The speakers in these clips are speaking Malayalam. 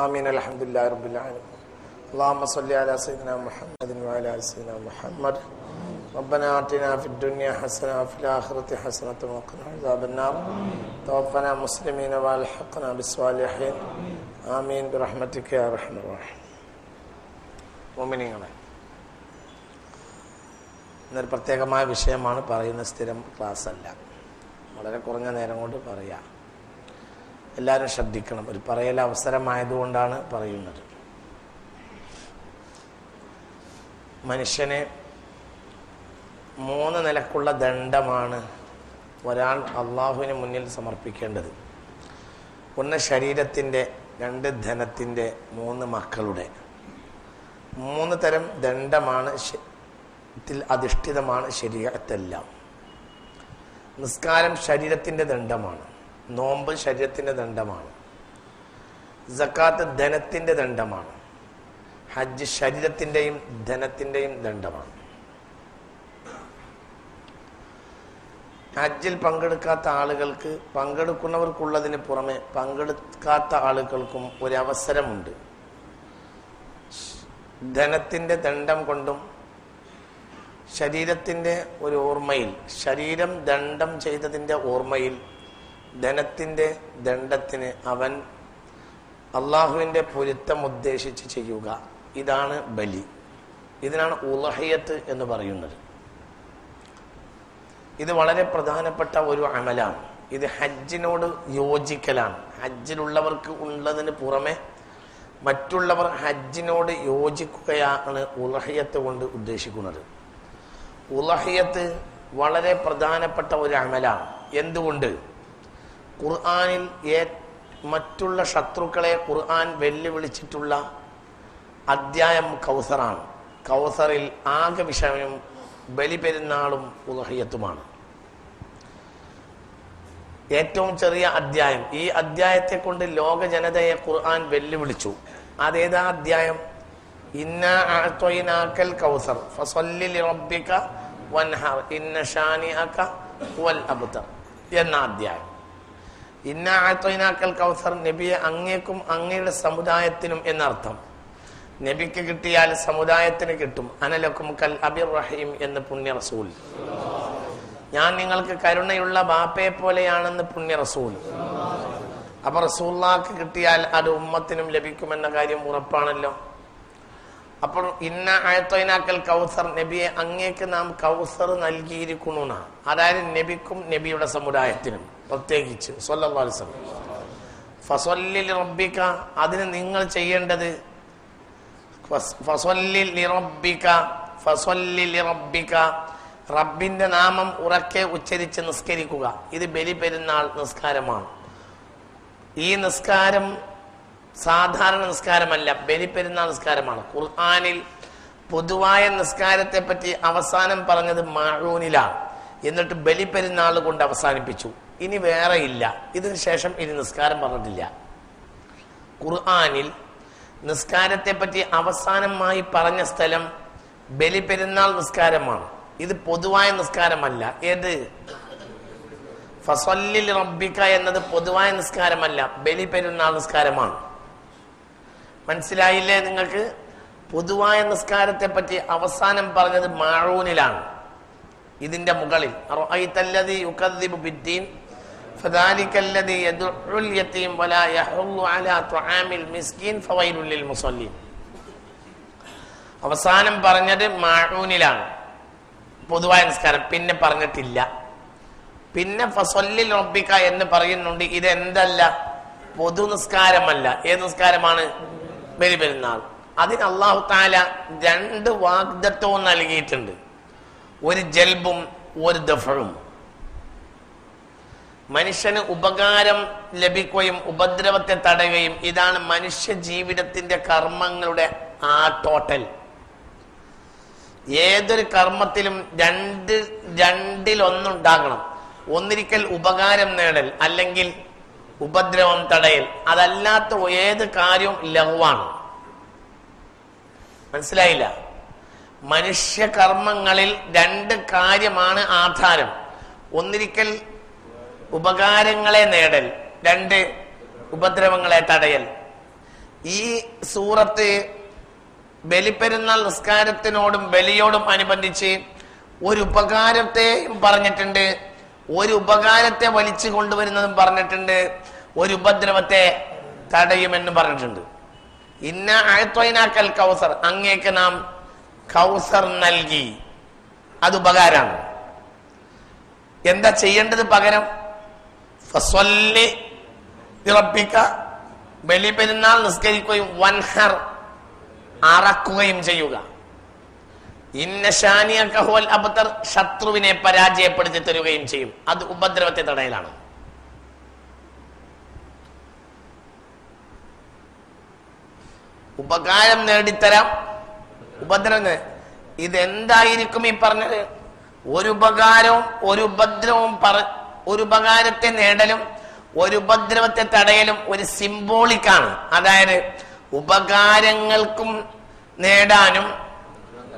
آمين الحمد لله رب العالمين اللهم صل على سيدنا محمد وعلى آل سيدنا محمد ربنا آتنا في الدنيا حسنة وفي الآخرة حسنة وقنا عذاب النار توفنا مسلمين والحقنا بالصالحين آمين برحمتك يا أرحم الراحمين. മുഅ്മിനീങ്ങളെ, ഇന്നൊരു പ്രത്യേകമായ വിഷയമാണ് പറയുന്ന, സ്ഥിരം ക്ലാസ് അല്ല, വളരെ കുറഞ്ഞ നേരം കൊണ്ട് പറയാം. എല്ലാവരും ശ്രദ്ധിക്കണം, ഒരു പറയൽ അവസരമായതുകൊണ്ടാണ് പറയുന്നത്. മനുഷ്യന് 3 നിലക്കുള്ള ദണ്ഡമാണ് ഒരാൾ അള്ളാഹുവിന് മുന്നിൽ സമർപ്പിക്കേണ്ടത്. 1 ശരീരത്തിൻ്റെ, 2 ധനത്തിൻ്റെ, 3 മക്കളുടെ. 3 തരം ദണ്ഡമാണ് അധിഷ്ഠിതമാണ് ശരീഅത്തെല്ലാം. നിസ്കാരം ശരീരത്തിൻ്റെ ദണ്ഡമാണ്, നോമ്പ് ശരീരത്തിൻ്റെ ദണ്ഡമാണ്, സക്കാത്ത് ധനത്തിൻ്റെ ദണ്ഡമാണ്, ഹജ്ജ് ശരീരത്തിൻ്റെയും ധനത്തിൻ്റെയും ദണ്ഡമാണ്. ഹജ്ജിൽ പങ്കെടുക്കാത്ത ആളുകൾക്ക്, പങ്കെടുക്കുന്നവർക്കുള്ളതിന് പുറമെ പങ്കെടുക്കാത്ത ആളുകൾക്കും ഒരവസരമുണ്ട്. ധനത്തിൻ്റെ ദണ്ഡം കൊണ്ടും ശരീരത്തിൻ്റെ ഒരു ഓർമ്മയിൽ, ശരീരം ദണ്ഡം ചെയ്തതിൻ്റെ ഓർമ്മയിൽ ധനത്തിൻ്റെ ദണ്ഡത്തിന് അവൻ അള്ളാഹുവിൻ്റെ പൊരുത്തം ഉദ്ദേശിച്ച് ചെയ്യുക. ഇതാണ് ബലി. ഇതിനാണ് ഉളഹിയത്ത് എന്ന് പറയുന്നത്. ഇത് വളരെ പ്രധാനപ്പെട്ട ഒരു അമലാണ്. ഇത് ഹജ്ജിനോട് യോജിക്കലാണ്. ഹജ്ജിലുള്ളവർക്ക് ഉള്ളതിന് പുറമെ മറ്റുള്ളവർ ഹജ്ജിനോട് യോജിക്കുകയാണ് ഉളഹിയത്ത് കൊണ്ട് ഉദ്ദേശിക്കുന്നത്. ഉളഹിയത്ത് വളരെ പ്രധാനപ്പെട്ട ഒരു അമലാണ്. എന്തുകൊണ്ട്? ഖുർആനിൽ മറ്റുള്ള ശത്രുക്കളെ ഖുർആൻ വെല്ലുവിളിച്ചിട്ടുള്ള അധ്യായം കൗസറാണ്. കൗസറിൽ ആകെ വിഷയം ബലിപെരുന്നാളും ഉളഹിയത്തുമാണ്. ഏറ്റവും ചെറിയ അധ്യായം. ഈ അധ്യായത്തെ കൊണ്ട് ലോക ജനതയെ ഖുർആൻ വെല്ലുവിളിച്ചു. അതേതാ അധ്യായം? ഇന്നാ അഅ്തൈനാക്കൽ കൗസർ ഫസല്ലി ലിറബ്ബിക വൻഹർ ഇന്ന ശാനിഅക ഹുവൽ അബ്തർ എന്ന അധ്യായം. ഇന്നാ അഅ്തൈനാക്കൽ കൗസർ, നബിയെ അങ്ങേക്കും അങ്ങയുടെ സമുദായത്തിനും എന്നർത്ഥം. നബിക്ക് കിട്ടിയാൽ സമുദായത്തിന് കിട്ടും. അനലക്കും കൽ അബിർ റഹീം എന്ന് പുണ്യ റസൂൽ. ഞാൻ നിങ്ങൾക്ക് കരുണയുള്ള ബാപ്പയെ പോലെയാണെന്ന് പുണ്യ റസൂൽ. അപ്പൊ റസൂലുള്ളാഹിക്ക് കിട്ടിയാൽ അത് ഉമ്മത്തിനും ലഭിക്കുമെന്ന കാര്യം ഉറപ്പാണല്ലോ. അപ്പോൾ ഇന്ന അഅ്തൈനാക്കൽ കൗസർ, നബിയെ അങ്ങേക്ക് നാം കൗസർ നൽകിയിരിക്കുന്നു. അതായത് നബിക്കും നബിയുടെ സമുദായത്തിനും പ്രത്യേകിച്ച് സ്വല്ലല്ലാഹു അലൈഹി വസല്ലം. ഫസല്ലി ലിറബ്ബിക, അതിന് നിങ്ങൾ ചെയ്യേണ്ടത് ഫസല്ലി ലിറബ്ബിക, ഫസല്ലി ലിറബ്ബിക, റബ്ബിന്റെ നാമം ഉറക്കെ ഉച്ചരിച്ച് നിസ്കരിക്കുക. ഇത് ബലിപെരുന്നാൾ നിസ്കാരമാണ്. ഈ നിസ്കാരം സാധാരണ നിസ്കാരമല്ല, ബലിപെരുന്നാൾ നിസ്കാരമാണ്. ഖുർആനിൽ പൊതുവായ നിസ്കാരത്തെ പറ്റി അവസാനം പറഞ്ഞത് മഅൂനിലാണ്. എന്നിട്ട് ബലിപെരുന്നാൾ കൊണ്ട് അവസാനിപ്പിച്ചു. ഇനി വേറെ ഇല്ല. ഇതിനു ശേഷം ഇനി നിസ്കാരം പറഞ്ഞിട്ടില്ല. ഖുർആനിൽ നിസ്കാരത്തെ പറ്റി അവസാനമായി പറഞ്ഞ സ്ഥലം ബലിപെരുന്നാൾ നിസ്കാരമാണ്. ഇത് പൊതുവായ നിസ്കാരമല്ല. ഏത്? ഫസല്ലി ലിറബ്ബിക എന്നത് പൊതുവായ നിസ്കാരമല്ല, ബലിപെരുന്നാൾ നിസ്കാരമാണ്. മനസ്സിലായില്ലേ നിങ്ങൾക്ക്? പൊതുവായ നിസ്കാരത്തെ പറ്റി അവസാനം പറഞ്ഞത് മഅൂനിലാണ്. ഇതിന്റെ മുകളിൽ അറഅയ്തല്ലദീ യുകദ്ദിബു ബിദ്ദീൻ ഫദാലികല്ലദീ യദ്ഉൽ യതീം വലാ യഹുല്ലു അലാ തുആമിൽ മിസ്കീൻ ഫവൈലുൽ ലിൽ മുസല്ലീൻ. അവസാനം പറഞ്ഞത് മഅൂനിലാണ്, പൊതുവായ നിസ്കാരം. പിന്നെ പറഞ്ഞിട്ടില്ല. പിന്നെ ഫസല്ലി ലിറബ്ബിക എന്ന് പറയുന്നുണ്ട്. ഇത് എന്തല്ല? പൊതു നിസ്കാരമല്ല. ഏത് നിസ്കാരമാണ്? ബലിപെരുന്നാൾ. അതിന് അല്ലാഹു തആല 2 വാഗ്ദത്തവും നൽകിയിട്ടുണ്ട്. ഒരു ജൽബും ഒരു ദഫഉം. മനുഷ്യന് ഉപകാരം ലഭിക്കുകയും ഉപദ്രവത്തെ തടയുകയും. ഇതാണ് മനുഷ്യ ജീവിതത്തിന്റെ കർമ്മങ്ങളുടെ ടോട്ടൽ. ഏതൊരു കർമ്മത്തിലും രണ്ടിലൊന്നുണ്ടാകണം. ഒന്നിരിക്കൽ ഉപകാരം നേടൽ, അല്ലെങ്കിൽ ഉപദ്രവം തടയൽ. അതല്ലാത്ത ഏത് കാര്യവും ലഘുവാണ്. മനസ്സിലായില്ല? മനുഷ്യ കർമ്മങ്ങളിൽ 2 കാര്യമാണ് ആധാരം. ഒന്നിരിക്കൽ ഉപകാരങ്ങളെ നേടൽ, 2 ഉപദ്രവങ്ങളെ തടയൽ. ഈ സൂറത്ത് ബലിപ്പെരുന്നാൾ നിസ്കാരത്തിനോടും ബലിയോടും അനുബന്ധിച്ച് ഒരു ഉപകാരത്തെ പറഞ്ഞിട്ടുണ്ട്, ഒരു ഉപകാരത്തെ വലിച്ചു കൊണ്ടുവരുന്നതും പറഞ്ഞിട്ടുണ്ട്, ഒരു ഉപദ്രവത്തെ തടയുമെന്നും പറഞ്ഞിട്ടുണ്ട്. ഇന്ന അഅ്തൈനാക്കൽ കൗസർ, അങ്ങേക്ക് നാം കൗസർ നൽകി, അത് ഉപകാരമാണ്. എന്താ ചെയ്യേണ്ടത് പകരം? ഫസ്വല്ലി ലിറബ്ബിക, ബലി പെരുന്നാൾ നിസ്കരിക്കുകയും വൻഹർ അറക്കുകയും ചെയ്യുക. ഇന്ന ശാനിയക ഹുവൽ അബ്തർ, ശത്രുവിനെ പരാജയപ്പെടുത്തി തരുകയും ചെയ്യും. അത് ഉപദ്രവത്തെ തടയലാണ്. ഉപകാരം നേടിത്തരാം, ഉപദ്രവം. ഇതെന്തായിരിക്കും ഈ പറഞ്ഞത്? ഒരു ഉപകാരവും ഒരു ഉപദ്രവവും ഒരു ഉപകാരത്തെ നേടലും ഒരു ഉപദ്രവത്തെ തടയലും ഒരു സിംബോളിക്കാണ്. അതായത് ഉപകാരങ്ങൾക്കും നേടാനും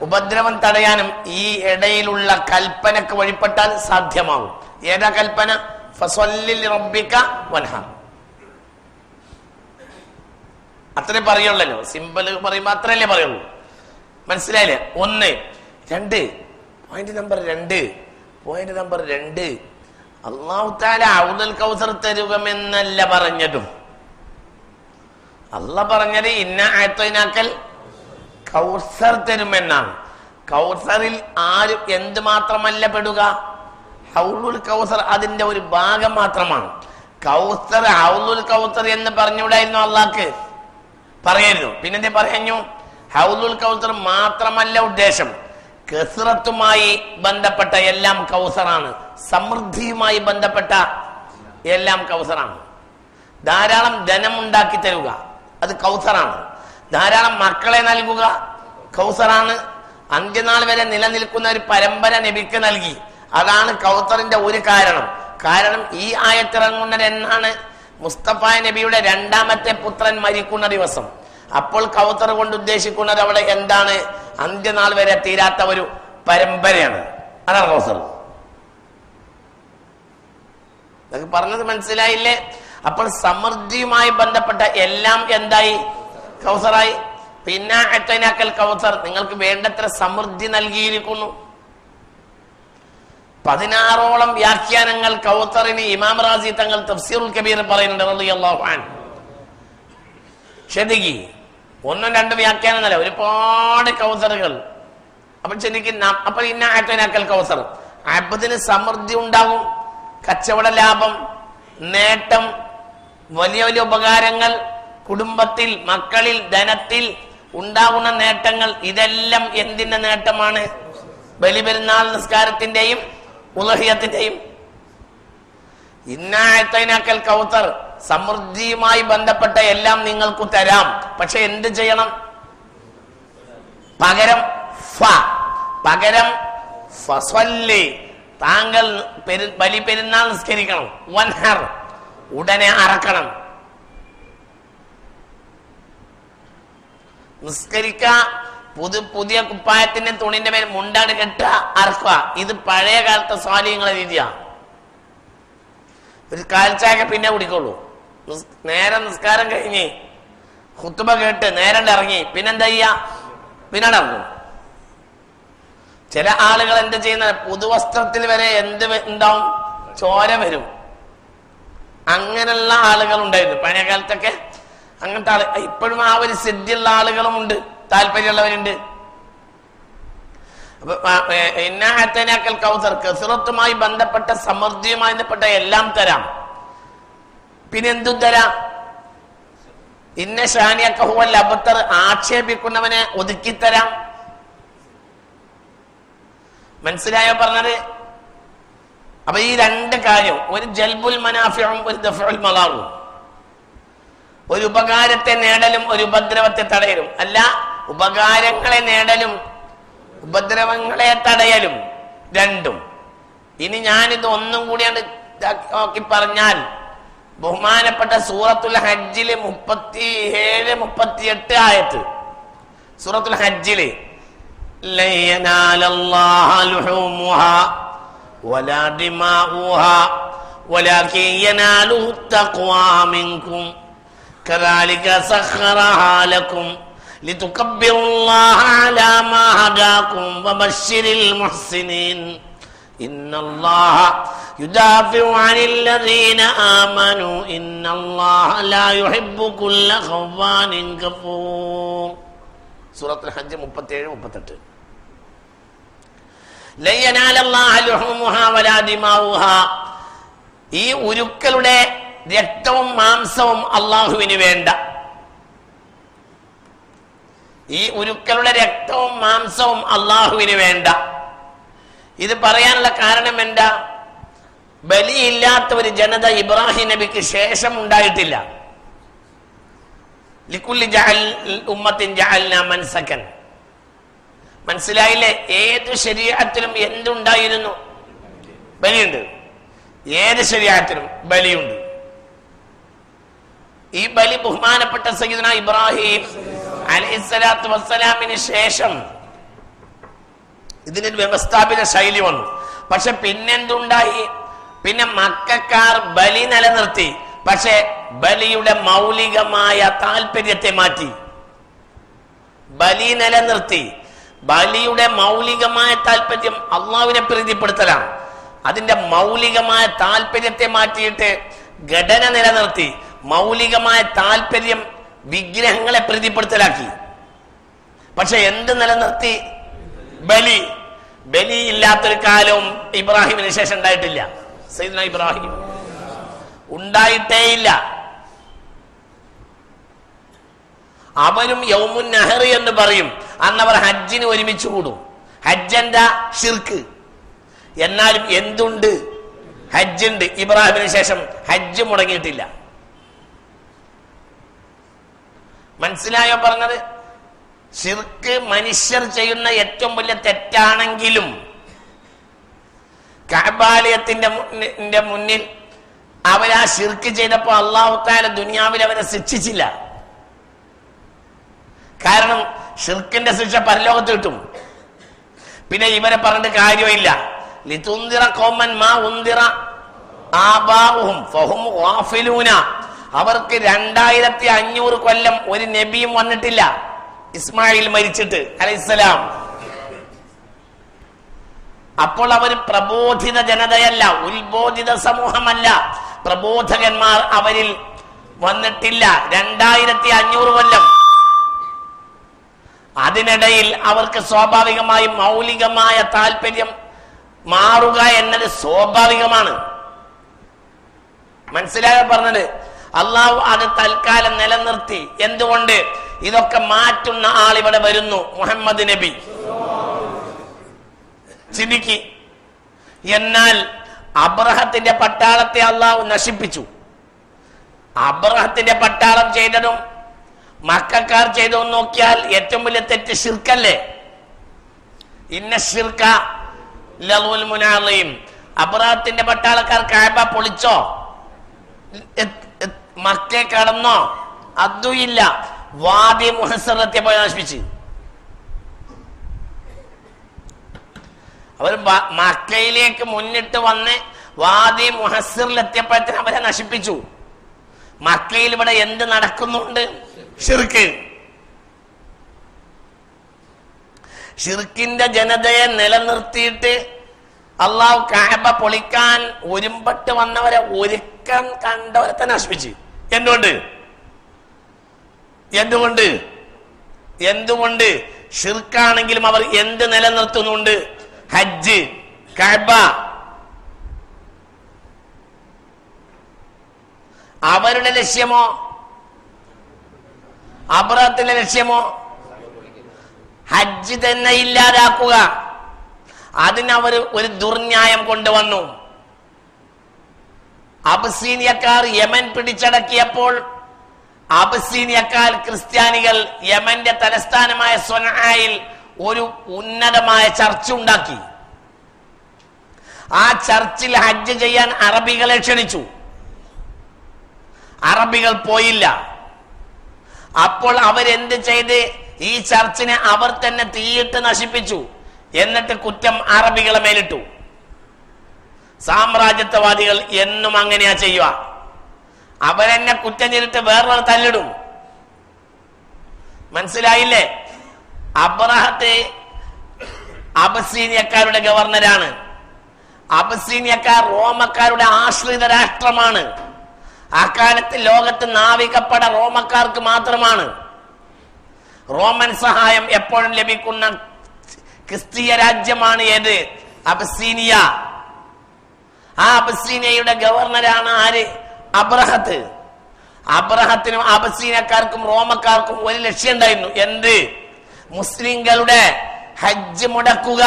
ഉപദ്രവം തടയാനും ഈ ഇടയിലുള്ള കൽപ്പനക്ക് വഴിപ്പെട്ടാൽ സാധ്യമാകും. ഏതാ കൽപ്പന? ഫസ്വല്ലി ലിറബ്ബിക വൻഹർ. അത്രേ പറയുള്ളല്ലോ. സിമ്പിൾ പറയുമ്പോ അത്രയല്ലേ പറയുള്ളൂ. മനസ്സിലായില്ലേ? 1. 2 പോയിന്റ് നമ്പർ 2 അല്ലാഹു തആല ഔദുൽ കൗസർ തരുമെന്നല്ല പറഞ്ഞതും. അല്ലാഹ് പറഞ്ഞത് ഇന്ന അഅ്തൈനാക്കൽ കൗസർ തരുമെന്നാണ്. കൗസറിൽ ആരും എന്ത് മാത്രമല്ല പെടുക? ഹൗലുൽ കൗസർ അതിന്റെ ഒരു ഭാഗം മാത്രമാണ്. കൗസർ ഹൗലുൽ കൗസർ എന്ന് പറഞ്ഞുകൂടായിരുന്നു അള്ളാഹ്ക്ക്? പറയായിരുന്നു. പിന്നെന്തേ പറഞ്ഞു? ഹൗലുൽ കൗസർ മാത്രമല്ല ഉദ്ദേശം, കസ്റത്തുമായി ബന്ധപ്പെട്ട എല്ലാം കൗസറാണ്. സമൃദ്ധിയുമായി ബന്ധപ്പെട്ട എല്ലാം കൗസറാണ്. ധാരാളം ധനം ഉണ്ടാക്കി തരുക, അത് കൗസറാണ്. ധാരാളം മക്കളെ നൽകുക, കൗസറാണ്. അന്ത്യനാൾ വരെ നിലനിൽക്കുന്ന ഒരു പരമ്പര നബിക്ക് നൽകി, അതാണ് കൗസറിന്റെ ഒരു കാരണം ഈ ആയത്തിറങ്ങുന്നത് എന്നാണ്? മുസ്തഫ നബിയുടെ 2ാമത്തെ പുത്രൻ മരിക്കുന്ന ദിവസം. അപ്പോൾ കൗസർ കൊണ്ട് ഉദ്ദേശിക്കുന്നത് അവിടെ എന്താണ്? അന്ത്യനാൾ വരെ തീരാത്ത ഒരു പരമ്പരയാണ്. അതാണ് കൗസർ. ഇതൊക്കെ പറഞ്ഞത് മനസ്സിലായില്ലേ? അപ്പോൾ സമൃദ്ധിയുമായി ബന്ധപ്പെട്ട എല്ലാം എന്തായി? കൗസറായി. പിന്നെ അഅ്തൈനാക്കൽ കൗസർ, നിങ്ങൾക്ക് വേണ്ടത്ര സമൃദ്ധി നൽകിയിരിക്കുന്നു. 16ഓളം വ്യാഖ്യാനങ്ങൾ കൗസറിന് ഇമാം റാസി തങ്ങൾ തഫ്സീറുൽ കബീർ പറയുന്നുണ്ട് റളിയല്ലാഹു അൻഹു. ശരിക്ക് 1, 2 വ്യാഖ്യാനം എന്നല്ല, ഒരുപാട് കൗസറുകൾ. അപ്പൊ ശരിക്കും അപ്പൊ ഇന്ന അഅ്തൈനാക്കൽ കൗസർ, അബ്ദിന് സമൃദ്ധി ഉണ്ടാകും, കച്ചവട ലാഭം, നേട്ടം, വലിയ വലിയ ഉപകാരങ്ങൾ, കുടുംബത്തിൽ, മക്കളിൽ, ധനത്തിൽ ഉണ്ടാകുന്ന നേട്ടങ്ങൾ. ഇതെല്ലാം എന്തിന്റെ നേട്ടമാണ്? ബലിപെരുന്നാൾ നിസ്കാരത്തിന്റെയും ഉളഹിയത്തിന്റെയും. ഇന്ന അഅ്തൈനാക്കൽ കൗസർ, സമൃദ്ധിയുമായി ബന്ധപ്പെട്ട എല്ലാം നിങ്ങൾക്ക് തരാം. പക്ഷെ എന്ത് ചെയ്യണം? പകരം ഫസ്വല്ലി, താങ്കൾ ബലി പെരുന്നാൾ നിസ്കരിക്കണം. വൻഹർ, ഉടനെ അറക്കണം. നിസ്കരിക്ക, പുതിയ കുപ്പായത്തിന്റെ തുണിന്റെ മേൽ മുണ്ടാട് കെട്ടുക, അറക്കുക. ഇത് പഴയ കാലത്തെ സ്വാലിഹ്യങ്ങളെ രീതിയാണ്. ഒരു കാൽച്ചായ പിന്നെ കുടിക്കുള്ളൂ. നേരെ നിസ്കാരം കഴിഞ്ഞ് ഖുത്ബ കേട്ട് നേരെ ഇറങ്ങി പിന്നെന്താ ചെയ്യാ? പിന്നെ ഇറങ്ങും. ചില ആളുകൾ എന്ത് ചെയ്യുന്ന, പുതുവസ്ത്രത്തിൽ വരെ എന്ത് ഉണ്ടാവും? ചോര വരും. അങ്ങനെയുള്ള ആളുകൾ ഉണ്ടായിരുന്നു പഴയ കാലത്തൊക്കെ. അങ്ങനത്തെ ആള് ഇപ്പോഴും ആ ഒരു സിദ്ധിയുള്ള ആളുകളും ഉണ്ട്, താല്പര്യമുള്ളവരുണ്ട്. അപ്പൊ ഇന്ന അഅ്തൈനാക്കൽ കൗസർ, കസ്റത്തുമായി ബന്ധപ്പെട്ട സമൃദ്ധിയുമായി ബന്ധപ്പെട്ട എല്ലാം തരാം. പിന്നെ എന്തും തരാം. ഇന്ന ശാനിയക ഹുവൽ അബ്തർ, ആക്ഷേപിക്കുന്നവനെ ഒതുക്കിത്തരാം. മനസ്സിലായോ പറഞ്ഞത്? അപ്പൊ ഈ 2 കാര്യം, ഒരു ജൽബുൽ മനാഫിഉം ഒരു ദഫഉൽ മളാറും, ഒരു ഉപകാരത്തെ നേടലും ഒരു ഉപദ്രവത്തെ തടയലും. അല്ല, ഉപകാരങ്ങളെ നേടലും ഉപദ്രവങ്ങളെ തടയലും രണ്ടും. ഇനി ഞാനിത് ഒന്നും കൂടിയാണ് നോക്കി പറഞ്ഞാൽ, ബഹുമാനപ്പെട്ട സൂറത്തുൽ ഹജ്ജില് 37, 38 ആയത്ത്. സൂറത്തുൽ ഹജ്ജില് ലൻ യനാലല്ലാഹ ലുഹൂമുഹാ വലാ ദിമാഉഹാ വലാകിൻ യനാലുഹു തഖ്വാ മിൻകും. കദാലിക സഖറഹാ ലക്കും ലിതുകബ്ബിറുല്ലാഹ അലാ മാ ഹദാകും വബശ്ശിരിൽ മുഹ്സിനീൻ ഇന്നല്ലാഹ യുദാഫിഉ അനിൽ ലദീന ആമനൂ ഇന്നല്ലാഹ ലാ യുഹിബ്ബു കുല്ല ഖവ്വാനിൻ കഫൂർ. സൂറത്തുൽ ഹജ്ജ് 37-38. ലൻ യനാലല്ലാഹ ലുഹൂമുഹാ വലാ ദിമാഉഹാ. ഈ ഉരുക്കളുടെ രക്തവും മാംസവും അള്ളാഹുവിന് വേണ്ട. ഈ ഉരുക്കളുടെ രക്തവും മാംസവും അള്ളാഹുവിന് വേണ്ട. ഇത് പറയാനുള്ള കാരണം എന്താ? ബലിയില്ലാത്ത ഒരു ജനത ഇബ്രാഹിം നബിക്ക് ശേഷം ഉണ്ടായിട്ടില്ല. ലികുല്ലി ഉമ്മത്തിൻ ജഅൽനാ മൻസകൻ. മനസ്സിലായില്ലേ? ഏത് ശരീഅത്തിലും എന്തുണ്ടായിരുന്നു? ബലിയുണ്ട്. ഏത് ശരീഅത്തിലും ബലിയുണ്ട്. ഈ ബലി ബഹുമാനപ്പെട്ട സയ്യിദുനാ ഇബ്രാഹിം അലൈഹിസ്സലാത്തു വസ്സലാമിന് ശേഷം ഇതിനൊരു വ്യവസ്ഥാപിത ശൈലി വന്നു. പക്ഷെ പിന്നെന്തുണ്ടായി? പിന്നെ മക്കക്കാർ ബലി നിലനിർത്തി. പക്ഷെ ബലിയുടെ മൗലികമായ താല്പര്യത്തെ മാറ്റി. ബലി നിലനിർത്തി. ബലിയുടെ മൗലികമായ താല്പര്യം അള്ളാഹുവിനെ പ്രീതിപ്പെടുത്തലാണ്. അതിന്റെ മൗലികമായ താല്പര്യത്തെ മാറ്റിയിട്ട് ഘടന നിലനിർത്തി. മൗലികമായ താല്പര്യം വിഗ്രഹങ്ങളെ പ്രീതിപ്പെടുത്തലാക്കി. പക്ഷെ എന്ത് നിലനിർത്തി? ബലി. ബലി ഇല്ലാത്തൊരു കാലവും ഇബ്രാഹിമിന് ശേഷം ഉണ്ടായിട്ടില്ല. സയ്യിദുനാ ഇബ്രാഹിം ഉണ്ടായിട്ടേയില്ല. അവരും യൗമുൻ നഹർ എന്ന് പറയും. അന്നവർ ഹജ്ജിന് ഒരുമിച്ച് കൂടും. ഹജ്ജ് എന്താ? ഷിർക്ക്. എന്നാലും എന്തുണ്ട്? ഹജ്ജുണ്ട്. ഇബ്രാഹിമിന് ശേഷം ഹജ്ജ് മുടങ്ങിയിട്ടില്ല. മനസ്സിലായോ പറഞ്ഞത്? ഷിർക്ക് മനുഷ്യർ ചെയ്യുന്ന ഏറ്റവും വലിയ തെറ്റാണെങ്കിലും കഅബാലയത്തിന്റെ മുന്നിൽ അവരാ ഷിർക്ക് ചെയ്തപ്പോ അല്ലാഹു തആല ദുനിയാവിൽ അവരെ ശിക്ഷിച്ചില്ല. കാരണം ഷിർക്കിന്റെ ശിക്ഷ പരലോകത്ത് കിട്ടും. പിന്നെ ഇവരെ പറഞ്ഞിട്ട് കാര്യമില്ല. ലിതുൻദിറ ഖൗമൻ മാ ഉൻദിറ ആബാഉഹും ഫഹും ഗാഫിലൂന. അവർക്ക് 2500 കൊല്ലം ഒരു നബിയും വന്നിട്ടില്ല. ഇസ്മായിൽ മരിച്ചിട്ട് അലൈഹിസ്സലാം. അപ്പോൾ അവർ പ്രബോധിത ജനതയല്ല, ഉത്ബോധിത സമൂഹമല്ല. പ്രബോധകന്മാർ അവരിൽ വന്നിട്ടില്ല 2500 കൊല്ലം. അതിനിടയിൽ അവർക്ക് സ്വാഭാവികമായും മൗലികമായ താല്പര്യം മാറുക എന്നത് സ്വാഭാവികമാണ്. മനസ്സിലായോ പറഞ്ഞത്? അള്ളാഹു അത് തൽക്കാലം നിലനിർത്തി. എന്തുകൊണ്ട്? ഇതൊക്കെ മാറ്റുന്ന ആൾ ഇവിടെ വരുന്നു, മുഹമ്മദ് നബി. ചിന്തിക്ക്. എന്നാൽ അബ്രഹത്തിന്റെ പട്ടാളത്തെ അള്ളാഹു നശിപ്പിച്ചു. അബ്രഹത്തിന്റെ പട്ടാളം ചെയ്തതും മക്കക്കാർ ചെയ്തതും നോക്കിയാൽ ഏറ്റവും വലിയ തെറ്റ് ശിർക്കല്ലേ? ഇന്ന ശിർക ലദുൽമുൻ അളീം. അബ്രഹത്തിന്റെ പട്ടാളക്കാർ കഅബ പൊളിച്ചോ? മക്കയെ കടന്നോ? അതുമില്ല. വാദി മുഹസ്സറത്തെ നശിപ്പിച്ച് അവർ മക്കയിലേക്ക് മുന്നിട്ട് വന്ന് വാദി മുഹസ്സിറിലെത്തിയപ്പോഴത്തേന് അവരെ നശിപ്പിച്ചു. മക്കയിൽ ഇവിടെ എന്ത് നടക്കുന്നുണ്ട്? ഷിർക്ക്. ഷിർക്കിന്റെ ജനതയെ നിലനിർത്തിയിട്ട് അള്ളാഹു കഅബ പൊളിക്കാൻ ഒരുമ്പട്ട് വന്നവരെ ഒരുക്കം കണ്ടവരെ തന്നെ നശിപ്പിച്ചു. എന്തുകൊണ്ട്? ഷിർക്കാണെങ്കിലും അവർ എന്ത് നിലനിർത്തുന്നുണ്ട്? ഹജ്ജ്, കഅബ. അവരുടെ ലക്ഷ്യമോ? അബ്രഹത്തിന്റെ ലക്ഷ്യമോ? ഹജ്ജ് തന്നെ ഇല്ലാതാക്കുക. അതിനവർ ഒരു ദുർന്യായം കൊണ്ടുവന്നു. അബസീനിയക്കാർ യമൻ പിടിച്ചടക്കിയപ്പോൾ അബസീനിയക്കാർ ക്രിസ്ത്യാനികൾ യമന്റെ തലസ്ഥാനമായ സ്വനആയിൽ ഒരു ഉന്നതമായ ചർച്ച ഉണ്ടാക്കി. ആ ചർച്ചിൽ ഹജ്ജ് ചെയ്യാൻ അറബികളെ ക്ഷണിച്ചു. അറബികൾ പോയില്ല. അപ്പോൾ അവരെന്ത് ചെയ്ത്? ഈ ചർച്ചിനെ അവർ തന്നെ തീയിട്ട് നശിപ്പിച്ചു. എന്നിട്ട് കുറ്റം അറബികളെ മേലിട്ടു. സാമ്രാജ്യത്വവാദികൾ എന്നും അങ്ങനെയാ ചെയ്യുക. അവരെന്നെ കുറ്റം ചെയ്തിട്ട് വേറൊരു തല്ലിടും. മനസ്സിലായില്ലേ? അബ്രഹത്ത് അബസീനിയക്കാരുടെ ഗവർണറാണ്. അബസീനിയക്കാർ റോമക്കാരുടെ ആശ്രിത രാഷ്ട്രമാണ്. ആ കാലത്ത് ലോകത്ത് നാവികപ്പട റോമക്കാർക്ക് മാത്രമാണ്. റോമൻ സഹായം എപ്പോഴും ലഭിക്കുന്ന ക്രിസ്തീയ രാജ്യമാണ് ഏത്? അബസീനിയ. ആ അബസീനിയയുടെ ഗവർണറാണ് ആര്? അബ്രഹത്ത്. അബ്രഹത്തിനും അബസീനിയക്കാർക്കും റോമക്കാർക്കും ഒരു ലക്ഷ്യം ഉണ്ടായിരുന്നു. എന്ത്? മുസ്ലിങ്ങളുടെ ഹജ്ജ് മുടക്കുക.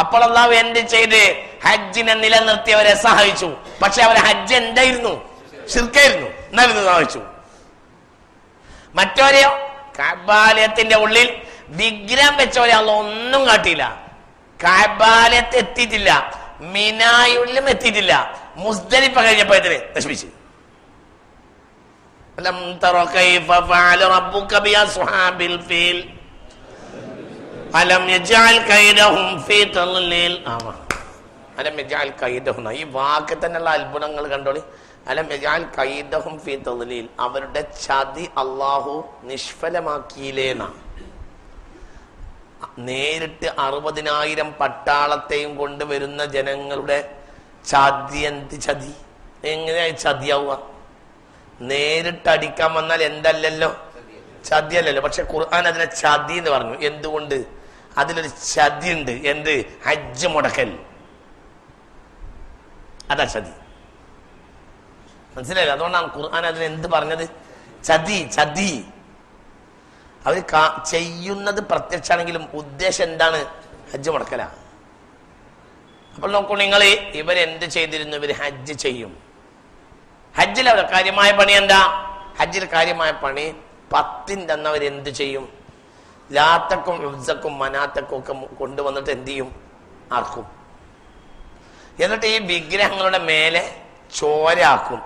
അപ്പോൾ അല്ലാഹു എന്ത് ചെയ്ത്? ഹജ്ജിനെ നിലനിർത്തിയവരെ സഹായിച്ചു. പക്ഷെ അവരെ ഹജ്ജ് എന്തായിരുന്നു? ശിർക്കായിരുന്നു. എന്നാലും സഹായിച്ചു. മറ്റോരെയോ കഅബാലയത്തിന്റെ ഉള്ളിൽ വിഗ്രഹം വെച്ചവരെ അല്ലാഹു ഒന്നും കാട്ടിയില്ല. കഅബാലയത്ത് എത്തിയിട്ടില്ല, മിനായുള്ളിലും എത്തിയിട്ടില്ല. മുസ്ദലിഫ കഴിഞ്ഞപ്പോഴത്തേന് നശിപ്പിച്ചു. അലം തറ കൈഫ ഫഅല റബ്ബുക ബിഅസ്ഹാബിൽ ഫീൽ അലം യജഅൽ കൈദഹും ഫീ തളീൽ. അലം യജഅൽ കൈദഹും, ഈ വാക്ക് തന്നെയുള്ള അത്ഭുതങ്ങൾ കണ്ടോളി. അലം യജഅൽ കൈദഹും ഫീ തളീൽ, അവരുടെ ചതി അല്ലാഹു നിഷ്ഫലമാക്കിയില്ലേന്നാ. നേരിട്ട് 60,000 പട്ടാളത്തെയും കൊണ്ടുവരുന്ന ജനങ്ങളുടെ ചതി. എന്ത് ചതി? എങ്ങനെയാ ചതിയാവുക? നേരിട്ട് അടിക്കാൻ വന്നാൽ എന്തല്ലല്ലോ? ചതിയല്ലല്ലോ. പക്ഷെ ഖുർആൻ അതിനെ ചതി എന്ന് പറഞ്ഞു. എന്തുകൊണ്ട്? അതിലൊരു ചതി ഉണ്ട്. എന്ത്? ഹജ്ജ് മുടക്കൽ. അതാ ചതി. മനസ്സിലായില്ല? അതുകൊണ്ടാണ് ഖുർആൻ അതിന് എന്ത് പറഞ്ഞത്? ചതി. ചതി. അവർ ചെയ്യുന്നത് പ്രത്യക്ഷമാണെങ്കിലും ഉദ്ദേശം എന്താണ്? ഹജ്ജ് മുടക്കല. അപ്പോൾ നോക്കൂ നിങ്ങൾ, ഇവരെന്ത് ചെയ്തിരുന്നു? ഇവർ ഹജ്ജ് ചെയ്യും. ഹജ്ജിൽ അവരുടെ കാര്യമായ പണി എന്താ? ഹജ്ജിൽ കാര്യമായ പണി 10ന്റെ അന്ന് അവരെന്ത് ചെയ്യും? ലാത്തക്കും ഉസ്സക്കും മനാത്തക്കും ഒക്കെ കൊണ്ടുവന്നിട്ട് എന്ത് ചെയ്യും? ആർക്കും. എന്നിട്ട് ഈ വിഗ്രഹങ്ങളുടെ മേലെ ചോരാക്കും.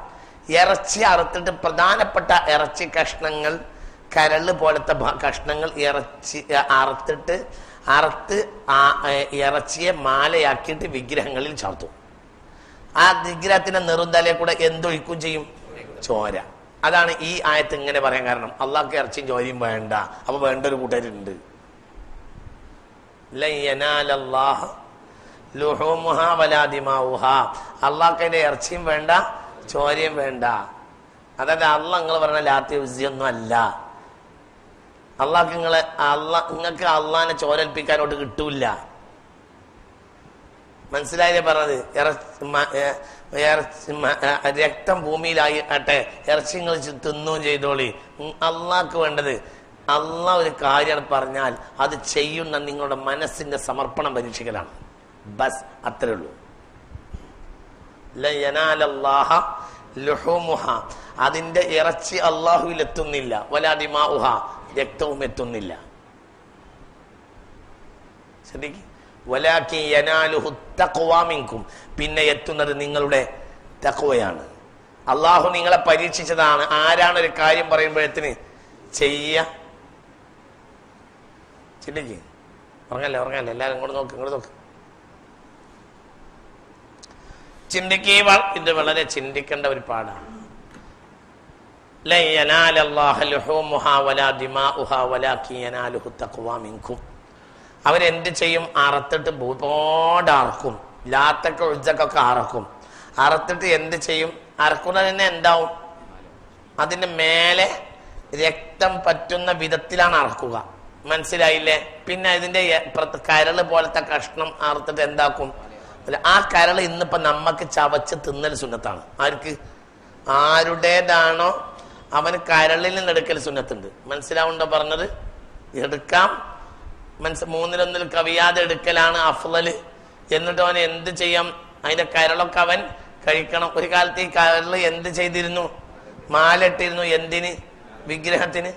ഇറച്ചി അറുത്തിട്ട് പ്രധാനപ്പെട്ട ഇറച്ചി കഷ്ണങ്ങൾ, കരള് പോലത്തെ കഷ്ണങ്ങൾ ഇറച്ചി അറുത്ത് ഇറച്ചിയെ മാലയാക്കിയിട്ട് വിഗ്രഹങ്ങളിൽ ചാർത്തും. ആ വിഗ്രഹത്തിന്റെ നെറുന്തലയെ കൂടെ എന്തൊഴിക്കും ചെയ്യും? ചോര. അതാണ് ഈ ആയത്ത് ഇങ്ങനെ പറയാൻ കാരണം. അള്ളാഹ്ക്ക് ഇറച്ചിയും ചോരയും വേണ്ട. അപ്പൊ വേണ്ട ഒരു കൂട്ടരുണ്ട്. അള്ളാഹ്ക്കതിന്റെ ഇറച്ചിയും വേണ്ട, ചോരയും വേണ്ട. അതായത് അള്ളാഹ് നിങ്ങൾ പറഞ്ഞ ലാത്തി ഉസിയൊന്നും അല്ല. നിങ്ങൾക്ക് അള്ളാഹിനെ ചോരൽപ്പിക്കാനോട്ട് കിട്ടൂല. മനസ്സിലായില്ലേ പറഞ്ഞത്? രക്തം ഭൂമിയിലായി ആട്ടെ, ഇറച്ചി നിങ്ങൾ തിന്നുകയും ചെയ്തോളി. അള്ളാഹ്ക്ക് വേണ്ടത്, അള്ളാഹ് ഒരു കാര്യം പറഞ്ഞാൽ അത് ചെയ്യുന്ന നിങ്ങളുടെ മനസ്സിന്റെ സമർപ്പണം പരീക്ഷിക്കലാണ്. ബസ്, അത്രേ ഉള്ളൂ. അതിന്റെ ഇറച്ചി അള്ളാഹുവിൽ എത്തുന്നില്ല. വലാ ദിമാഉഹ, രക്തവും എത്തുന്നില്ല. ശ്രദ്ധിക്കും. വലാകിൻ യനാലുഹു തഖ്വാ മിൻകും, പിന്നെ എത്തുന്നത് നിങ്ങളുടെ തഖ്വയാണ്. അള്ളാഹു നിങ്ങളെ പരീക്ഷിച്ചതാണ്. ആരാണ് ഒരു കാര്യം പറയുമ്പോഴത്തിന് ചെയ്യ? ചിന്തിക്ക്. ഉറങ്ങല്ലേ എല്ലാരും ഇങ്ങോട്ട് നോക്ക്. ചിന്തിക്കുക. ഇത് വളരെ ചിന്തിക്കേണ്ട ഒരു പാടാണ്. അവരെന്ത് ചെയ്യും? അറുത്തിട്ട് ഒരുപാട് അറക്കും. ലാത്തൊക്കെ ഉജ്ജക്കൊക്കെ അറക്കും. അറുത്തിട്ട് എന്ത് ചെയ്യും? അറക്കുന്നതിന് എന്താവും? അതിന്റെ മേലെ രക്തം പറ്റുന്ന വിധത്തിലാണ് അറക്കുക. മനസ്സിലായില്ലേ? പിന്നെ ഇതിന്റെ കരള് പോലത്തെ കഷ്ണം അറുത്തിട്ട് എന്താക്കും? ആ കരള് ഇന്നിപ്പോ നമ്മക്ക് ചവച്ച് തിന്നൽ സുന്നത്താണ്. ആർക്ക്? ആരുടേതാണോ അവന് കരളിൽ നിന്ന് എടുക്കൽ സുന്നത്തുണ്ട്. മനസ്സിലാവുണ്ടോ പറഞ്ഞത്? എടുക്കാം. 3-1 കവിയാതെ എടുക്കലാണ് അഫ്ളല്. എന്നിട്ട് അവൻ എന്ത് ചെയ്യാം? അതിന്റെ കരളൊക്കെ അവൻ കഴിക്കണം. ഒരു കാലത്ത് ഈ കരള് എന്ത് ചെയ്തിരുന്നു? മാലിട്ടിരുന്നു. എന്തിന്? വിഗ്രഹത്തിന്.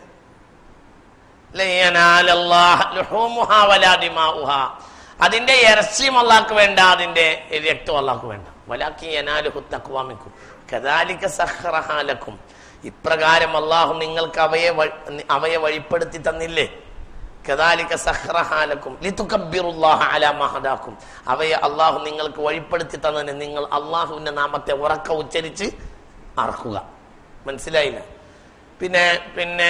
അതിന്റെ ഇറച്ചിയും അള്ളാഹ്ക്ക് വേണ്ട, അതിന്റെ രക്തവും അള്ളാഹ്ക്ക് വേണ്ട. വലാകിൻ യനാലുഹു തഖ്വാ മിൻകും കദാലിക സഖറഹാ ലക്കും, ഇപ്രകാരം അള്ളാഹു നിങ്ങൾക്ക് അവയെ വഴിപ്പെടുത്തി തന്നില്ലേ. കദാലിക സഖറഹാ ലക്കും ലിതുകബ്ബിറുല്ലാഹ അലാ മാ ഹദാക്കും, അവയെ അള്ളാഹു നിങ്ങൾക്ക് വഴിപ്പെടുത്തി തന്നതിന് നിങ്ങൾ അള്ളാഹുവിന്റെ നാമത്തെ ഉറക്കെ ഉച്ചരിച്ച് അറക്കുക. മനസ്സിലായില്ല. പിന്നെ പിന്നെ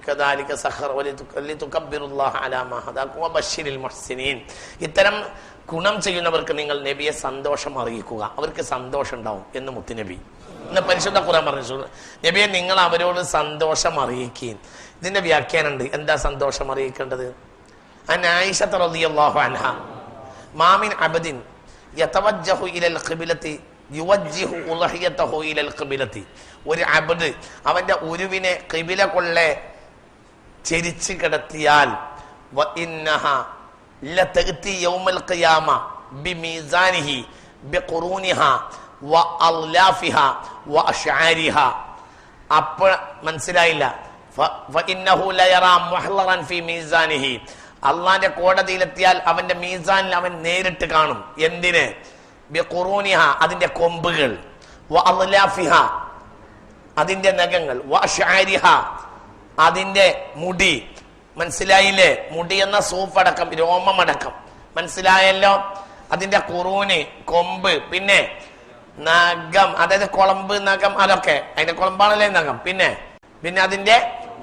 കദാലിക സഖർ വലിതുകബ്ബിറുല്ലാഹ അലാ മാ ഹദാകും വബശ്ശിരിൽ മുഹ്സിനീൻ. ഇത്തരം ഗുണം ചെയ്യുന്നവർക്ക് നിങ്ങൾ നബിയെ സന്തോഷം അറിയിക്കുക, അവർക്ക് സന്തോഷം ഉണ്ടാവും എന്ന് മുത്തുനബി ഇന്ന് പരിശുദ്ധ ഖുർആൻ പറഞ്ഞു. നബിയെ നിങ്ങൾ അവരോട് സന്തോഷം അറിയിക്കുകയും. ഇതിന്റെ വ്യാഖ്യാനമുണ്ട്, എന്താ സന്തോഷം അറിയിക്കേണ്ടത്. അൻ ആയിഷ റളിയല്ലാഹു അൻഹ മാ മിൻ അബ്ദിൻ യതവജ്ജഹു ഇലൽ ഖിബ്ലത്തി യുവജ്ജിഹു ഉളഹിയതഹു ഇലൽ ഖിബ്ലത്തി. ഒരു അബ്ദ് അവന്റെ ഉരുവിനെ ഖിബില കൊള്ളെ ചെരിച്ചു കിടത്തിയാൽ വഇന്നഹ ലതഅതി യൗമൽ ഖിയാമ ബിമീസാനിഹി ബിഖുറൂനിഹ വഅൽലാഫിഹ വഅശ്ആരിഹ. അപ്പോൾ മനസ്സിലായില്ല. ഫഇന്നഹു ലയറാ മുഹ്ളറൻ ഫീ മീസാനിഹി. അള്ളാന്റെ കോടതിയിലെത്തിയാൽ അവന്റെ മീസാനിൽ അവൻ നേരിട്ട് കാണും. എന്തിന്? ബിഖുറൂനിഹ അതിന്റെ കൊമ്പുകൾ, വഅൽലാഫിഹ അതിന്റെ നഖങ്ങൾ, വഅശ്ആരിഹ അതിന്റെ മുടി. മനസ്സിലായില്ലേ? മുടി എന്ന സൂഫടക്കം രോമമടക്കം. മനസ്സിലായല്ലോ? അതിന്റെ ഖുറൂന് കൊമ്പ്, പിന്നെ നഖം അതായത് കുളമ്പ് നഖം, അതൊക്കെ അതിന്റെ കുളമ്പാണല്ലേ നഖം. പിന്നെ പിന്നെ അതിന്റെ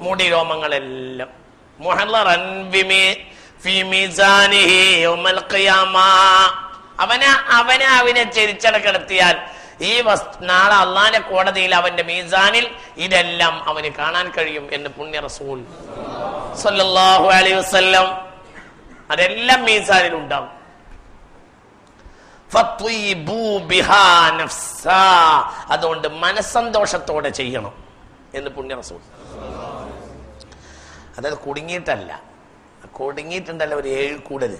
മുടി രോമങ്ങളെല്ലാം മുഹല്ലറൻ ഫീ മീസാനിഹി യൗമൽ ഖിയാമ. അവനെ ചെരിച്ചടക്കെടുത്തിയാൽ ഈ നാളെ അള്ളാന്റെ കോടതിയിൽ അവന്റെ മീസാനിൽ ഇതെല്ലാം അവന് കാണാൻ കഴിയും എന്ന് പുണ്യ റസൂൽ സല്ലല്ലാഹു അലൈഹി വസല്ലം. അതെല്ലാം മീസാനിൽ ഉണ്ടാവും. അതുകൊണ്ട് മനസ്സന്തോഷത്തോടെ ചെയ്യണം എന്ന് പുണ്യ റസൂൽ. അതായത് കുടുങ്ങിയിട്ടുണ്ടല്ല ഒരു 7 കൂടുതൽ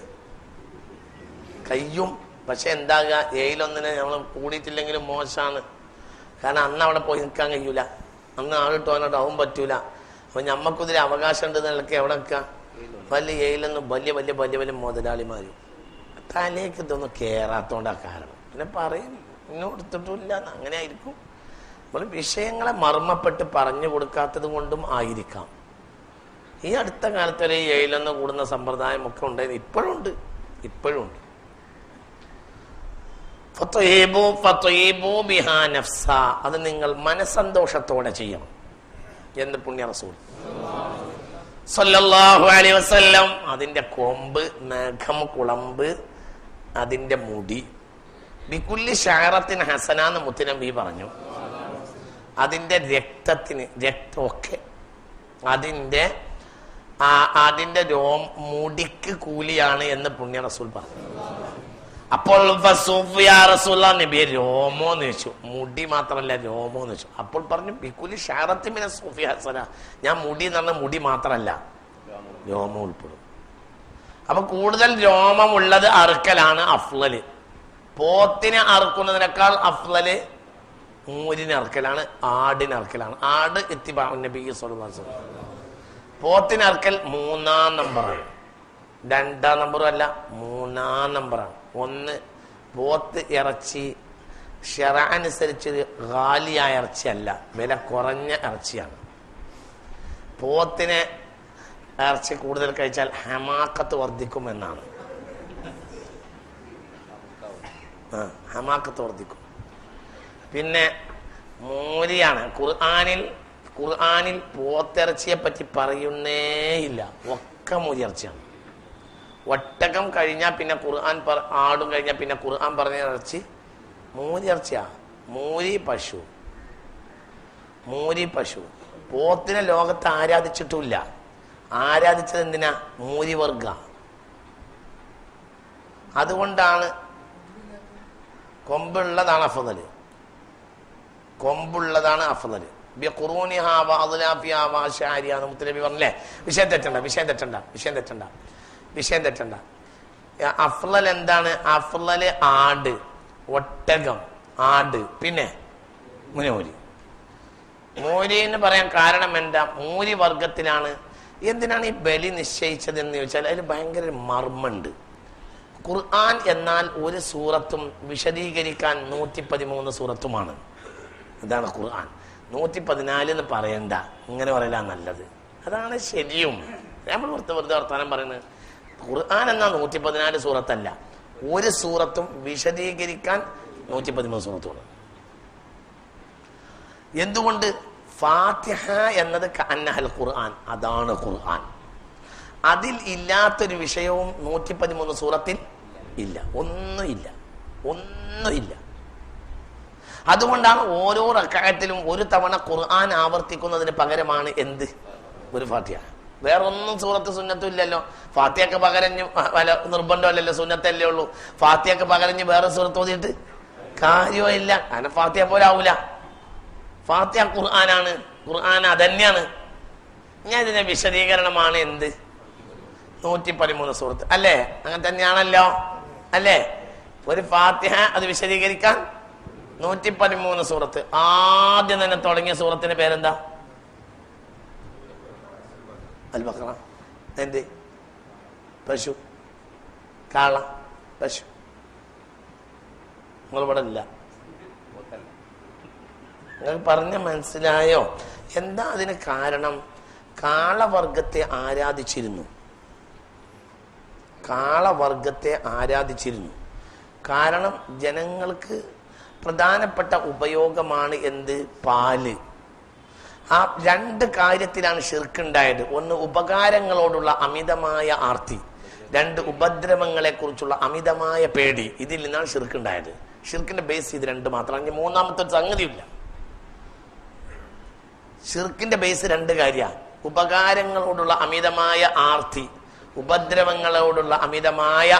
കയ്യും. പക്ഷെ എന്താകുക, 7-1 നമ്മൾ കൂടിയിട്ടില്ലെങ്കിലും മോശമാണ്. കാരണം അന്ന് അവിടെ പോയി നിൽക്കാൻ കഴിയൂല, അന്ന് ആളിട്ട് വന്നിട്ട് ആവും പറ്റൂല. അപ്പൊ ഞമ്മക്കുതിരെ അവകാശം ഉണ്ട് എന്നൊക്കെ എവിടെ നിൽക്കുക. വലിയ 7 വലിയ വലിയ വലിയ വലിയ മുതലാളിമാര് തലേക്ക് ഇതൊന്നും കേറാത്തോണ്ടാ കാരണം. പിന്നെ പറയും ഇന്നും എടുത്തിട്ടില്ല, അങ്ങനെ ആയിരിക്കും. നമ്മൾ വിഷയങ്ങളെ മർമ്മപ്പെട്ട് പറഞ്ഞു കൊടുക്കാത്തത് കൊണ്ടും ആയിരിക്കാം. ഈ അടുത്ത കാലത്ത് ഒരു 7 കൂടുന്ന സമ്പ്രദായം ഒക്കെ ഉണ്ടായിരുന്നു, ഇപ്പോഴും ഉണ്ട്. അത് നിങ്ങൾ മനസ്സന്തോഷത്തോടെ ചെയ്യണം എന്ന് പുണ്യ റസൂൽ സല്ലല്ലാഹു അലൈഹി വസല്ലം. അതിന്റെ കൊമ്പ്, നഖം, കുളമ്പ്, അതിന്റെ മുടി. ബികുല്ലി ശഅറത്തിൻ ഹസന എന്ന് മുത്തുനബി പറഞ്ഞു. അതിന്റെ രക്തമൊക്കെ അതിന്റെ മുടിക്ക് കൂലിയാണ് എന്ന് പുണ്യ റസൂൽ പറഞ്ഞു. അപ്പോൾ നബിയെ രോമോന്ന് വെച്ചു, മുടി മാത്രമല്ല രോമോന്ന് വെച്ചു. അപ്പോൾ പറഞ്ഞു ബികുലി ശഅറത്തിൻ മിന സൂഫി ഹസന. ഞാൻ മുടി എന്ന് പറഞ്ഞ മുടി മാത്രമല്ല, രോമം ഉൾപ്പെടും. അപ്പൊ കൂടുതൽ രോമമുള്ളത് അറുക്കലാണ് അഫ്ളല്. പോത്തിനെ അറുക്കുന്നതിനേക്കാൾ അഫ്ളല് മൂരിനെ അറുക്കലാണ്, ആടിനെ അറുക്കലാണ്. ആട് ഇത്തിബാ നബി സ്വല്ലല്ലാഹു അലൈഹി വസല്ലം. പോത്തിനെ അറുക്കൽ 3-ാം നമ്പറാണ്, 2-ാം നമ്പറും അല്ല, 3-ാം നമ്പറാണ്. 1 പോത്ത് ഇറച്ചി ശറഅ അനുസരിച്ച് ഗാലിയായ ഇറച്ചിയല്ല, വില കുറഞ്ഞ ഇറച്ചിയാണ്. പോത്തിനെ ഇറച്ചി കൂടുതൽ കഴിച്ചാൽ ഹമാക്കത്ത് വർദ്ധിക്കും എന്നാണ്. ഹമാക്കത്ത് വർദ്ധിക്കും. പിന്നെ മൂരിയാണ്. ഖുർആനിൽ പോത്തിറച്ചിയെ പറ്റി പറയുന്നേയില്ല, ഒക്കെ മൂരിയിറച്ചിയാണ്. ഒട്ടകം കഴിഞ്ഞാൽ പിന്നെ ആടും കഴിഞ്ഞാൽ പിന്നെ ഖുർആൻ പറഞ്ഞ ഇറച്ചി മൂരിയിറച്ചിയാ. മൂരി പശു. പോത്തിനെ ലോകത്ത് ആരാധിച്ചിട്ടില്ല. ആരാധിച്ചത് എന്തിനാ? മൂരിവർഗ. അതുകൊണ്ടാണ് കൊമ്പുള്ളതാണ് അഫ്ളല്. മുത്തനബി പറഞ്ഞല്ലേ. വിഷയം തെറ്റണ്ട. അഫ്ളൽ എന്താണ്? അഫ്ളല് ആട്, ഒട്ടകം, പിന്നെ മൂരി എന്ന് പറയാൻ കാരണം എന്താ? മൂരി വർഗത്തിലാണ്. എന്തിനാണ് ഈ ബലി നിശ്ചയിച്ചത് എന്ന് ചോദിച്ചാൽ അതിൽ ഭയങ്കര മർമ്മുണ്ട്. ഖുർആൻ എന്നാൽ ഒരു സൂറത്തും വിശദീകരിക്കാൻ 113 സൂറത്തുമാണ്. ഇതാണ് ഖുർആൻ. 114 എന്ന് പറയണ്ട, ഇങ്ങനെ പറയല നല്ലത്. അതാണ് ശരിയും. നമ്മൾ വെറുതെ വർത്താനം പറയുന്നത്. ഖുർആൻ എന്നാൽ 114 സൂറത്തല്ല, ഒരു സൂറത്തും വിശദീകരിക്കാൻ 113 സൂറത്തുമാണ്. എന്തുകൊണ്ട്? ഫാത്തിഹ എന്നത് കഅന്നഹൽ ഖുർആൻ, അതാണ് ഖുർആൻ. അതിൽ ഇല്ലാത്തൊരു വിഷയവും 113 സൂറത്തിൽ ഇല്ല, ഒന്നുമില്ല. അതുകൊണ്ടാണ് ഓരോ റക്അത്തിലും ഒരു തവണ ഖുർആൻ ആവർത്തിക്കുന്നതിന് പകരമാണ് എന്ത്? ഒരു ഫാത്തിഹ. വേറൊന്നും സൂറത്ത് സുന്നത്തും ഇല്ലല്ലോ. ഫാത്തിഹക്ക് പകരഞ്ഞ് നിർബന്ധമല്ലല്ലോ, സുന്നത്തല്ലേ ഉള്ളൂ. ഫാത്തിഹക്ക് പകരഞ്ഞ് വേറെ സൂറത്ത് ഓതിയിട്ട് കാര്യമില്ല. കാരണം ഫാത്തിഹ പോലെ ആവൂല. ഫാത്തിഹ ഖുർആനാണ്, ഖുർആൻ അതന്നെയാണ്. ഞാൻ ഇതിന്റെ വിശദീകരണമാണ് എന്ത്? 113 സൂറത്ത് അല്ലേ? അങ്ങനെ തന്നെയാണല്ലോ അല്ലേ? ഒരു ഫാത്തിഹ അത് വിശദീകരിക്കാൻ 113 സൂറത്ത്. ആദ്യം തന്നെ തുടങ്ങിയ സൂറത്തിന്റെ പേരെന്താ? അൽ ബഖറ. എന്ത്? പശു, കാള, പശു. നിങ്ങൾ ഇവിടെ ഇല്ല, നിങ്ങൾ പറഞ്ഞ മനസ്സിലായോ? എന്താ അതിന് കാരണം? കാളവർഗത്തെ ആരാധിച്ചിരുന്നു. കാരണം ജനങ്ങൾക്ക് പ്രധാനപ്പെട്ട ഉപയോഗമാണ് എന്ത്? പാല്. ആ രണ്ട് കാര്യത്തിലാണ് ശിർക്ക് ഉണ്ടായത്. ഒന്ന്, ഉപകാരങ്ങളോടുള്ള അമിതമായ ആർത്തി. രണ്ട്, ഉപദ്രവങ്ങളെ കുറിച്ചുള്ള അമിതമായ പേടി. ഇതിൽ നിന്നാണ് ശിർക്ക് ഉണ്ടായത്. ഷിർക്കിന്റെ ബേസ് ഇത് രണ്ട് മാത്രമാണ്. മൂന്നാമത്തെ ഒരു സംഗതിയില്ല. ഷിർക്കിന്റെ ബേസ് രണ്ട് കാര്യമാണ്: ഉപകാരങ്ങളോടുള്ള അമിതമായ ആർത്തി, ഉപദ്രവങ്ങളോടുള്ള അമിതമായ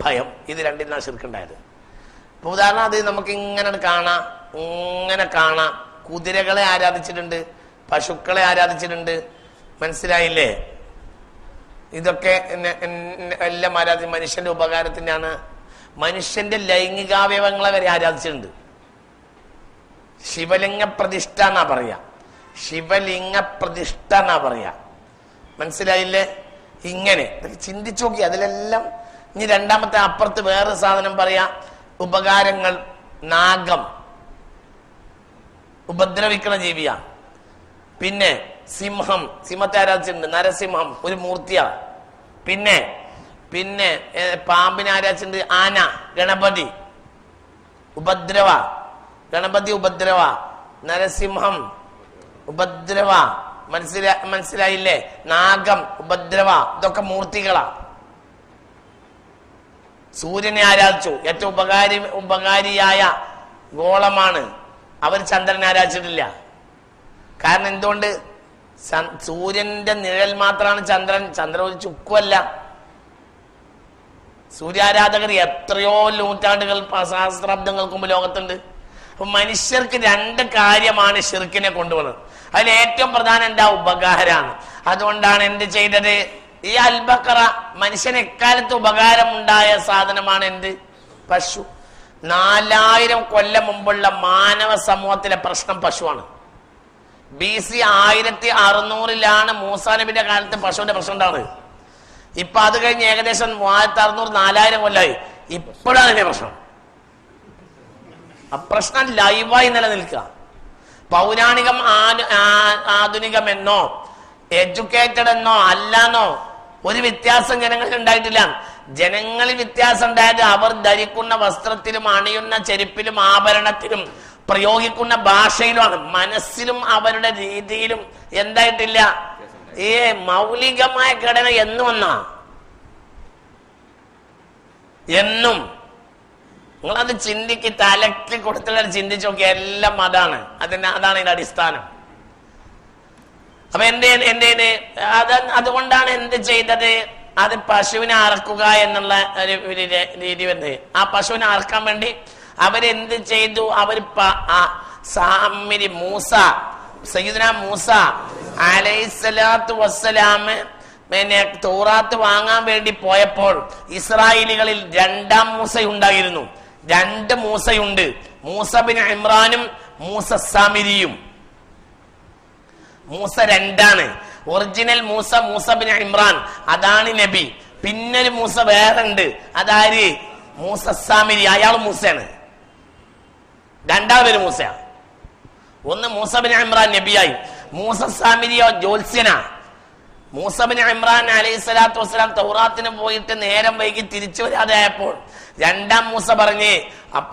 ഭയം. ഇത് രണ്ടിനാണ് ഷിർക്കുണ്ടായത്. ഇപ്പൊ ഉദാഹരണം, അത് നമുക്ക് ഇങ്ങനെ കാണാം. കുതിരകളെ ആരാധിച്ചിട്ടുണ്ട്, പശുക്കളെ ആരാധിച്ചിട്ടുണ്ട്. മനസ്സിലായില്ലേ? ഇതൊക്കെ എല്ലാം മനുഷ്യന്റെ ഉപകാരത്തിനാണ്. മനുഷ്യന്റെ ലൈംഗികാവയവങ്ങളെ വരെ ആരാധിച്ചിട്ടുണ്ട്. ശിവലിംഗ പ്രതിഷ്ഠ എന്നാ പറയാ. മനസ്സിലായില്ലേ? ഇങ്ങനെ ചിന്തിച്ചു നോക്കി. അതിലെല്ലാം ഇനി രണ്ടാമത്തെ അപ്പുറത്ത് വേറെ സാധനം പറയാ. ഉപകാരങ്ങൾ. നാഗം ഉപദ്രവിക്കണ ജീവിയാ. പിന്നെ സിംഹം, സിംഹത്തെ ആരാധിച്ചിട്ടുണ്ട്. നരസിംഹം ഒരു മൂർത്തിയാ. പിന്നെ പാമ്പിനെ ആരാധിച്ചിട്ടുണ്ട്. ആന, ഗണപതി ഉപദ്രവ, നരസിംഹം ഉപദ്രവ. മനസ്സിലായില്ലേ? നാഗം ഉപദ്രവ. ഇതൊക്കെ മൂർത്തികളാ. സൂര്യനെ ആരാധിച്ചു. ഏറ്റവും ഉപകാരിയായ ഗോളമാണ്. അവർ ചന്ദ്രനെ ആരാധിച്ചിട്ടില്ല. കാരണം എന്തുകൊണ്ട്? സൂര്യന്റെ നിഴൽ മാത്രമാണ് ചന്ദ്രൻ ഒരു ചുക്കുമല്ല. സൂര്യാരാധകർ എത്രയോ നൂറ്റാണ്ടുകൾ, സഹസ്രാബ്ദങ്ങൾക്ക് മുമ്പ് ലോകത്തുണ്ട്. അപ്പൊ മനുഷ്യർക്ക് രണ്ട് കാര്യമാണ് ഷിർക്കിനെ കൊണ്ടുവന്നത്. അതിൽ ഏറ്റവും പ്രധാനം എന്താ? ഉപകാരമാണ്. അതുകൊണ്ടാണ് എന്ത് ചെയ്തത്? ഈ അൽ ബഖറ മനുഷ്യന് എക്കാലത്ത് ഉപകാരം ഉണ്ടായ സാധനമാണ് എന്ത്? പശു. 4000 കൊല്ലം മുമ്പുള്ള മാനവ സമൂഹത്തിലെ പ്രശ്നം പശുവാണ്. BC 1600 മൂസാ നബിന്റെ കാലത്ത് പശുവിന്റെ പ്രശ്നം ഉണ്ടാവുന്നത്. ഇപ്പൊ അത് കഴിഞ്ഞ് ഏകദേശം 3600-4000 കൊല്ലായി. ഇപ്പോഴാണ് ഇതിന്റെ പ്രശ്നം. ആ പ്രശ്നം ലൈവായി നിലനിൽക്കുക. പൗരാണികം ആധുനികമെന്നോ എഡ്യൂക്കേറ്റഡ് എന്നോ അല്ലാന്നോ ഒരു വ്യത്യാസം ജനങ്ങളിൽ ഉണ്ടായിട്ടില്ല. ജനങ്ങളിൽ വ്യത്യാസം ഉണ്ടായത് അവർ ധരിക്കുന്ന വസ്ത്രത്തിലും അണിയുന്ന ചെരുപ്പിലും ആഭരണത്തിലും പ്രയോഗിക്കുന്ന ഭാഷയിലുമാണ്. മനസ്സിലും അവരുടെ രീതിയിലും എന്തായിട്ടില്ല. ഈ മൗലികമായ ഘടന എന്നും നിങ്ങളത് ചിന്തിക്ക്, തലക്ക് കൊടുത്തിട്ട് ചിന്തിച്ചു നോക്കി. എല്ലാം അതാണ് ഇതിന്റെ അടിസ്ഥാനം. അപ്പൊ അതുകൊണ്ടാണ് എന്ത് ചെയ്തത്? അത് പശുവിനെ അറക്കുക എന്നുള്ള ഒരു രീതി വന്നത്. ആ പശുവിനെ അറക്കാൻ വേണ്ടി അവരെന്ത് ചെയ്തു? സയ്യിദുനാ മൂസ അലൈഹിസ്സലാത്തു വസ്സലാം തൗറാത്ത് വാങ്ങാൻ വേണ്ടി പോയപ്പോൾ ഇസ്രായേലികളിൽ 2-ാം മൂസ ഉണ്ടായിരുന്നു. 2 മൂസയുണ്ട്. മൂസ ബിൻ ഇമ്രാനും മൂസ സാമിരിയും. മൂസ 2ആണ്. ഒറിജിനൽ മൂസ ബിൻ ഇമ്രാൻ, അതാണ് നബി. പിന്നൊരു മൂസ വേറെ ഉണ്ട്. അതാര്? മൂസ സാമിരി. അയാൾ മൂസയാണ്. 2-ാം പേര് മൂസയാണ്. ഒന്ന് മൂസ ബിൻ ഇമ്രാൻ നബിയായി. മൂസ സാമിരിയോ ജ്യോത്സ്യനാ. മൂസ ബിൻ ഇമ്രാൻ അലൈഹി സ്വലാത്തു വസ്സലാം തൗറാത്തിന് പോയിട്ട് നേരം വൈകി തിരിച്ചു വരാതെ ആയപ്പോൾ രണ്ടാം മൂസ പറഞ്ഞ്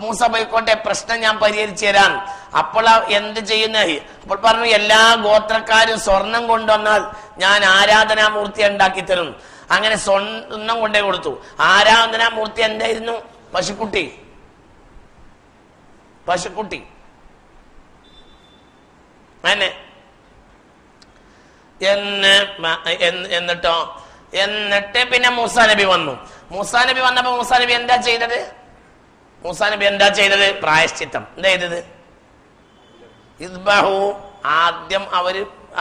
മൂസ പോയിക്കോട്ടെ, പ്രശ്നം ഞാൻ പരിഹരിച്ചു തരാൻ. അപ്പോൾ എന്ത് ചെയ്യുന്ന? അപ്പോൾ പറഞ്ഞു, എല്ലാ ഗോത്രക്കാരും സ്വർണം കൊണ്ടുവന്നാൽ ഞാൻ ആരാധനാമൂർത്തി ഉണ്ടാക്കി തരും. അങ്ങനെ സ്വർണം കൊണ്ടേ കൊടുത്തു. ആരാധനാമൂർത്തി എന്തായിരുന്നു? പശുക്കുട്ടി. അങ്ങനെ എന്നിട്ട് പിന്നെ മൂസാ നബി വന്നു. മൂസാ നബി വന്നപ്പോ മൂസാ നബി എന്താ ചെയ്തത്? പ്രായശ്ചിത്തം. എന്താ ചെയ്തത്? ഇദ്ബഹു, ആദ്യം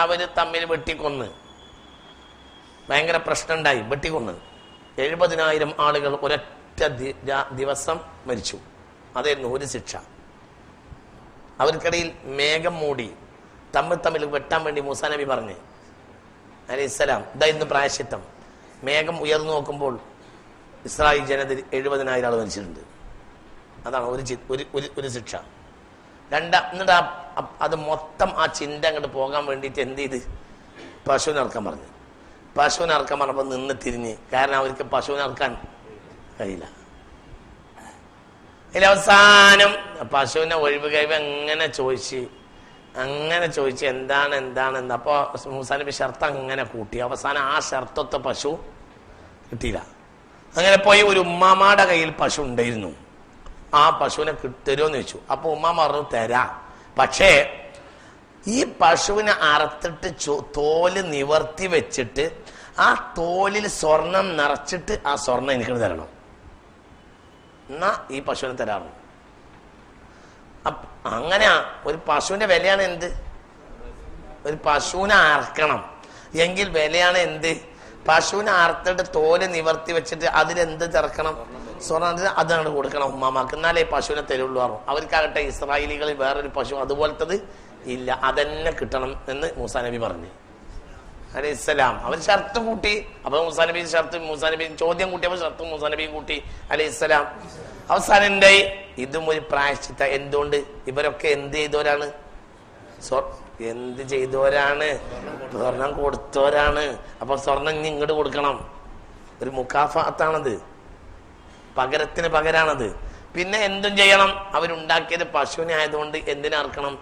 അവര് തമ്മിൽ വെട്ടിക്കൊന്ന്. ഭയങ്കര പ്രശ്നം ഉണ്ടായി, വെട്ടിക്കൊന്ന്. 70,000 ആളുകൾ ഒരൊറ്റ ദിവസം മരിച്ചു. അതായിരുന്നു ഒരു ശിക്ഷ. അവർക്കിടയിൽ മേഘം മൂടി തമ്മിൽ വെട്ടാൻ വേണ്ടി മൂസാ നബി പറഞ്ഞു അലൈഹിസ്സലാം, ഇതായിരുന്നു പ്രായശ്ചിത്തം. മേഘം ഉയർന്നു നോക്കുമ്പോൾ ഇസ്രായേൽ ജനത 70,000 ആൾ മരിച്ചിട്ടുണ്ട്. അതാണ് ഒരു ശിക്ഷ. എന്നിട്ട് അത് മൊത്തം ആ ചിന്ത അങ്ങോട്ട് പോകാൻ വേണ്ടിയിട്ട് എന്ത് ചെയ്ത്? പശുവിനെ ഇറക്കാൻ പറഞ്ഞു. പശുവിനെ ഇറക്കാൻ പറഞ്ഞപ്പോൾ നിന്ന് തിരിഞ്ഞ്. കാരണം അവർക്ക് പശുവിനെ ഇറക്കാൻ കഴിയില്ല. അതിൽ അവസാനം പശുവിനെ ഒഴിവ് കഴിവ് അങ്ങനെ ചോദിച്ച് എന്താണെന്ന്. അപ്പൊ മൂസാ നബി ഷർത്ത് അങ്ങനെ കൂട്ടി. അവസാനം ആ ഷർത്തൊത്ത പശു കിട്ടിയില്ല. അങ്ങനെ പോയി ഒരു ഉമ്മാമാടെ കയ്യിൽ പശു ഉണ്ടായിരുന്നു. ആ പശുവിനെ തരുമോന്ന് ചോദിച്ചു. അപ്പൊ ഉമ്മാമ പറഞ്ഞു തരാ, പക്ഷേ ഈ പശുവിനെ അറുത്തിട്ട് തോല് നിവർത്തി വെച്ചിട്ട് ആ തോലിൽ സ്വർണം നിറച്ചിട്ട് ആ സ്വർണം എനിക്ക് തരണം, എന്നാ ഈ പശുവിനെ തരാറുണ്ട്. അങ്ങനെയാ ഒരു പശുവിന്റെ വിലയാണ് എന്ത്? ഒരു പശുവിനെ അറക്കണം എങ്കിൽ വിലയാണ് എന്ത്? പശുവിനെ അറുത്തിട്ട് തോല് നിവർത്തി വെച്ചിട്ട് അതിലെന്ത് ചേർക്കണം? സ്വർണ്ണ. അതാണ് കൊടുക്കണം ഉമ്മാമാക്ക്, എന്നാലേ പശുവിനെ തരുള്ളൂ. അവർക്കാകട്ടെ ഇസ്രായേലികളിൽ വേറൊരു പശു അതുപോലത്തത് ഇല്ല, അതെന്നെ കിട്ടണം എന്ന് മൂസാ നബി പറഞ്ഞു അലൈഹിസ്സലാം. അവർ ഷർത്ത് കൂട്ടി. അപ്പൊ മൂസാ നബി ചോദ്യം കൂട്ടിയപ്പോ ഷർത്ത് മൂസാ നബി കൂട്ടി അലൈഹിസ്സലാം. അവസാനം എന്തായി? ഇതും ഒരു പ്രായശ്ചിത്ത. എന്തുകൊണ്ട്? ഇവരൊക്കെ എന്ത് ചെയ്തവരാണ്? സ്വർണം കൊടുത്തവരാണ്. അപ്പൊ സ്വർണം ഇനി ഇങ്ങോട്ട് കൊടുക്കണം. ഒരു മുക്കാഫത്താണത്, പകരത്തിന് പകരാണത്. പിന്നെ എന്തും ചെയ്യണം. അവരുണ്ടാക്കിയത് പശുവിനെ ആയതുകൊണ്ട് എന്തിനെ അറക്കണം?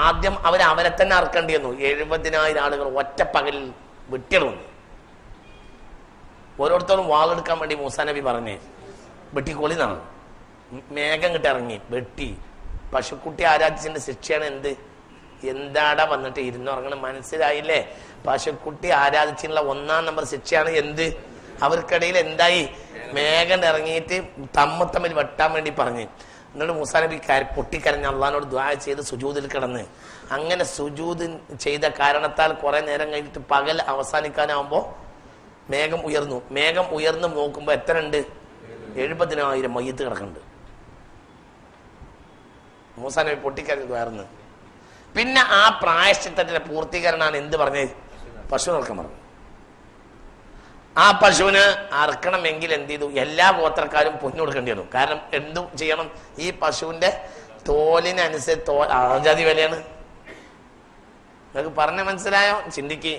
ആദ്യം അവരെ തന്നെ അറക്കേണ്ടി വന്നു. 70,000 ആളുകൾ ഒറ്റ പകലിൽ വെട്ടിയിടുന്നു. ഓരോരുത്തരും വാളെടുക്കാൻ വേണ്ടി മൂസാ നബി പറഞ്ഞേ വെട്ടിക്കോളി എന്നാണ്. മേഘം കിട്ടിറങ്ങി വെട്ടി. പശുക്കുട്ടി ആരാധിച്ചതിന്റെ ശിക്ഷയാണ് എന്ത്? എന്താടാ വന്നിട്ട് ഇരുന്നുറങ്ങണം? മനസ്സിലായില്ലേ? പശുക്കുട്ടി ആരാധിച്ചുള്ള 1-ാം നമ്പർ ശിക്ഷയാണ് എന്ത്? അവർക്കിടയിൽ എന്തായി? മേഘം ഇറങ്ങിയിട്ട് തമ്മിൽ വെട്ടാൻ വേണ്ടി പറഞ്ഞു. എന്നിട്ട് മൂസാ നബി പൊട്ടിക്കരഞ്ഞ് അള്ളാഹിനോട് ദുആ ചെയ്ത് സുജൂദിൽ കിടന്ന്. അങ്ങനെ സുജൂദ് ചെയ്ത കാരണത്താൽ കുറെ നേരം കഴിഞ്ഞിട്ട് പകൽ അവസാനിക്കാനാവുമ്പോ മേഘം ഉയർന്നു നോക്കുമ്പോ എത്ര ഉണ്ട്? 70,000 മയ്യത്ത് കിടക്കുന്നുണ്ട്. മൂസാ നബി പൊട്ടിക്കരഞ്ഞ് ദ്വാർന്ന്. പിന്നെ ആ പ്രായശ്ചിത്തത്തിന്റെ പൂർത്തീകരണമാണ് എന്ത് പറഞ്ഞത്? പശുവിനെ ഇറക്കാൻ പറഞ്ഞു. ആ പശുവിന് അറക്കണമെങ്കിൽ എന്ത് ചെയ്തു? എല്ലാ ഗോത്രക്കാരും പൊന്നു കൊടുക്കേണ്ടി വന്നു. കാരണം എന്തും ചെയ്യണം, ഈ പശുവിന്റെ തോലിനനുസരിച്ച് ആജാതി വിലയാണ്. നിങ്ങൾക്ക് പറഞ്ഞ മനസ്സിലായോ? ചിന്തിക്ക്.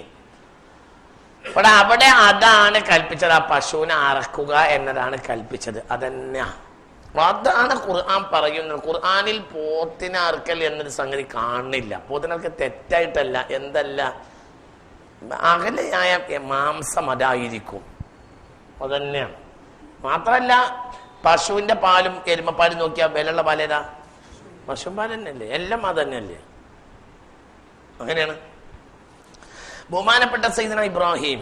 അവിടെ അതാണ് കൽപ്പിച്ചത്. ആ പശുവിനെ അറക്കുക എന്നതാണ് കൽപ്പിച്ചത്. അതാണ് ഖുർആൻ പറയുന്നത്. ഖുർആനിൽ പോത്തിനെ അറക്കൽ എന്നൊരു സംഗതി കാണുന്നില്ല. പോത്തിനർക്ക് തെറ്റായിട്ടല്ല, എന്തല്ല, അകലെയായ മാംസം അതായിരിക്കും. അതന്നെയാണ്. മാത്രല്ല പശുവിന്റെ പാലും എരുമപ്പാലും നോക്കിയാൽ വിലയുള്ള പാലേതാ? പശുപാൽ തന്നെയല്ലേ? എല്ലാം അത് തന്നെയല്ലേ? അങ്ങനെയാണ്. ബഹുമാനപ്പെട്ട സയ്യിദുനാ ഇബ്രാഹിം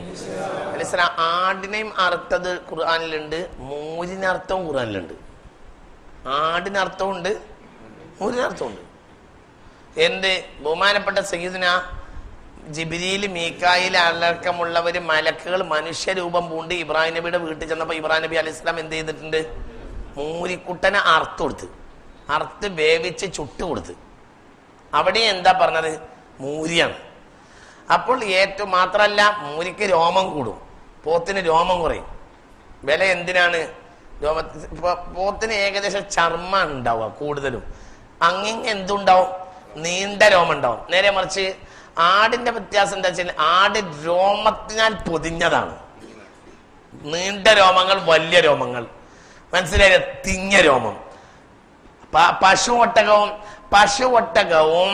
അലൈഹിസ്സലാം ആടിനെയും അറുത്തത് ഖുർആനിലുണ്ട്, മൂരിനർത്ഥവും ഖുർആനിലുണ്ട്. ആടിനർത്ഥമുണ്ട്, മൂരിനർത്ഥമുണ്ട്. എന്ത്? ബഹുമാനപ്പെട്ട സയ്യിദുനാ ജിബ്രീൽ, മീകായിൽ അടക്കമുള്ളവര് മലക്കുകൾ മനുഷ്യരൂപം പൂണ്ട് ഇബ്രാഹിം നബിയുടെ വീട്ടിൽ ചെന്നപ്പോ ഇബ്രാഹിം നബി അലൈഹിസ്സലാം എന്ത് ചെയ്തിട്ടുണ്ട്? മൂരിക്കുട്ടനെ അറുത്ത് വേവിച്ച് ചുട്ടു കൊടുത്ത്. അവിടെ എന്താ പറഞ്ഞത്? മൂരിയാണ്. അപ്പോൾ ഏറ്റവും മാത്രല്ല, മൂരിക്ക് രോമം കൂടും, പോത്തിന് രോമം കുറയും. വില എന്തിനാണ്? പോത്തിന് ഏകദേശം ചർമ്മം ഉണ്ടാവുക കൂടുതലും. അങ്ങിങ് എന്തുണ്ടാവും? നീണ്ട രോമം ഉണ്ടാവും. നേരെ മറിച്ച് ആടിന്റെ വ്യത്യാസം എന്താ വെച്ചാൽ ആട് രോമത്തിനാൽ പൊതിഞ്ഞതാണ്. നീണ്ട രോമങ്ങൾ, വലിയ രോമങ്ങൾ, മനസ്സിലായ തിങ്ങ രോമം. പശുവൊട്ടകവും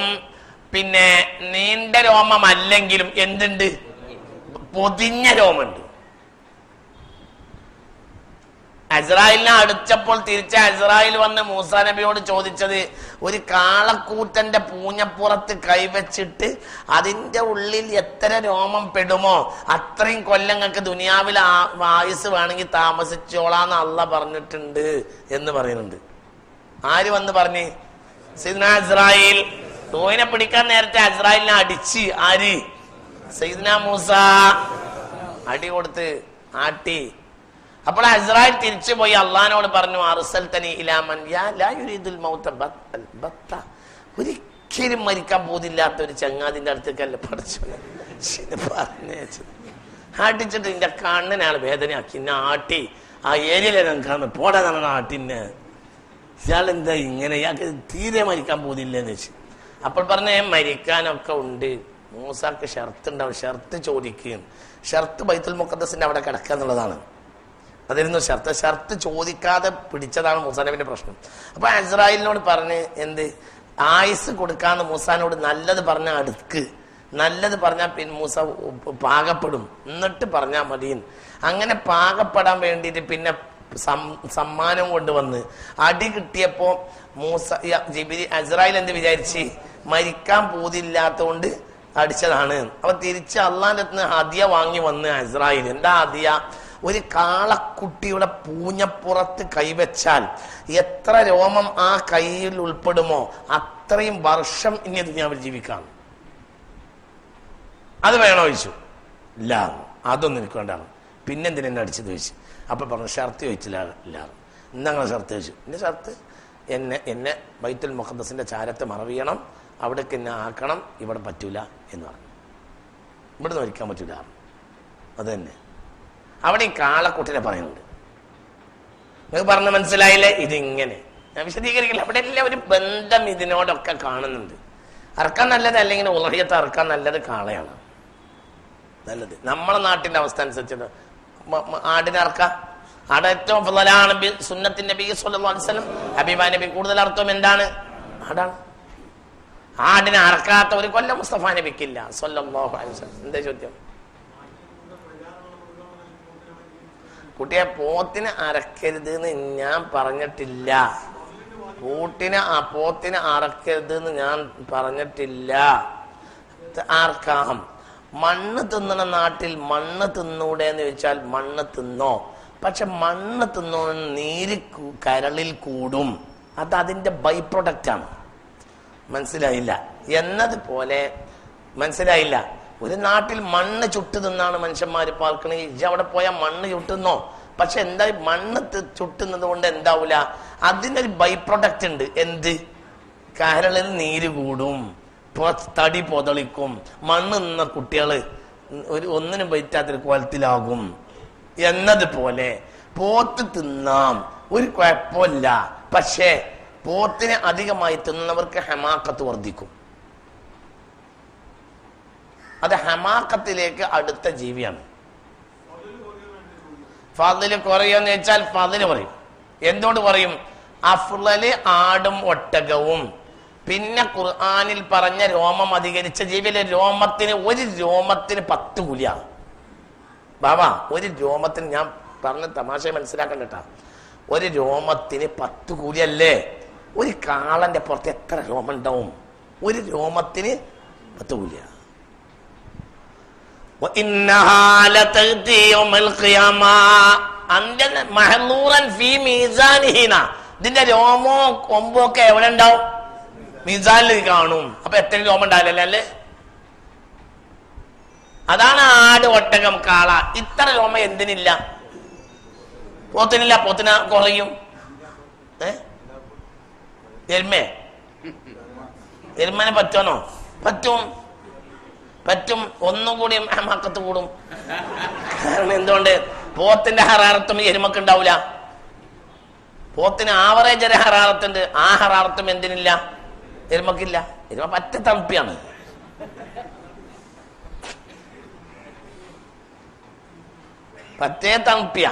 പിന്നെ നീണ്ട രോമം അല്ലെങ്കിലും എന്തുണ്ട്? പൊതിഞ്ഞ രോമുണ്ട്. അസ്രായിലിനെ അടിച്ചപ്പോൾ തിരിച്ച അസ്രായിൽ വന്ന് മൂസാ നബിയോട് ചോദിച്ചത്, ഒരു കാളക്കൂറ്റന്റെ പൂഞ്ഞപ്പുറത്ത് കൈവച്ചിട്ട് അതിന്റെ ഉള്ളിൽ എത്ര രോമം പെടുമോ അത്രയും കൊല്ലങ്ങൾക്ക് ദുനിയാവിൽ ആയുസ് വേണമെങ്കിൽ താമസിച്ചോളാന്ന് അള്ളാഹ് പറഞ്ഞിട്ടുണ്ട് എന്ന് പറയുന്നുണ്ട്. ആര് വന്ന് പറഞ്ഞ്? സയ്യിദ്നാ അസ്രായിൽ. റൂഹിനെ പിടിക്കാൻ നേരത്തെ അസ്രായിലിനെ അടിച്ച് ആര്? സയ്യിദ്നാ മൂസ അടി കൊടുത്ത് ആട്ടി. അപ്പോൾ അസ്രായിൽ തിരിച്ചു പോയി അള്ളഹാനോട് പറഞ്ഞു, അർസൽതനി ഇലാ മൻ ലാ യുരീദുൽ മൗത ബത്ത. ഒരിക്കലും മരിക്കാൻ പോതില്ലാത്ത ഒരു ചങ്ങാതിന്റെ അടുത്തേക്കല്ല പഠിച്ചത് പറഞ്ഞത്. ആട്ടിച്ചിട്ട് എന്റെ കണ്ണിനാണ് വേദനയാക്കി എന്നെ ആട്ടി. ആ ഏരിയയിലെ കാണുന്നു പോടാ എന്നാണ് ആട്ടിന്നെ. ഇയാളെന്താ ഇങ്ങനെ, ഇയാൾക്ക് തീരെ മരിക്കാൻ പോതില്ലെന്ന് വെച്ച്. അപ്പോൾ പറഞ്ഞ മരിക്കാനൊക്കെ ഉണ്ട്, മൂസാക്ക് ഷർത്ത് ഉണ്ടാവും, ഷർത്ത് ചോദിക്കുകയും. ഷർത്ത് ബൈത്തുൽ മുഖദ്ദസിന്റെ അവിടെ കിടക്കുക എന്നുള്ളതാണ്. അതായിരുന്നു ഷർത്ത്. ഷർത്ത് ചോദിക്കാതെ പിടിച്ചതാണ് മൂസാ നബിന്റെ പ്രശ്നം. അപ്പൊ അസ്രായിലിനോട് പറഞ്ഞ് എന്ത് ആയുസ് കൊടുക്കാന്ന് മൂസാനോട് നല്ലത് പറഞ്ഞ അടുക്ക്, നല്ലത് പറഞ്ഞാൽ പിന്നെ മൂസ പാകപ്പെടും, എന്നിട്ട് പറഞ്ഞാൽ മതി. അങ്ങനെ പാകപ്പെടാൻ വേണ്ടിയിട്ട് പിന്നെ സമ്മാനം കൊണ്ടുവന്ന് അടി കിട്ടിയപ്പോ മൂസ അസ്രായിൽ എന്ത് വിചാരിച്ച്, മരിക്കാൻ പോതില്ലാത്തോണ്ട് അടിച്ചതാണ്. അപ്പൊ തിരിച്ച് അള്ളാന്റെ അടുത്ത് ഹദിയ വാങ്ങി വന്ന് അസ്രായിൽ. എന്താ ഹദിയ? ഒരു കാളക്കുട്ടിയുടെ പൂഞ്ഞപ്പുറത്ത് കൈവച്ചാൽ എത്ര രോമം ആ കൈയിൽ ഉൾപ്പെടുമോ അത്രയും വർഷം ഇനി ദുനിയാവിൽ ജീവിക്കാം. അത് വേണോ ചോദിച്ചു. ഇല്ല, അതൊന്നും എനിക്ക് വേണ്ടാണ്. പിന്നെന്തിനെ അടിച്ചത് ചോദിച്ചു. അപ്പൊ പറഞ്ഞു ഷർത്ത് ചോദിച്ചില്ല. ഇല്ല, ഇന്നങ്ങനെ ഷർത്ത് ചോദിച്ചു. എന്റെ ഷർത്ത് എന്നെ ബൈത്തുൽ മുഖദ്ദസിന്റെ ചാരത്ത് മറവിയണം, അവിടേക്ക് എന്നെ ആക്കണം, ഇവിടെ പറ്റൂല എന്ന് പറഞ്ഞു. ഇവിടെ മരിക്കാൻ പറ്റൂല. അത് തന്നെ അവിടെ ഈ കാളക്കുട്ടിനെ പറയുന്നുണ്ട്. നിങ്ങൾക്ക് പറഞ്ഞ് മനസ്സിലായില്ലേ? ഇതിങ്ങനെ ഞാൻ വിശദീകരിക്കില്ല. അവിടെ എല്ലാം ഒരു ബന്ധം ഇതിനോടൊക്കെ കാണുന്നുണ്ട്. അറക്കാൻ നല്ലത്, അല്ലെങ്കിൽ ഉളഹിയത്ത് അറക്കാൻ നല്ലത് കാളയാണ് നല്ലത്. നമ്മളെ നാട്ടിന്റെ അവസ്ഥ അനുസരിച്ചിട്ട് ആടിനെ അറക്കാം. ആടെ ഏറ്റവും ഫളലാണ് സുന്നത്തിൻ നബി സ്വല്ലല്ലാഹു അലൈഹി വസല്ലം. ഹബീബാ നബി കൂടുതൽ അർത്ഥം എന്താണ്? ആടാണ്. ആടിനെ അറക്കാത്ത ഒരു കൊല്ലം മുസ്തഫ നബിക്കില്ല സ്വല്ലല്ലാഹു അലൈഹി വസല്ലം. എന്താ ചോദ്യം? കുട്ടിയെ പോത്തിനെ അറക്കരുത് എന്ന് ഞാൻ പറഞ്ഞിട്ടില്ല. പോത്തിനെ അറക്കരുത് എന്ന് ഞാൻ പറഞ്ഞിട്ടില്ല. ആർക്കാം. മണ്ണ് തിന്നണ നാട്ടിൽ മണ്ണ് തിന്നൂടെ എന്ന് ചോദിച്ചാൽ മണ്ണ് തിന്നോ, പക്ഷെ മണ്ണ് തിന്നോ നീര് കരളിൽ കൂടും. അത് അതിന്റെ ബൈ പ്രൊഡക്റ്റ് ആണ്. മനസ്സിലായില്ല എന്നതുപോലെ മനസ്സിലായില്ല. ഒരു നാട്ടിൽ മണ്ണ് ചുട്ടു തിന്നാണ് മനുഷ്യന്മാര് പാർക്കണേ. അവിടെ പോയാൽ മണ്ണ് ചുട്ടുന്നോ, പക്ഷെ എന്താ മണ്ണ് ചുട്ടുന്നത് കൊണ്ട് എന്താവൂല, അതിനൊരു ബൈ പ്രൊഡക്റ്റ് ഉണ്ട്. എന്ത്? കരളിൽ നീര് കൂടും, തടി പൊതളിക്കും. മണ്ണ് നിന്ന കുട്ടികള് ഒന്നിനും പറ്റാത്തൊരു കോലത്തിലാകും എന്നതുപോലെ പോത്ത് തിന്നാം, ഒരു കുഴപ്പമില്ല. പക്ഷേ പോത്തിനെ അധികമായി തിന്നുന്നവർക്ക് ഹമാക്കത്ത് വർദ്ധിക്കും. അത് ഹമാക്കത്തിലേക്ക് അടുത്ത ജീവിയാണ്. ഫളില് കുറയോന്ന് വെച്ചാൽ ഫളില് പറയും. എന്തുകൊണ്ട് പറയും? അഫ്ളല് ആടും ഒട്ടകവും. പിന്നെ ഖുർആനിൽ പറഞ്ഞ രോമം അധികരിച്ച ജീവിയിലെ ഒരു രോമത്തിന് 10 കൂലിയാണ്. ബാബാ, ഒരു രോമത്തിന്, ഞാൻ പറഞ്ഞ തമാശ മനസ്സിലാക്കണ്ട, ഒരു രോമത്തിന് 10 കൂലിയല്ലേ? ഒരു കാളന്റെ പുറത്ത് എത്ര രോമം ഉണ്ടാവും? ഒരു രോമത്തിന് 10 കൂലിയാണ്. ഇതിന്റെ രോമോ കൊമ്പോ ഒക്കെ എവിടെ ഉണ്ടാവും? മീസാനിൽ കാണും. അപ്പൊ എത്ര രോമം ഉണ്ടാവില്ലല്ലേ? അല്ലേ? അതാണ് ആട്, ഒട്ടകം, കാള. ഇത്ര രോമം എന്തിനില്ല? പോത്തിനില്ല. പോത്തിന് കുറയും. എരുമനെ പറ്റുമോ? പറ്റും. ഒന്നും കൂടി ഹമാക്കത്ത് കൂടും. കാരണം എന്തുകൊണ്ട്? പോത്തിന്റെ ഹറാറത്തും എരുമക്ക് ഉണ്ടാവില്ല. പോത്തിന് ആവറേജ് ഒരു ഹറാറത്തുണ്ട്. ആ ഹറാറത്തും എന്തിനില്ല? എരുമക്കില്ല. എരുമ പറ്റ തണുപ്പിയാണ്. പറ്റേ തണുപ്പിയ.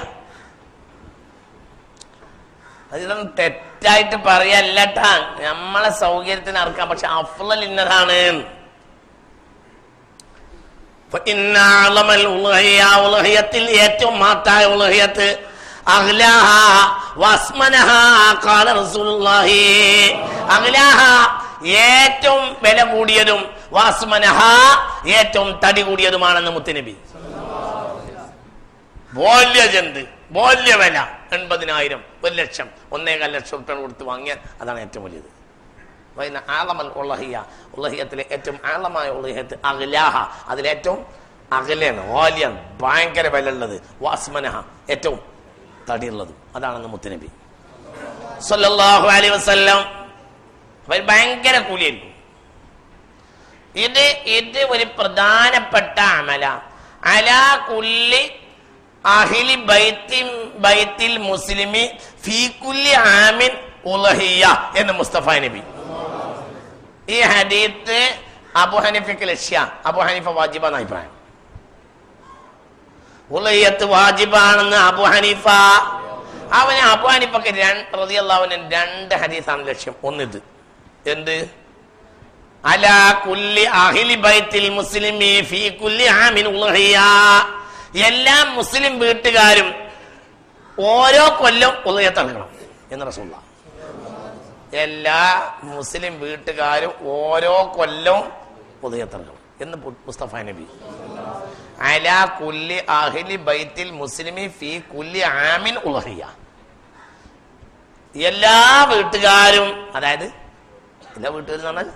അതിതൊന്നും തെറ്റായിട്ട് പറയല്ലട്ടാ, നമ്മളെ സൗകര്യത്തിന് ഇറക്കാം. പക്ഷെ അഫ്ളൽ ഇന്നതാണ്. ഉലഹിയത്തിൽ ഏറ്റവും മാറ്റായ ഉലഹിയത്ത് ഏറ്റവും വില കൂടിയതും വാസ്മനഹ ഏറ്റവും തടി കൂടിയതുമാണെന്ന് മുത്തുനബി. ബോല്യ ജന്ത്, ബോല്യ വില 80,000, 1,00,000, 1.25 ലക്ഷം റുപ്യ കൊടുത്ത് വാങ്ങിയാൽ അതാണ് ഏറ്റവും വലിയത്. ഉലഹിയത്തിലെ ഏറ്റവും ആളമായ ഉലഹിയത്ത് അഗ്ലാഹ, അതിലേറ്റവും അകലാണ്, ഓലിയാണ്, ഭയങ്കര വില ഉള്ളത്. വാസ്മനഹ ഏറ്റവും തടിയുള്ളതും അതാണെന്ന് മുത്തുനബി സല്ലല്ലാഹു അലൈഹി വസല്ലം. ഭയങ്കര കൂലിയായിരിക്കും. ഇത് ഒരു പ്രധാനപ്പെട്ട അമല. അലാ കുല്ലി അഹ്ലി ബൈത്തിൽ മുസ്ലിമി ഫീ കുല്ലി ആമിൻ ഉലഹിയ എന്ന് മുസ്തഫ നബി. ഈ ഹദീത്ത് അബൂ ഹനീഫയ്ക്ക് ലക്ഷ്യ. അബൂ ഹനീഫ വാജിബാണ് അഭിപ്രായം. ഉലഹിയത്ത് വാജിബാണെന്ന് അബൂ ഹനീഫ. അബൂ ഹനീഫക്ക് റളിയല്ലാഹു അൻഹു 2 ഹദീസാണ് ലക്ഷ്യം. ഒന്നിത് എന്ത്? അലാ കുല്ലി അഹ്ലി ബൈത്തിൽ മുസ്ലിമി ഫീ കുല്ലി ആമിൻ ഉലഹിയ. എല്ലാ മുസ്ലിം വീട്ടുകാരും ഓരോ കൊല്ലം ഉലഹിയത്ത് നൽകണം എന്ന് റസൂലുള്ളാഹ്. എല്ലാ മുസ്ലിം വീട്ടുകാരും ഓരോ കൊല്ലവും ഉലഹിയത്ത് നൽകണം എന്ന് മുസ്തഫ നബി. അലാ കുല്ലി അഹ്ലി ബൈത്തിൽ മുസ്ലിമി ഫീ കുല്ലി ആമിൻ ഉലഹിയ. എല്ലാ വീട്ടുകാരും, അതായത് എല്ലാ വീട്ടുകാരും പറഞ്ഞാൽ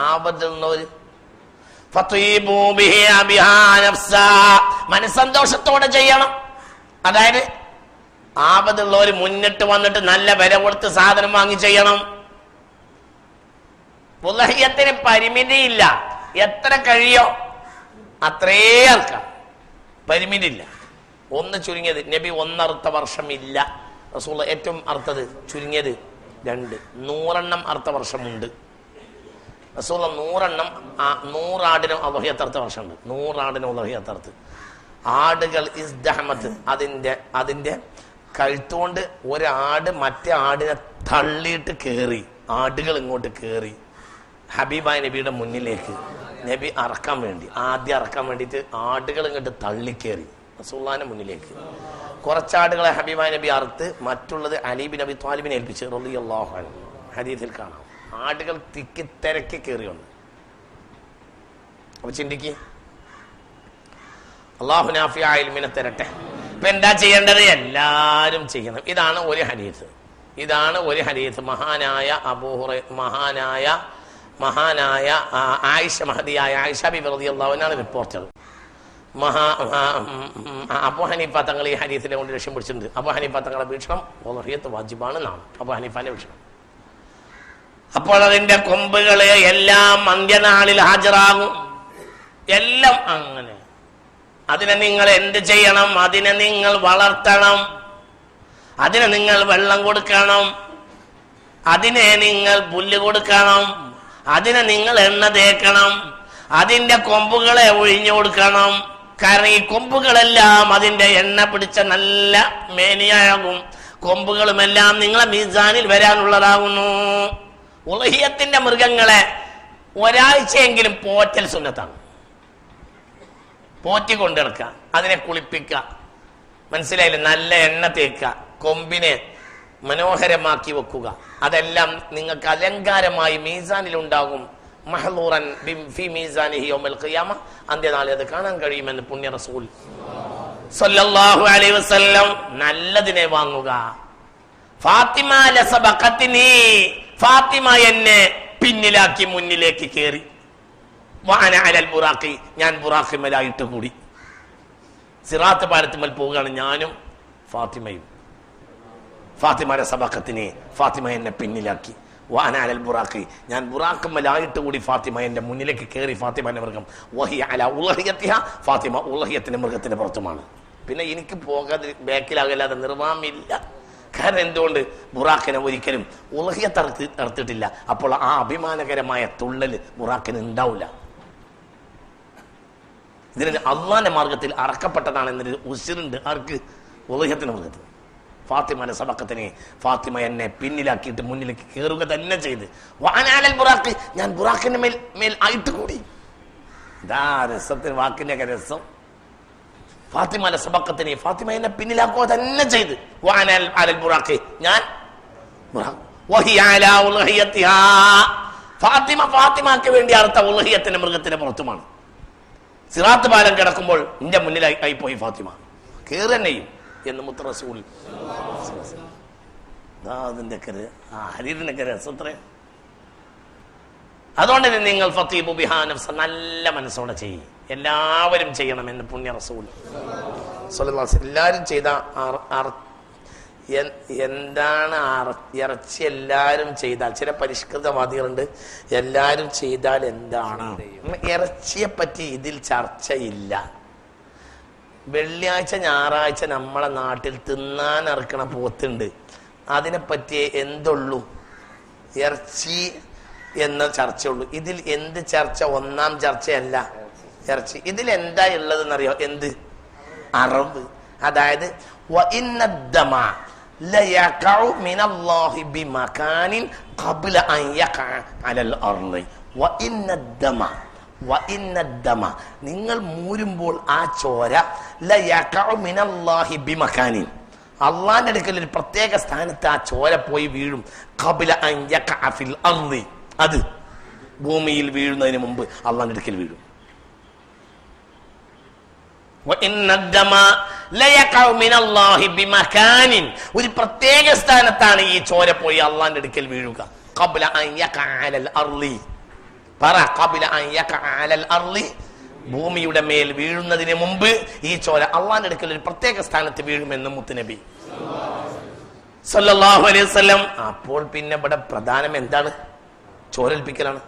ആപത്തുള്ളവര്, മനസ്സന്തോഷത്തോടെ ചെയ്യണം. അതായത് ആപത്തുള്ളവർ മുന്നിട്ട് വന്നിട്ട് നല്ല വില കൊടുത്ത് സാധനം വാങ്ങി ചെയ്യണം. ഉലഹിയത്തിന് പരിമിതിയില്ല. എത്ര കഴിയോ അത്രേ ആൾക്കാം, പരിമിതിയില്ല. ഒന്ന് ചുരുങ്ങിയത് നബി 1 അറുത്ത വർഷമില്ല. റസൂൽ ഏറ്റവും അറുത്തത് ചുരുങ്ങിയത് 2, 100 അറുത്ത വർഷമുണ്ട്. റസൂൽ 100 ആടിനും ഉലഹിയത്തറുത്ത വർഷമുണ്ട്. 100 ആടിനും ഉലഹിയത്തറുത്ത്. ആടുകൾ ഇസ്ദഹമത്ത്, അതിന്റെ കഴുത്തുകൊണ്ട് ഒരാട് മറ്റേ ആടിനെ തള്ളിയിട്ട് കേറി. ആടുകൾ ഇങ്ങോട്ട് കേറി ഹബീബായ നബിയുടെ മുന്നിലേക്ക്. നബി അറക്കാൻ വേണ്ടി, ആദ്യം അറക്കാൻ വേണ്ടിയിട്ട് ആടുകൾ ഇങ്ങോട്ട് തള്ളിക്കേറി റസൂലുള്ളാഹിന്റെ മുന്നിലേക്ക്. കുറച്ചാടുകളെ ഹബീബായ നബി അറുത്ത് മറ്റുള്ളത് അലി ബിൻ അബി ത്വാലിബിനെ ഏൽപ്പിച്ച് റളിയല്ലാഹു അൻഹു. ഹദീസിൽ കാണാം ആടുകൾ തിക്കി തിരക്കി കയറി വന്നു. അപ്പൊ ചിന്തിക്ക്, അള്ളാഹു നാഫിയായ ഇൽമിനെ തരട്ടെ. ഇപ്പൊ എന്താ ചെയ്യേണ്ടത്? എല്ലാരും ചെയ്യണം. ഇതാണ് ഒരു ഹദീസ്. മഹാനായ ആയിഷ, മഹദിയായ ആയിഷ ബിബി റളിയല്ലാഹു അൻഹ റിപ്പോർട്ടർ. അബൂ ഹനീഫ തങ്ങൾ ഈ ഹദീസിനെ കൊണ്ട് ലക്ഷ്യം പിടിച്ചിട്ടുണ്ട്. അബൂ ഹനീഫ തങ്ങളുടെ വീക്ഷണം ഉലഹിയത്ത് വാജിബാണെന്നാണ് അബൂ ഹനീഫാന്റെ വീക്ഷണം. അപ്പോൾ അതിന്റെ കൊമ്പുകള് എല്ലാം അന്ത്യനാളിൽ ഹാജരാകും. എല്ലാം അങ്ങനെ. അതിനെ നിങ്ങൾ എന്ത് ചെയ്യണം? അതിനെ നിങ്ങൾ വളർത്തണം. അതിനെ നിങ്ങൾ വെള്ളം കൊടുക്കണം. അതിനെ നിങ്ങൾ പുല്ല് കൊടുക്കണം. അതിനെ നിങ്ങൾ എണ്ണ തേക്കണം. അതിന്റെ കൊമ്പുകളെ ഒഴിഞ്ഞു കൊടുക്കണം. കാരണം ഈ കൊമ്പുകളെല്ലാം അതിന്റെ എണ്ണ പിടിച്ച നല്ല മേനിയാകും. കൊമ്പുകളുമെല്ലാം നിങ്ങളെ മീസാനിൽ വരാനുള്ളതാകുന്നു. ഉലഹിയത്തിന്റെ മൃഗങ്ങളെ ഒരാഴ്ചയെങ്കിലും പോറ്റൽ സുന്നത്താണ്. പോറ്റി കൊണ്ടിടക്കുക, അതിനെ കുളിപ്പിക്കുക, മനസ്സിലായില്ലേ? നല്ല എണ്ണ തേക്കുക, കൊമ്പിനെ മനോഹരമാക്കി വെക്കുക. അതെല്ലാം നിങ്ങൾക്ക് അലങ്കാരമായി മീസാനിലുണ്ടാകും. മഹ്ലൂറൻ ഫീ മീസാനിഹി യൗമൽ ഖിയാമ, അന്ത്യനാളിൽ അത് കാണാൻ കഴിയുമെന്ന് പുണ്യ റസൂൽ സല്ലല്ലാഹു അലൈഹി വസല്ലം. നല്ലതിനെ വാങ്ങുക. ഫാത്തിമ ലസബഖത്നി, ഫാത്തിമ എന്നെ പിന്നിലാക്കി മുന്നിലേക്ക് കയറി. വഅന അലൽ ബുറാഖി, ഞാൻ ബുറാഖിമലായിട്ട് കൂടി. സിറാത്ത് പാലത്തുമൽ പോവുകയാണ് ഞാനും ഫാത്തിമയും. ഫാത്തിമ ലസബഖത്നി, ഫാത്തിമ എന്നെ പിന്നിലാക്കി. വഅന അലൽ ബുറാഖി, ഞാൻ ബുറാഖിമലായിട്ട് കൂടി. ഫാത്തിമ എന്റെ മുന്നിലേക്ക് കയറി. ഫാത്തിമന്റെ മൃഗം വഹിയ അല ഉലഹിയത്തിഹ, ഫാത്തിമ ഉലഹിയത്തിന്റെ മൃഗത്തിന്റെ പുറത്തുമാണ്. പിന്നെ എനിക്ക് പോകാതെ ബാക്കിലാകല്ലാതെ നിർവാഹമില്ല. കാരണം എന്തുകൊണ്ട്? ബുറാഖിനെ ഒരിക്കലും ഉലഹിയത്ത് അറുത്തിട്ടില്ല. അപ്പോൾ ആ അഭിമാനകരമായ തുള്ളൽ ബുറാഖിന് ഉണ്ടാവില്ല. ഇതിന് അള്ളാന്റെ മാർഗത്തിൽ അറക്കപ്പെട്ടതാണ് എന്നൊരു ഉസിറുണ്ട്. ആർക്ക്? ഉളഹിയത്തിന്റെ മൃഗത്തിൽ. ഫാത്തിമയുടെ സബക്കത്തിനെ ഫാത്തിമ എന്നെ പിന്നിലാക്കിയിട്ട് മുന്നിലേക്ക് കയറുക തന്നെ ചെയ്ത് വാനാലൽ ബുറാഖ്, ഞാൻ ബുറാഖിന്റെ മേൽ ആയിട്ട് കൂടി. ഇതാ രസത്തിന്, വാക്കിന്റെ ഒക്കെ രസം. ഫാത്തിമയുടെ സബക്കത്തിനെ ഫാത്തിമ എന്നെ പിന്നിലാക്കുക തന്നെ ചെയ്ത് വാനാൽ അലൽ ബുറാഖ്, ഞാൻ ഫാത്തിമക്ക് വേണ്ടി അർത്ഥ ഉളഹിയത്തിന്റെ മൃഗത്തിന്റെ പുറത്തുമാണ്. സിറാത്ത് പാലം കിടക്കുമ്പോൾ എന്റെ മുന്നിലായി ആയി പോയി ഫാത്തിമ, കേറന്നെയും എന്ന് മുത്ത് റസൂൽ. അതിന്റെ ഹരീറിന്റെ രസത്ര. അതുകൊണ്ട് തന്നെ നിങ്ങൾ ഫതീബു ബിഹാ നഫ്സ, നല്ല മനസ്സോടെ ചെയ്യും. എല്ലാവരും ചെയ്യണമെന്ന് പുണ്യ റസൂൽ സ്വല്ലല്ലാഹു അലൈഹി വസല്ലം. എല്ലാവരും ചെയ്ത എന്താണ് ഇറച്ചി എല്ലാവരും ചെയ്താൽ, ചില പരിഷ്കൃതവാദികളുണ്ട്, എല്ലാവരും ചെയ്താൽ എന്താണ്? ഇറച്ചിയെ പറ്റി ഇതിൽ ചർച്ചയില്ല. വെള്ളിയാഴ്ച ഞായറാഴ്ച നമ്മളെ നാട്ടിൽ തിന്നാൻ ഇറക്കണ പോത്തുണ്ട്, അതിനെപ്പറ്റി എന്തുള്ളൂ? ഇറച്ചി എന്ന ചർച്ചയുള്ളൂ. ഇതിൽ എന്ത് ചർച്ച? ഒന്നാം ചർച്ചയല്ല ഇറച്ചി. ഇതിൽ എന്താ ഉള്ളതെന്നറിയോ? എന്ത്? അറവ്. അതായത് നിങ്ങൾ മൂരുമ്പോൾ ആ ചോര അള്ളാന്റെ അടുക്കൽ ഒരു പ്രത്യേക സ്ഥാനത്ത് ആ ചോര പോയി വീഴും. അത് ഭൂമിയിൽ വീഴുന്നതിന് മുമ്പ് അള്ളാന്റെ അടുക്കൽ വീഴും. ഒരു പ്രത്യേക സ്ഥാനത്താണ് ഈ ചോര പോയി അള്ളാന്റെ അടുക്കൽ വീഴുക. ഭൂമിയുടെ മേൽ വീഴുന്നതിന് മുമ്പ് ഈ ചോര അള്ളാന്റെ അടുക്കൽ ഒരു പ്രത്യേക സ്ഥാനത്ത് വീഴുമെന്ന് മുത്തുനബി സല്ലല്ലാഹു അലൈഹി വസല്ലം. അപ്പോൾ പിന്നെ ഇവിടെ പ്രധാനം എന്താണ്? ചോരൽപ്പിക്കലാണ്.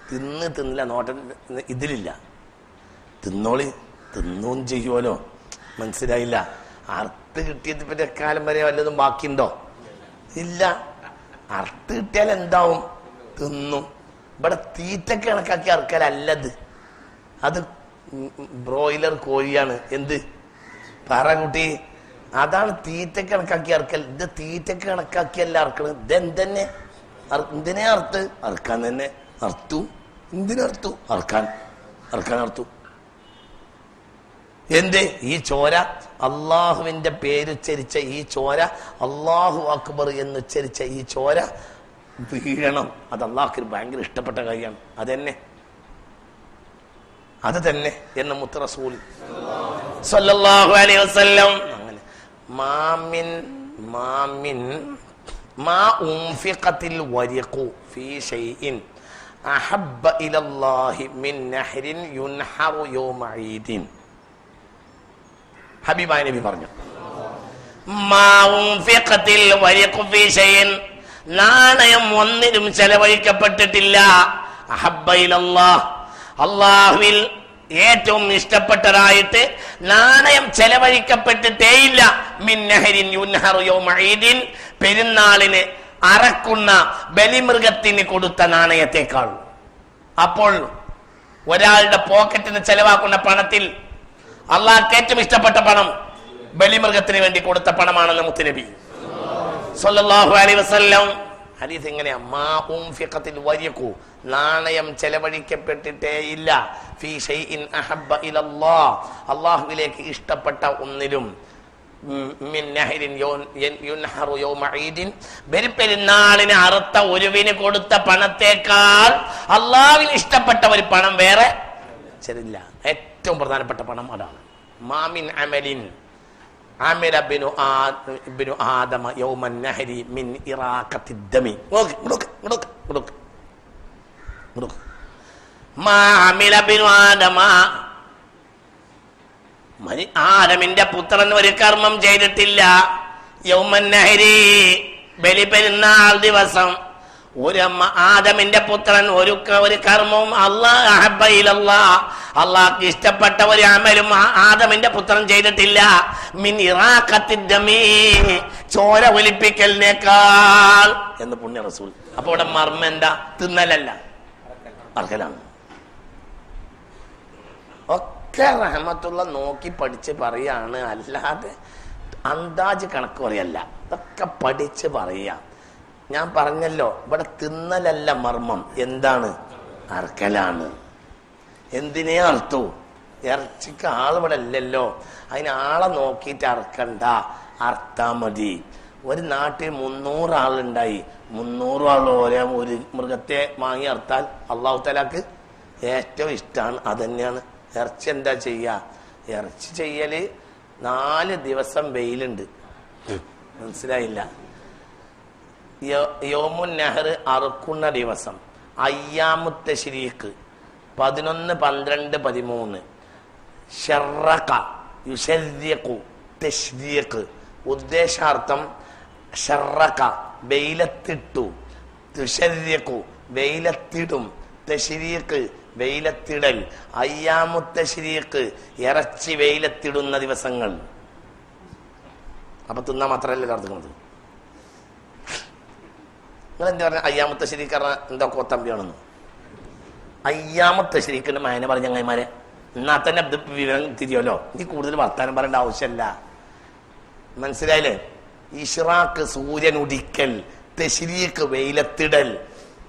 തിന്നില്ല, നോട്ടം ഇതിലില്ല. തിന്നോളി, തിന്നും ചെയ്യുമല്ലോ. മനസ്സിലായില്ല? അർത്ഥ കിട്ടിയത് പറ്റി എക്കാലം വരെ വല്ലതും ബാക്കിയുണ്ടോ? ഇല്ല. അർത്ഥ കിട്ടിയാൽ എന്താവും? തിന്നും. ഇവിടെ തീറ്റ കണക്കാക്കി അറക്കലല്ലത്. അത് ബ്രോയിലർ കോഴിയാണ്. എന്ത് പറ കുട്ടി? അതാണ് തീറ്റ കണക്കാക്കി അറക്കൽ. ഇത് തീറ്റ കണക്കാക്കിയല്ല അറക്കണത്. ഇതെന്തന്നെ? എന്തിനെ അറുത്ത്? അറക്കാൻ തന്നെ അർത്തു. എന്തിനർത്തു? അറക്കാൻ അർത്തു. എന്ത്? ഈ ചോര അള്ളാഹുവിന്റെ പേരുച്ചരിച്ച ഈ ചോര, അള്ളാഹു അക്ബർ എന്നുച്ചരിച്ച ഈ ചോര വീഴണം. അത് അള്ളാഹുക്ക് ഭയങ്കര ഇഷ്ടപ്പെട്ട കാര്യമാണ്. അത് തന്നെ എന്ന് മുത്ത് റസൂൽ സ്വല്ലല്ലാഹു അലൈഹി വസല്ലം. അങ്ങനെ മാ ഉൻഫിഖത്തിൽ വരിഖു ഫീ ഷൈഇൻ അഹബ്ബ ഇലല്ലാഹി മിൻ നഹ്രിൻ യുൻഹറു യൗമ ഈദിൻ. ഹബീബായ നബി പറഞ്ഞു, നാണയം ഒന്നിനും ചെലവഴിക്കപ്പെട്ടിട്ടില്ല. അള്ളാഹുവിൽ ഏറ്റവും ഇഷ്ടപ്പെട്ടതായിട്ട് നാണയം ചെലവഴിക്കപ്പെട്ടിട്ടേയില്ല. മിന്നഹരിൻ യുൻഹറു യൗമ ഈദിൻ, പെരുന്നാളിന് അറക്കുന്ന ബലിമൃഗത്തിന് കൊടുത്ത നാണയത്തെക്കാൾ. അപ്പോൾ ഒരാളുടെ പോക്കറ്റിന് ചെലവാക്കുന്ന പണത്തിൽ അള്ളാഹ്ക്ക് ഏറ്റവും ഇഷ്ടപ്പെട്ട പണം ബലിമൃഗത്തിന് വേണ്ടി കൊടുത്ത പണമാണെന്ന് മുത്തുനബി സ്വല്ലല്ലാഹു അലൈഹി വസല്ലം. ഹദീസ് എങ്ങനെയാ? മാ ഉൻഫിഖത്തിൽ വരിഖു, നാണയം ചെലവഴിക്കപ്പെട്ടിട്ടേ ഇല്ല. ഫീ ഷൈഇൻ അഹബ്ബ ഇലല്ലാഹ്, അള്ളാഹുവിലേക്ക് ഇഷ്ടപ്പെട്ട ഒന്നിലും. മിൻ നഹ്രിൻ യുൻഹറു യൗമ ഈദിൻ, ബലിപെരുന്നാളിന് അറുത്ത ഒരുവിന് കൊടുത്ത പണത്തേക്കാൾ അള്ളാഹുവിന് ഇഷ്ടപ്പെട്ട ഒരു പണം വേറെ ശരിയില്ല. ഏറ്റവും പ്രധാനപ്പെട്ട പണം അതാണ്. മാമിൻ അമലിൻ അമില ഇബ്നു ആദമ യൗമൻ നഹരി മിൻ ഇറാഖത്തി ദമി. മാ അമില ഇബ്നു ആദമ, ആദമിന്റെ പുത്രൻ ഒരു കർമ്മം ചെയ്തിട്ടില്ല. യൗമൻ നഹരി, ബലിപെരുന്നാൾ ദിവസം ആദമിന്റെ പുത്രൻ ഒരു കർമ്മവും അള്ളാഹ്ക്ക് ഇഷ്ടപ്പെട്ട ഒരു അമലും ആദമിന്റെ പുത്രൻ ചെയ്തിട്ടില്ല. മിൻ ഇറാഖത്തി ദമി, ചോര ഒലിപ്പിക്കലിനേക്കാൾ എന്ന് പുണ്യ റസൂൽ. അപ്പൊ ഇവിടെ മർമ്മ എന്താ? തിന്നലല്ല, അറക്കലാണ്. ഒക്കെ റഹ്മത്തുള്ള നോക്കി പഠിച്ച് പറയാണ്, അല്ലാതെ അന്താജ് കണക്ക് പറയല്ല. ഇതൊക്കെ പഠിച്ച് പറയാം. ഞാൻ പറഞ്ഞല്ലോ, ഇവിടെ തിന്നലല്ല മർമ്മം, എന്താണ്? അറക്കലാണ്. എന്തിനേ അർത്ഥൂ? ഇറച്ചിക്ക് ആളിവിടെ അല്ലല്ലോ, അതിന് ആളെ നോക്കിയിട്ട് അറക്കണ്ട, അർത്താ മതി. ഒരു നാട്ടിൽ 300 ആളുണ്ടായി, 300 ആൾ ഓരോ ഒരു മൃഗത്തെ വാങ്ങി അർത്താൽ അള്ളാഹു തആലക്ക് ഏറ്റവും ഇഷ്ടമാണ്. അതന്നെയാണ് ഇറച്ചി. എന്താ ചെയ്യാ? ഇറച്ചി ചെയ്യല് 4 ദിവസം വെയിലുണ്ട്. മനസ്സിലായില്ല? യോമുൻ നെഹർ അറുക്കുന്ന ദിവസം, അയ്യാമുത്ത ശരീക്ക് 11, 12, 13. ഷറക യുശരിഖു തശ്രീഖ്, ഉദ്ദേശാർത്ഥം ഷറക വെയിലത്തിട്ടു, തുശരിഖു വെയിലത്തിടും, തശ്രീഖ് വെയിലത്തിടൽ. അയ്യാമുത്ത ശരീക്ക് ഇറച്ചി വെയിലത്തിടുന്ന ദിവസങ്ങൾ. അപ്പൊ തിന്നാൻ മാത്രമല്ല നടത്തുന്നത്. നിങ്ങൾ എന്താ പറഞ്ഞ അയ്യാമുത്ത ശരീക്ക് പറഞ്ഞ എന്താ കോത്തമ്പിയാണെന്ന്? അയ്യാമുത്ത ശരീക്കിന്റെ മയനെ പറഞ്ഞ ചങ്ങായിമാരെ, എന്നാ തന്നെ വിവരം തിരിയല്ലോ. നീ കൂടുതൽ വർത്താനം പറയേണ്ട ആവശ്യമല്ല. മനസ്സിലായില്ലേ? ഇഷ്റാഖ് സൂര്യൻ ഉദിക്കൽ, തശ്രീഖ് വെയിലത്തിടൽ.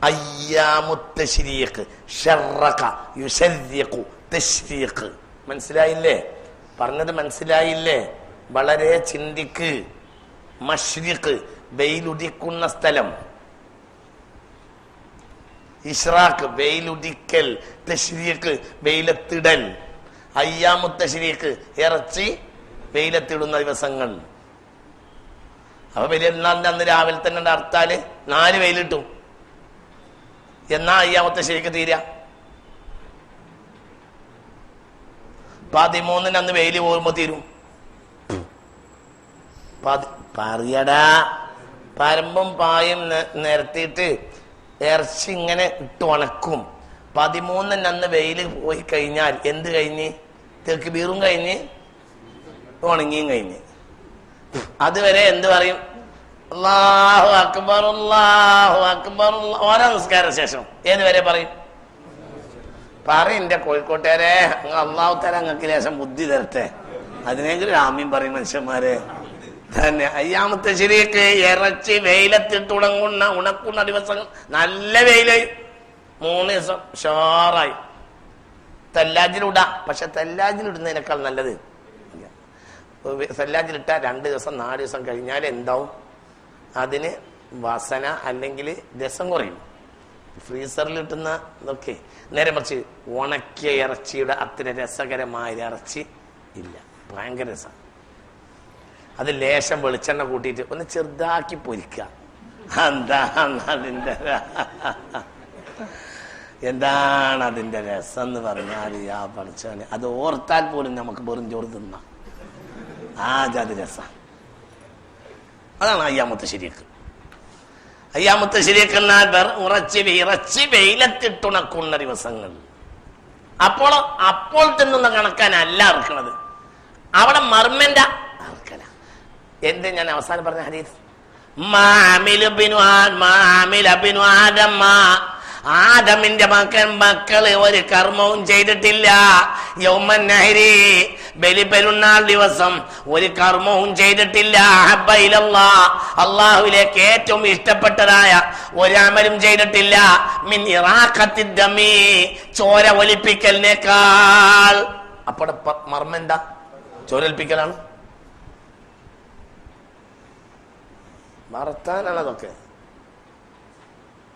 അയ്യാമുത്ത ശരീഖ് ഷറഖ യുശരിഖു തശ്രീഖ്. മനസ്സിലായില്ലേ? പറഞ്ഞത് മനസ്സിലായില്ലേ? വളരെ ചിന്തിക്ക്. മശ്രിഖ് വെയിലുദിക്കുന്ന സ്ഥലം, ഇഷ്റാഖ് വെയിലുദിക്കൽ, തശ്രീഖ് വെയിലത്തിടൽ. അയ്യാമുത്ത ശരീഖ് ഇറച്ചി വെയിലത്തിടുന്ന ദിവസങ്ങൾ. അപ്പൊ വലിയനാളിന്റെ അന്ന് രാവിലെ തന്നെ അർത്താല് 4 വെയിലിട്ടും. എന്നാ അയ്യാമത്തെ ശരിക്ക് തീരാ? 13 അന്ന് വെയില് പോകുമ്പോ തീരും. പറയടാ, പരമ്പും പായും നിരത്തിയിട്ട് ഇറച്ചി ഇങ്ങനെ ഇട്ട് ഉണക്കും. 13 അന്ന് വെയില് പോയി കഴിഞ്ഞാൽ എന്ത് കഴിഞ്ഞ്? തെക്കുബീറും കഴിഞ്ഞ് ഉണങ്ങിയും കഴിഞ്ഞ്. അതുവരെ എന്ത് പറയും? അല്ലാഹു അക്ബർ, അല്ലാഹു അക്ബർ. ഓരോ നിസ്കാര ശേഷം ഏതുവരെ പറയും? എന്റെ കോഴിക്കോട്ടുകാരെ, അള്ളാഹു തആല അങ്ങക്ക് ലേശം ബുദ്ധി തരട്ടെ, അതിനെങ്കിലും ആമീൻ പറയും മനുഷ്യന്മാരെ. തന്നെ അയ്യാമത്തെ ശരീക്ക് ഇറച്ചി വെയിലത്തിട്ട് ഉണക്കുന്ന ദിവസങ്ങൾ. നല്ല വെയിലായി 3 ദിവസം ഷോറായി. തല്ലാജിലിടാ, പക്ഷെ തല്ലാജിലിടുന്നതിനേക്കാൾ നല്ലത് സല്ലാജിലിട്ട 2 ദിവസം 4 ദിവസം കഴിഞ്ഞാൽ എന്താവും? അതിന് വാസന അല്ലെങ്കിൽ രസം കുറയും. ഫ്രീസറിൽ കിട്ടുന്ന ഇതൊക്കെ. നേരെ മറിച്ച് ഉണക്കിയ ഇറച്ചിയുടെ അത്ര രസകരമായ ഇറച്ചി ഇല്ല. ഭയങ്കര രസം. അത് ലേശം വെളിച്ചെണ്ണ കൂട്ടിയിട്ട് ഒന്ന് ചെറുതാക്കി പൊരിക്കുക. എന്താണ് അതിന്റെ രസം എന്ന് പറഞ്ഞാൽ ആ പഠിച്ചവന് അത് ഓർത്താൽ പോലും നമുക്ക് വെറും ചോറ് തിന്നാം. ആ ജാതി രസം. അതാണ് അയ്യാമത്തെ ശരീക്ക്. അയ്യാമത്തെ ശരീക്ക് എന്നാൽ ഇറച്ചി വെയിലത്തിട്ടുണക്കുന്ന ദിവസങ്ങൾ. അപ്പോൾ തിന്നുന്ന കണക്കാനല്ല അറക്കണത്, അവിടെ മർമ്മന്റെ അറക്കല. എന്ത് ഞാൻ അവസാനം പറഞ്ഞ ഹദീസ്, ആദമിന്റെ മക്കള് ഒരു കർമ്മവും ചെയ്തിട്ടില്ല. യൗമൻ നഹരി ബലി പെരുന്നാൾ ദിവസം ഒരു കർമ്മവും ചെയ്തിട്ടില്ല. അള്ളാഹുവിലേക്ക് ഏറ്റവും ഇഷ്ടപ്പെട്ടതായ ഒരമലും ചെയ്തിട്ടില്ല. മിൻ ഇറാഖത്തി ദമി, ചോര ഒലിപ്പിക്കലിനേക്കാൾ. അപ്പോൾ മർമ്മം എന്താ? ചോരൊലിപ്പിക്കലാണ്. മറത്താനാണ് അതൊക്കെ.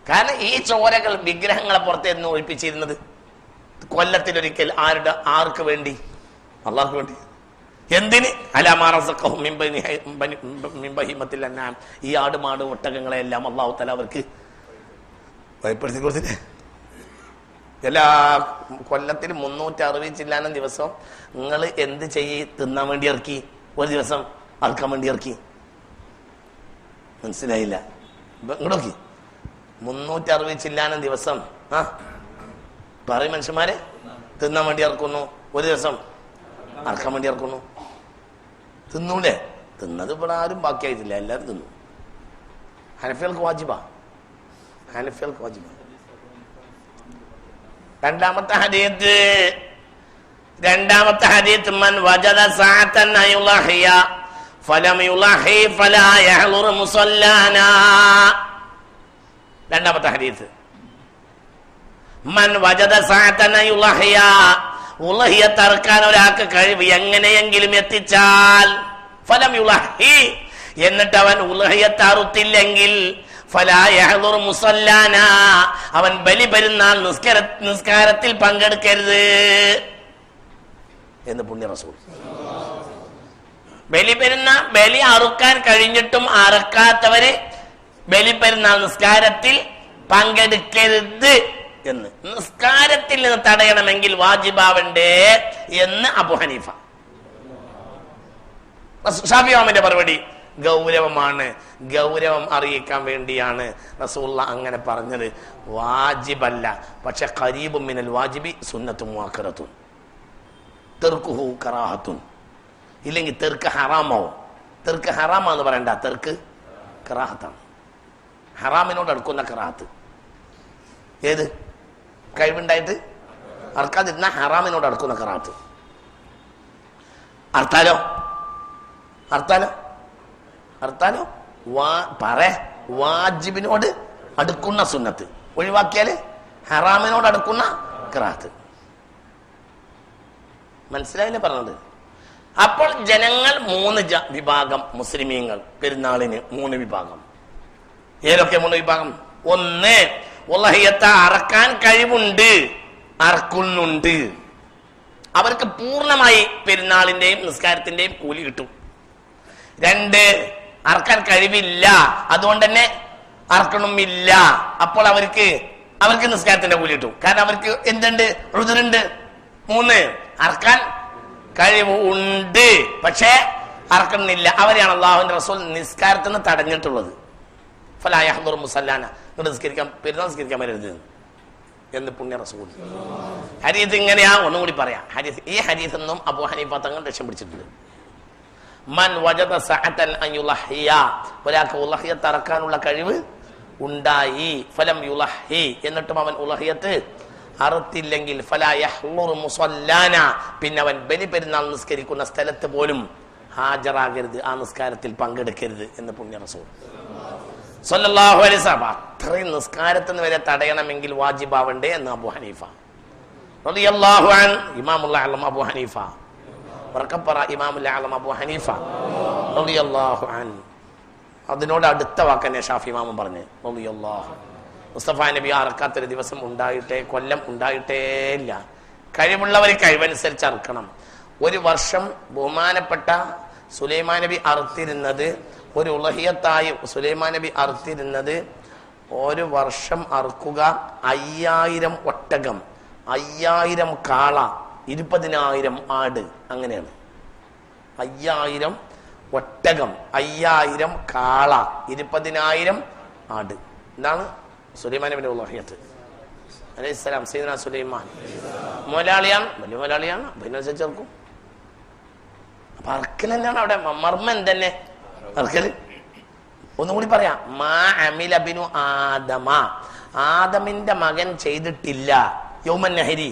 കാരണം ഈ ചോരകൾ വിഗ്രഹങ്ങളെ പുറത്തേന്ന് ഒഴിപ്പിച്ചിരുന്നത് കൊല്ലത്തിലൊരിക്കൽ. ആർക്ക് വേണ്ടി? അള്ളാഹ്ക്ക് വേണ്ടി. എന്തിന്? ഈ ആടുമാട് ഒട്ടകങ്ങളെല്ലാം അള്ളാഹു തആല അവർക്ക് ഭയപ്പെടുത്തി കൊടുത്തില്ലേ? എല്ലാ കൊല്ലത്തിൽ 360 ചില്ലാനം ദിവസം നിങ്ങൾ എന്ത് ചെയ്യ്? തിന്നാൻ വേണ്ടി ഇറക്കി. ഒരു ദിവസം അറക്കാൻ വേണ്ടി ഇറക്കി. മനസ്സിലായില്ല? ഇങ്ങോട്ട് 360 ചില്ലാനം ദിവസം പറയും മനുഷ്യന്മാരെ, തിന്നാൻ വേണ്ടി ഇറക്കുന്നു. ഒരു ദിവസം അറക്കാൻ വേണ്ടി ഇറക്കുന്നു. തിന്നൂലേ? തിന്നത് ഇവിടെ ആരും ബാക്കിയായിട്ടില്ല, എല്ലാവരും തിന്നു. ഹനഫികൾക്ക് വാജിബാ. രണ്ടാമത്തെ ഹദീസ് രണ്ടാമത്തെ ഹദീസ് മൻ വജദ സഅതൻ അയുളഹിയ ഫലം യുളഹി ഫലാ യഹ്ളുർ മുസല്ലാനാ. രണ്ടാമത്തെ ഹദീസ് മൻ വജദ സഅതൻ അയുളഹിയ, ഉളഹിയത്ത് അറുക്കാൻ ഒരാൾക്ക് കഴിവ് എങ്ങനെയെങ്കിലും എത്തിച്ചാൽ, ഫലം യുളഹി, എന്നിട്ട് അവൻ ഉളഹിയത്ത് അറുത്തില്ലെങ്കിൽ ഫലാ യഹ്ളുർ മുസല്ലാനാ, അവൻ ബലി പെരുന്നാൾ നിസ്കാരത്തിൽ പങ്കെടുക്കരുത് എന്ന് പുണ്യ റസൂൽ. ബലി അറുക്കാൻ കഴിഞ്ഞിട്ടും അറുക്കാത്തവര് ബലി പെരുന്നാൾ നിസ്കാരത്തിൽ പങ്കെടുക്കരുത് എന്ന്. നിസ്കാരത്തിൽ നിന്ന് തടയണമെങ്കിൽ വാജിബാവണ്ടേ എന്ന് അബൂ ഹനീഫ. ഷാഫി ഇമാമിന്റെ മറുപടി ഗൗരവമാണ്, ഗൗരവം അറിയിക്കാൻ വേണ്ടിയാണ് റസൂലുള്ള അങ്ങനെ പറഞ്ഞത്. വാജിബല്ല, പക്ഷെ ഖരീബും മിനൽ വാജിബി സുന്നത്തും മുഅക്കറത്തുൻ, തെർക്കുഹു കറാഹത്തുൻ. ഇല്ലെങ്കിൽ തെർക്ക് ഹറാമാവും. തെർക്ക് ഹറാമാന്ന് പറയണ്ട, തെർക്ക് കറാഹത്താണ്. ഹറാമിനോട് അടുക്കുന്ന കറാഹത്ത്. ഏത്? കഴിവുണ്ടായിട്ട് അർക്കാതിരുന്ന ഹറാമിനോട് അടുക്കുന്ന കറാഹത്ത്. അർത്താലോ വാജിബിനോട് അടുക്കുന്ന സുന്നത്ത് ഒഴിവാക്കിയാല് ഹറാമിനോട് അടുക്കുന്ന കറാഹത്ത്. മനസ്സിലായില്ലേ പറഞ്ഞത്? അപ്പോൾ ജനങ്ങൾ 3 വിഭാഗം. മുസ്ലിമീങ്ങൾ പെരുന്നാളിന് 3 വിഭാഗം. ഏതൊക്കെ 3 വിഭാഗം? ഒന്ന്, ഉളഹിയത്ത് അറക്കാൻ കഴിവുണ്ട്, അറക്കുന്നുണ്ട്, അവർക്ക് പൂർണ്ണമായി പെരുന്നാളിന്റെയും നിസ്കാരത്തിന്റെയും കൂലി കിട്ടും. 2, അറക്കാൻ കഴിവില്ല, അതുകൊണ്ട് തന്നെ അറക്കണമില്ല, അപ്പോൾ അവർക്ക് നിസ്കാരത്തിന്റെ കൂലി കിട്ടും, കാരണം അവർക്ക് എന്തുണ്ട്? ഉദ്റുണ്ട്. 3, അറക്കാൻ കഴിവ് ഉണ്ട് പക്ഷേ അറക്കുന്നില്ല, അവരെയാണ് അല്ലാഹുവിന്റെ റസൂൽ നിസ്കാരത്തിൽ നിന്ന് തടഞ്ഞിട്ടുള്ളത്. ഫലാ യഹ്ദുർ മുസല്ലാന, പെരുന്നാൾ നിസ്കരിക്കാൻ വരരുത് എന്ന് പുണ്യ റസൂൽ. ഹദീസ് ഇങ്ങനെയാ, ഒന്നും കൂടി പറയാം. ഈ ഹദീസ് ഒന്നും അബൂ ഹനീഫ തങ്ങൾ ലക്ഷ്യം പിടിച്ചിട്ടുണ്ട്. മൻ വജദ സഅതൻ അൻ യുളഹിയ, ഒരാൾക്ക് ഉളഹിയത്ത് അറക്കാനുള്ള കഴിവ് ഉണ്ടായി, ഫലം യുളഹി, എന്നിട്ടും അവൻ ഉളഹിയത്ത് അറുത്തില്ലെങ്കിൽ ഫലാ യഹ്ളുർ മുസല്ലാന, പിന്നെ അവൻ ബലി പെരുന്നാൾ നിസ്കരിക്കുന്ന സ്ഥലത്ത് പോലും ഹാജരാകരുത്, ആ നിസ്കാരത്തിൽ പങ്കെടുക്കരുത് എന്ന് പുണ്യ റസൂൽ സല്ലല്ലാഹു അലൈഹി വസല്ലം. അത്രയും നിസ്കാരത്തിന് വരെ തടയണമെങ്കിൽ വാജിബാവണ്ടേ എന്ന് അബൂ ഹനീഫ റളിയല്ലാഹു അൻഹു. ഇമാമുൽ അഅലം അബൂ ഹനീഫ, വറക്കപ്പറ ഇമാമുൽ അഅലം അബൂ ഹനീഫ റളിയല്ലാഹു അൻഹു. അതിനോട് അടുത്ത വാക്കന്നെ ഷാഫി ഇമാമും പറഞ്ഞു റളിയല്ലാഹു. മുസ്തഫ നബി അറക്കാത്തൊരു ദിവസം കൊല്ലം ഉണ്ടായിട്ടേ ഇല്ല. കഴിവുള്ളവർ കഴിവനുസരിച്ച് അറുക്കണം. ഒരു വർഷം ബഹുമാനപ്പെട്ട സുലൈമാൻ നബി അറുത്തിരുന്നത്, ഒരു ഉളഹിയത്തായി സുലൈമാൻ നബി അറുത്തിരുന്നത്, ഒരു വർഷം അറുക്കുക 5000 ഒട്ടകം, 5000 കാള, 20000 ആട്, അങ്ങനെയാണ്. 5000 ഒട്ടകം, 5000 കാള, 20000 ആട്. എന്താണ് സുലൈമാൻ നബിയുടെ ഉളഹിയത്ത് അലൈഹിസ്സലാം. സയ്യിദുനാ സുലൈമാൻ മുതലാളിയാണ്, വലിയ മുതലാളിയാണ്, അതിനനുസരിച്ച് ചേർക്കും. അപ്പൊ അറക്കൽ തന്നെയാണ് അവിടെ മർമ്മൻ തന്നെ അറക്കല്. ഒന്നും കൂടി പറയാം, മാ അമില ബിനു ആദമ, ആദമിന്റെ മകൻ ചെയ്തിട്ടില്ല, യൗമൻ നഹരി,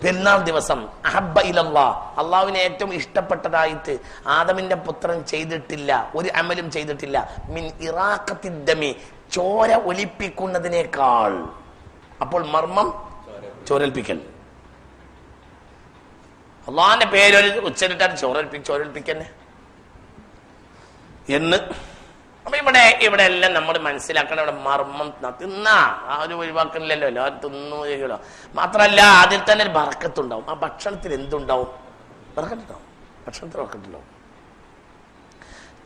പെരുന്നാൾ ദിവസം, അഹബ്ബ ഇലല്ലാഹ്, അള്ളാഹുവിനെ ഏറ്റവും ഇഷ്ടപ്പെട്ടതായിട്ട് ആദമിന്റെ പുത്രൻ ചെയ്തിട്ടില്ല, ഒരു അമലും ചെയ്തിട്ടില്ല, മിൻ ഇറാഖത്തിദ്ദമി, ചോര ഒലിപ്പിക്കുന്നതിനേക്കാൾ. അപ്പോൾ ചോരൽപ്പിക്കൽ, അള്ളാഹിന്റെ പേരൊരു ഉച്ചരിട്ടാൽ ചോരൽപ്പിക്കന്നെ എന്ന്. അപ്പൊ ഇവിടെ എല്ലാം നമ്മൾ മനസ്സിലാക്കണം, ഇവിടെ മർമ്മം തിന്നാ ആ ഒരു ഒഴിവാക്കണില്ലല്ലോ, എല്ലാവരും തിന്നു ചെയ്യുമല്ലോ. മാത്രല്ല അതിൽ തന്നെ ഒരു ബർക്കത്തുണ്ടാവും. ആ ഭക്ഷണത്തിൽ എന്തുണ്ടാവും? ബർക്കത്തുണ്ടാവും, ഭക്ഷണത്തിൽ ബർക്കത്തുണ്ടാവും.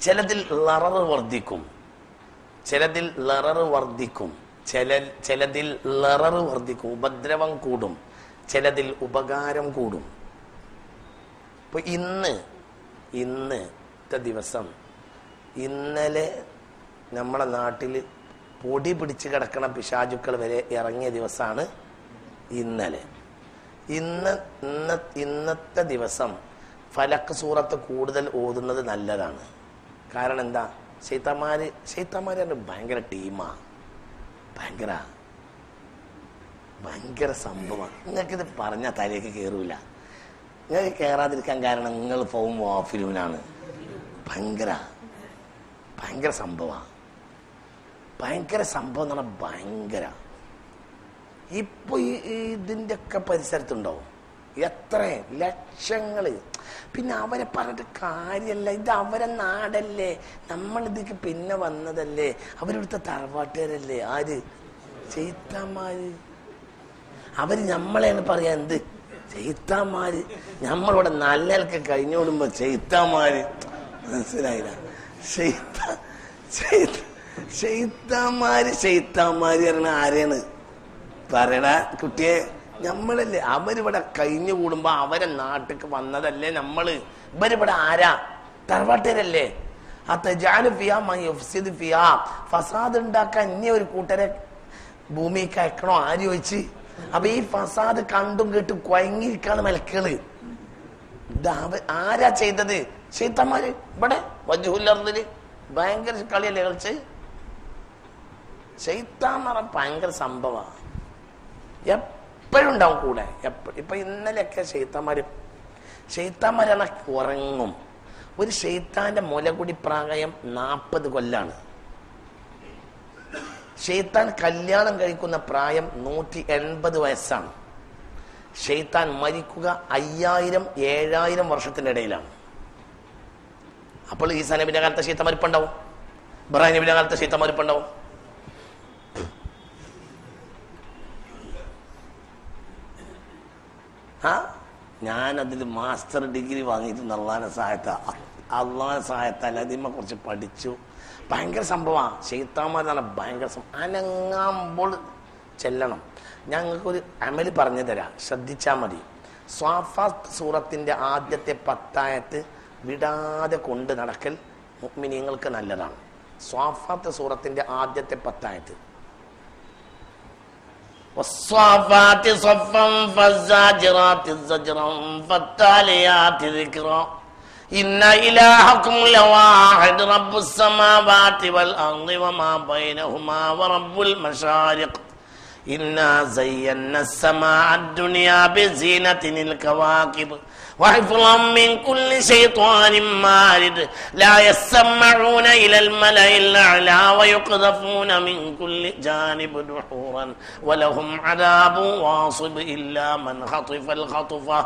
ചിലതിൽ ലററ് വർദ്ധിക്കും, ചിലതിൽ ലററ് വർദ്ധിക്കും, ചിലതിൽ ലററ് വർദ്ധിക്കും, ഉപദ്രവം കൂടും, ചിലതിൽ ഉപകാരം കൂടും. ഇപ്പൊ ഇന്നത്തെ ദിവസം, ഇന്നലെ നമ്മളെ നാട്ടിൽ പൊടി പിടിച്ച് കിടക്കണ പിശാചുക്കൾ വരെ ഇറങ്ങിയ ദിവസമാണ് ഇന്നലെ. ഇന്നത്തെ ദിവസം ഫലക്ക് സൂറത്ത് കൂടുതൽ ഓതുന്നത് നല്ലതാണ്. കാരണം എന്താ? ശൈത്താന്മാര് ഭയങ്കര ടീമാ, ഭയങ്കര സംഭവമാണ്. നിങ്ങൾക്കിത് പറഞ്ഞ തലേക്ക് കയറൂല. നിങ്ങൾ കയറാതിരിക്കാൻ കാരണം നിങ്ങൾ പോകുമ്പോൾ ഓഫിലൂനാണ്. ഭയങ്കര ഭയങ്കര സംഭവമാണ്. ഭയങ്കര സംഭവം എന്ന് പറഞ്ഞാൽ ഭയങ്കര. ഇപ്പൊ ഇതിൻ്റെ ഒക്കെ പരിസരത്തുണ്ടാവും എത്ര ലക്ഷങ്ങള്. പിന്നെ അവരെ പറഞ്ഞിട്ട് കാര്യമല്ല, ഇത് അവരെ നാടല്ലേ, നമ്മളിതിക്ക് പിന്നെ വന്നതല്ലേ, അവരിവിടുത്തെ തറവാട്ടുകാരല്ലേ. ആര്? ചെയ്ത്താന്മാര്. അവര് നമ്മളെയാണ് പറയാ എന്ത് ചെയ്ത്താന്മാര്. നമ്മളിവിടെ നല്ലതൊക്കെ കഴിഞ്ഞോടുമ്പോ ചെയ്ത്താന്മാര്. മനസ്സിലായില്ല? ചെയ്ത്താന്മാര് പറഞ്ഞ ആരെയാണ് പറയണ കുട്ടിയെ? നമ്മളല്ലേ. അവരിവിടെ കഴിഞ്ഞു കൂടുമ്പോ അവരെ നാട്ടിക്ക് വന്നതല്ലേ നമ്മള്. ഇവരിവിടെ ആരാ? തറവാട്ടരല്ലേ. ഫസാദ് ഉണ്ടാക്കാൻ ഇനി ഒരു കൂട്ടരെ ഭൂമിക്ക് അയക്കണോ ആര് ചോദിച്ച്? അപ്പൊ ഈ ഫസാദ് കണ്ടും കേട്ടും കൊയങ്ങിയിരിക്കാണ് മലക്കുകള്. ആരാ ചെയ്തത്? ശൈത്താന്മാര്. ഇവിടെ വജുഹുല്ലർദില് ഭയങ്കര കളിയല്ലേ കളിച്ച്. ശൈത്താൻ എന്ന് പറഞ്ഞാൽ ഭയങ്കര സംഭവമാണ്. എപ്പോഴും ഉണ്ടാവും കൂടെ. ഇപ്പൊ ഇന്നലെയൊക്കെ ശൈത്താന്മാരാണ് ഉറങ്ങും. ഒരു ശൈത്താന്റെ മുലകുടി പ്രായം 40 കൊല്ലാണ്. ശൈത്താൻ കല്യാണം കഴിക്കുന്ന പ്രായം 180 വയസ്സാണ്. ശൈത്താൻ മരിക്കുക 5000-7000 വർഷത്തിന്റെ ഇടയിലാണ്. അപ്പോൾ ഈസാ നബിയുടെ കാലത്തെ ശൈത്താൻ മരിപ്പുണ്ടാവും, ഇബ്രാഹിം നബിയുടെ കാലത്തെ ശൈത്താൻ മരിപ്പുണ്ടാവും. ഞാനതിൽ മാസ്റ്റർ ഡിഗ്രി വാങ്ങിയിട്ടുണ്ട്. അള്ളാഹുവിന്റെ സഹായത്താൽ അതിനെ കുറിച്ച് പഠിച്ചു. ഭയങ്കര സംഭവമാണ്. ശൈത്താന്മാരെന്നാണ് ഭയങ്കര അനങ്ങാമ്പോൾ ചെല്ലണം. ഞങ്ങൾക്കൊരു അമല് പറഞ്ഞു തരാം, ശ്രദ്ധിച്ചാൽ മതി. സ്വാഫാത്ത് സൂറത്തിന്റെ ആദ്യത്തെ 10 ആയത്ത് വിടാതെ കൊണ്ട് നടക്കൽ മുഅ്മിനീങ്ങൾക്ക് നല്ലതാണ്. സ്വാഫാത്ത് സൂറത്തിന്റെ ആദ്യത്തെ 10 ആയത്ത്. والصافات صفا فالزاجرات زجرا فالتاليات ذكرا إن إلهكم لواحد رب السماوات والأرض وما بينهما ورب المشارق إنا زينا السماء الدنيا بزينة الكواكب وحفظا من كل شيطان مارد لا يسمعون إلى الملأ الأعلى ويقذفون من كل جانب دحورا ولهم عذاب واصب إلا من خطف الخطفة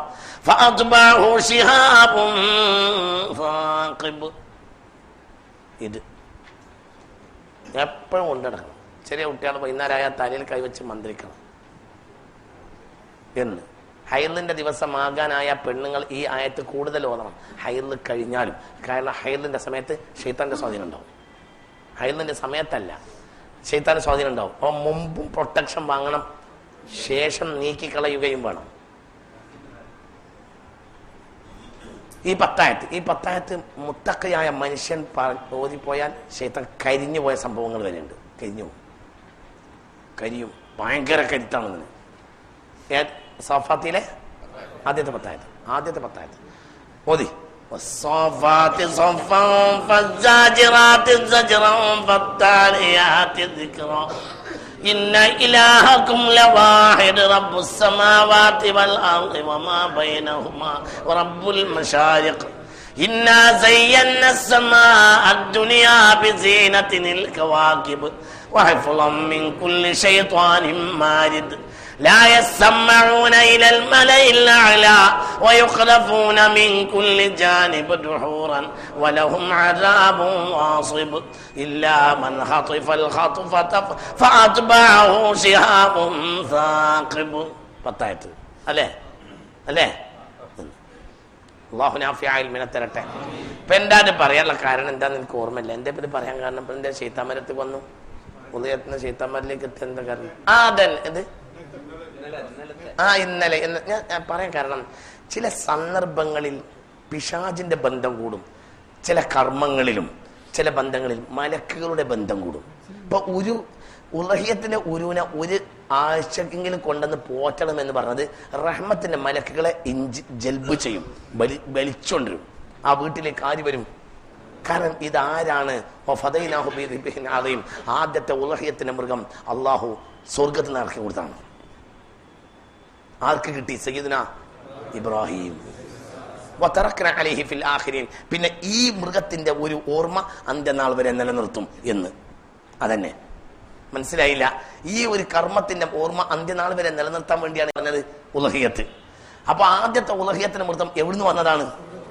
فأتبعه شهاب ثاقب. ഇത് എപ്പോഴും കൊണ്ടുനടക്കണം. ചെറിയ കുട്ടികൾ വൈകുന്നേരമായ തലയിൽ കൈവച്ച് മന്ത്രിക്കണം എന്ന്. ഹൈലിന്റെ ദിവസമാകാനായ പെണ്ണുങ്ങൾ ഈ ആയത്ത് കൂടുതൽ ഓതണം. ഹൈല് കഴിഞ്ഞാലും. കാരണം ഹൈലിന്റെ സമയത്ത് ശൈത്താന്റെ സ്വാധീനം ഉണ്ടാവും. ഹൈലിന്റെ സമയത്തല്ല, ശൈത്താന്റെ സ്വാധീനം ഉണ്ടാവും. അപ്പൊ മുമ്പും പ്രൊട്ടക്ഷൻ വാങ്ങണം, ശേഷം നീക്കിക്കളയുകയും വേണം. ഈ 10 ആയത്ത് മുത്തക്കയായ മനുഷ്യൻ ഓതിപ്പോയാൽ ശൈത്താൻ കരിഞ്ഞു പോയ സംഭവങ്ങൾ വരെയുണ്ട്. കരിയും ഭയങ്കര കരുത്താണ് ഇതിന്. സഫാത്തിലെ ആദ്യത്തെ 10 ആയത്ത് ഓതി. والصافات صفا فالزاجرات زجرا فالتاليات ذكرا إن إلهكم لواحد رب السماوات والأرض وما بينهما ورب المشارق إنا زينا السماء الدنيا بزينة الكواكب وحفظا من كل شيطان مارد لا يسمعون إلى الملأ الأعلى ويقذفون من كل جانب دحورا ولهم عذاب واصب إلا من خطف الخطفة فأتبعه شهاب ثاقب. 10 അല്ലേ? അള്ളാഹു നാഫിയ ഇൽമിനെ തരട്ടെ. ഇപ്പൊ എന്താ പറയാനുള്ള കാരണം എന്താന്ന് എനിക്ക് ഓർമ്മയില്ല. എന്റെ ഇത് പറയാൻ കാരണം ഇപ്പൊ എന്റെ ശൈത്താമരത്ത് വന്നു ഉദയത്തിന് ശൈത്താമരിലേക്ക് എത്തി. എന്താ കാരണം? ഇന്നലെ ഞാൻ പറയാൻ കാരണം ചില സന്ദർഭങ്ങളിൽ പിശാചിന്റെ ബന്ധം കൂടും. ചില കർമ്മങ്ങളിലും ചില ബന്ധങ്ങളിലും മലക്കുകളുടെ ബന്ധം കൂടും. ഇപ്പൊ ഉലഹിയത്തിന്റെ ഉരുവിനെ ഒരു ആഴ്ചക്കെങ്കിലും കൊണ്ടുവന്ന് പോറ്റണം എന്ന് പറഞ്ഞത് റഹ്മത്തിന്റെ മലക്കുകളെ ജൽബ് ചെയ്യും, വലിച്ചോണ്ടിരും. ആ വീട്ടിലേക്ക് ആര് വരും? കാരണം ഇതാരാണ്? ആദ്യത്തെ ഉലഹിയത്തിന്റെ മൃഗം അള്ളാഹു സ്വർഗത്തിൽ നിന്ന് ഇറക്കി കൊടുത്താണ്. ആർക്ക് കിട്ടി? സയ്യിദുനാ ഇബ്രാഹിം. വതറക്ന അലൈഹി ഫിൽ ആഖിരീൻ, പിന്നെ ഈ മൃഗത്തിന്റെ ഒരു ഓർമ്മ അന്ത്യനാൾ വരെ നിലനിർത്തും എന്ന്. അതന്നെ മനസ്സിലായില്ല? ഈ ഒരു കർമ്മത്തിന്റെ ഓർമ്മ അന്ത്യനാൾ വരെ നിലനിർത്താൻ വേണ്ടിയാണ് പറഞ്ഞത് ഉലഹിയത്ത്. അപ്പൊ ആദ്യത്തെ ഉലഹിയത്തിന് മൃഗം എവിടുന്ന് വന്നതാണ്?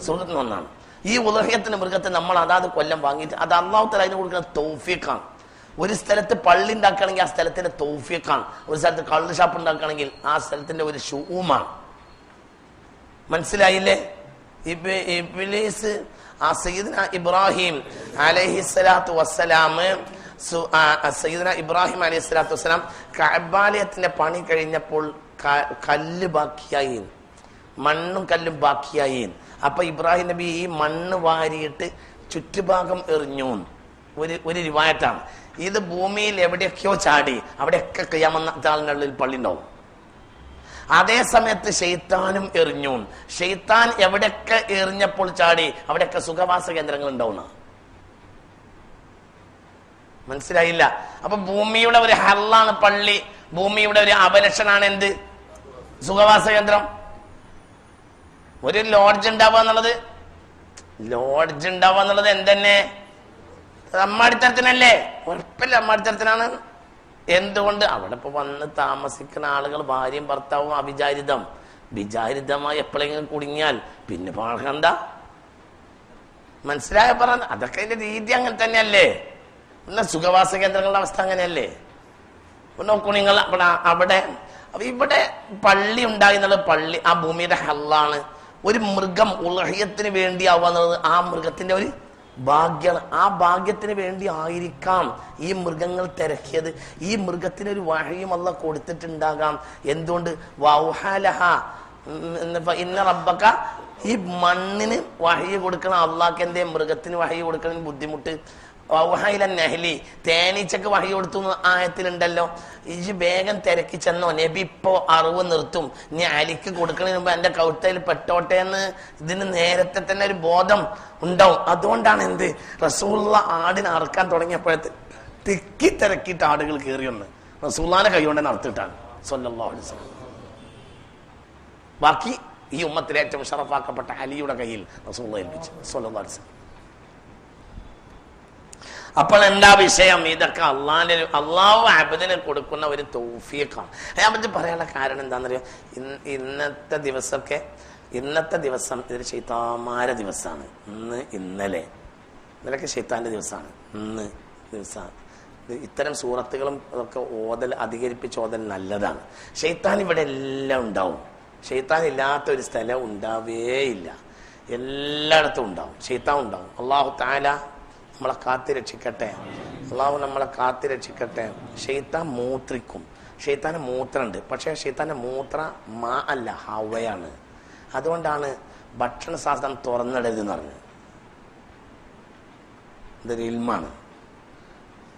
സ്വർഗ്ഗത്തിൽ നിന്ന് വന്നതാണ്. ഈ ഉലഹിയത്തിന് മൃഗത്തെ നമ്മൾ അതാത് കൊല്ലം വാങ്ങിയിട്ട് അത് അല്ലാഹു തആല അതിന് കൊടുക്കുന്ന തൗഫീഖാണ്. ഒരു സ്ഥലത്ത് പള്ളി ഉണ്ടാക്കുകയാണെങ്കിൽ ആ സ്ഥലത്തിന്റെ തൗഫീഖാണ്. ഒരു സ്ഥലത്ത് കള്ള് ഷാപ്പ് ഉണ്ടാക്കുകയാണെങ്കിൽ ആ സ്ഥലത്തിന്റെ ഒരു ഷൂമാണ്. മനസ്സിലായില്ലേ? ഇബ്ലീസ് ആ സയ്യിദ്ന ഇബ്രാഹിം അലൈഹിസ്സലാത്തു വസ്സലാം സയ്യിദ്ന ഇബ്രാഹിം അലൈഹിസ്സലാത്തു വസ്സലാം കഅബാലയത്തിന്റെ പണി കഴിഞ്ഞപ്പോൾ കല്ല് ബാക്കിയായി, മണ്ണും കല്ലും ബാക്കിയായി. അപ്പൊ ഇബ്രാഹിം നബി ഈ മണ്ണ് വാരിയിട്ട് ചുറ്റുഭാഗം എറിഞ്ഞു. ഒരു റിവായത്താണ്. ഇത് ഭൂമിയിൽ എവിടെയൊക്കെയോ ചാടി, അവിടെയൊക്കെ ഖിയാമത്തിനുള്ളിൽ പള്ളി ഉണ്ടാവും. അതേ സമയത്ത് ശൈത്താനും എറിഞ്ഞു. ശൈത്താൻ എവിടെയൊക്കെ എറിഞ്ഞപ്പോൾ ചാടി, അവിടെയൊക്കെ സുഖവാസ കേന്ദ്രങ്ങൾ ഉണ്ടാവുന്ന. മനസ്സിലായില്ല? അപ്പൊ ഭൂമിയുടെ ഒരു ഹല്ലാണ് പള്ളി, ഭൂമിയുടെ ഒരു അപലക്ഷണാണ് എന്ത്? സുഖവാസ കേന്ദ്രം. ഒരു ലോഡ്ജ് ഉണ്ടാവുക എന്നുള്ളത് എന്തെന്നെ? അമ്മാടിത്തരത്തിനല്ലേ? ഉറപ്പല്ല അമ്മാടിത്തരത്തിനാണ്. എന്തുകൊണ്ട്? അവിടെ ഇപ്പൊ വന്ന് താമസിക്കുന്ന ആളുകൾ ഭാര്യയും ഭർത്താവും വിചാരിതമായി എപ്പോഴെങ്കിലും കുടുങ്ങിയാൽ പിന്നെ പാഴണ്ട. മനസ്സിലായ പറഞ്ഞ അതൊക്കെ അതിന്റെ രീതി അങ്ങനെ തന്നെയല്ലേ? പിന്നെ സുഖവാസ കേന്ദ്രങ്ങളുടെ അവസ്ഥ അങ്ങനെയല്ലേ? നോക്കൂ നിങ്ങൾ. അവിടെ ഇവിടെ പള്ളി ഉണ്ടായി എന്നുള്ളത് പള്ളി ആ ഭൂമിയുടെ ഹല്ലാണ്. ഒരു മൃഗം ഉലഹിയത്തിന് വേണ്ടി ആവുക, ആ മൃഗത്തിന്റെ ഒരു ഭാഗ്യമാണ്. ആ ഭാഗ്യത്തിന് വേണ്ടി ആയിരിക്കാം ഈ മൃഗങ്ങൾ തിരക്കിയത്. ഈ മൃഗത്തിന് ഒരു വഹയും അല്ലാഹു കൊടുത്തിട്ടുണ്ടാകാം. എന്തുകൊണ്ട്? വൗഹലഹ ഇന്ന റബ്ബക, ഈ മണ്ണിന് വഹയി കൊടുക്കണം അള്ളാഹ്ക്ക്. എന്തേ മൃഗത്തിന് വഹയി കൊടുക്കണമെങ്കിൽ ബുദ്ധിമുട്ട്? നഹ്ലി, തേനീച്ചക്ക് വഹി കൊടുത്തു ആയത്തിലുണ്ടല്ലോ. ഈ വേഗം തിരക്കി ചെന്നോ, നബി ഇപ്പോ അറിവ് നിർത്തും, നീ അലിക്ക് കൊടുക്കുന്നതിന് മുമ്പ് എന്റെ കൗത്തയിൽ പെട്ടോട്ടെ എന്ന് ഇതിന് നേരത്തെ തന്നെ ഒരു ബോധം ഉണ്ടാവും. അതുകൊണ്ടാണ് എന്ത് റസൂലുള്ള ആടിനെ അറക്കാൻ തുടങ്ങിയപ്പോഴത്തെ തിക്കി തിരക്കിയിട്ട് ആടുകൾ കയറിയൊന്ന് റസൂലുള്ളാഹിന്റെ കൈ കൊണ്ട് നടത്തിയിട്ടാണ് സ്വല്ലല്ലാഹു അലൈഹി വസല്ലം. ബാക്കി ഈ ഉമ്മത്തിലെ ഏറ്റവും ഷറഫാക്കപ്പെട്ട അലിയുടെ കയ്യിൽ റസൂലുള്ളാഹി ഏൽപ്പിച്ചു സ്വല്ലല്ലാഹു അലൈഹി വസല്ലം. അപ്പോൾ എന്താ വിഷയം? ഇതൊക്കെ അള്ളാഹു അബ്ദിന് കൊടുക്കുന്ന ഒരു തൗഫീഖാണ്. ഞാൻ പറ്റി പറയാനുള്ള കാരണം എന്താണെന്നറിയോ? ഇന്നത്തെ ദിവസം ഇതൊരു ശൈത്താന്മാരുടെ ദിവസമാണ്. ഇന്നലെയൊക്കെ ശൈത്താന്റെ ദിവസമാണ്. ദിവസമാണ് ഇത്തരം സൂറത്തുകളും അതൊക്കെ അധികരിപ്പിച്ച് ഓതൽ നല്ലതാണ്. ശൈത്താൻ ഇവിടെ എല്ലാം ഉണ്ടാവും. ശൈത്താൻ ഇല്ലാത്ത ഒരു സ്ഥലം ഉണ്ടാവേയില്ല. എല്ലായിടത്തും ഉണ്ടാവും, ശൈത്താൻ ഉണ്ടാവും. അല്ലാഹു തആല നമ്മളെ കാത്തിരക്ഷിക്കട്ടെ. അള്ളാഹു നമ്മളെ കാത്തിരക്ഷിക്കട്ടെ. ശൈത്താൻ മൂത്രിക്കും. ശൈത്താന് മൂത്രമുണ്ട്. പക്ഷെ ശൈത്താന്റെ മൂത്ര അല്ല, ഹവയാണ്. അതുകൊണ്ടാണ് ഭക്ഷണ സാധനം തുറന്നിടരുതെന്ന് പറഞ്ഞത്. ഇതൊരു ഇൽമാണ്.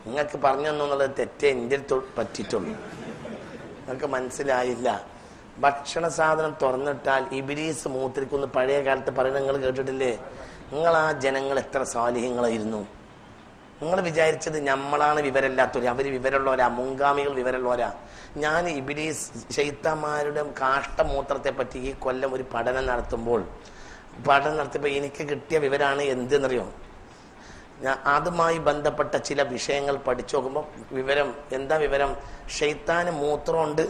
നിങ്ങൾക്ക് പറഞ്ഞു തന്നുള്ളത് തെറ്റേ എൻ്റെ പറ്റിയിട്ടുള്ളൂ. നിങ്ങൾക്ക് മനസ്സിലായില്ല. ഭക്ഷണ സാധനം തുറന്നിട്ടാൽ ഇബ്ലീസ് മൂത്രിക്കുന്ന പഴയ കാലത്ത് പറയുന്നത് നിങ്ങൾ കേട്ടിട്ടില്ലേ? നിങ്ങൾ ആ ജനങ്ങൾ എത്ര സാലിഹ്യങ്ങളായിരുന്നു. നിങ്ങൾ വിചാരിച്ചത് നമ്മളാണ് വിവരമില്ലാത്തവര്, അവര് വിവരമുള്ളവരാ, മുൻഗാമികൾ വിവരമുള്ളവരാ. ഞാൻ ഇബ്ലീസ് ശൈത്താന്മാരുടെ കാഷ്ടമൂത്രത്തെ പറ്റി ഈ കൊല്ലം ഒരു പഠനം നടത്തിയപ്പോൾ എനിക്ക് കിട്ടിയ വിവരമാണ് എന്തെന്നറിയോ? ഞാൻ അതുമായി ബന്ധപ്പെട്ട ചില വിഷയങ്ങൾ പഠിച്ചു നോക്കുമ്പോൾ എന്താ വിവരം? ശൈത്താന് മൂത്രമുണ്ട്,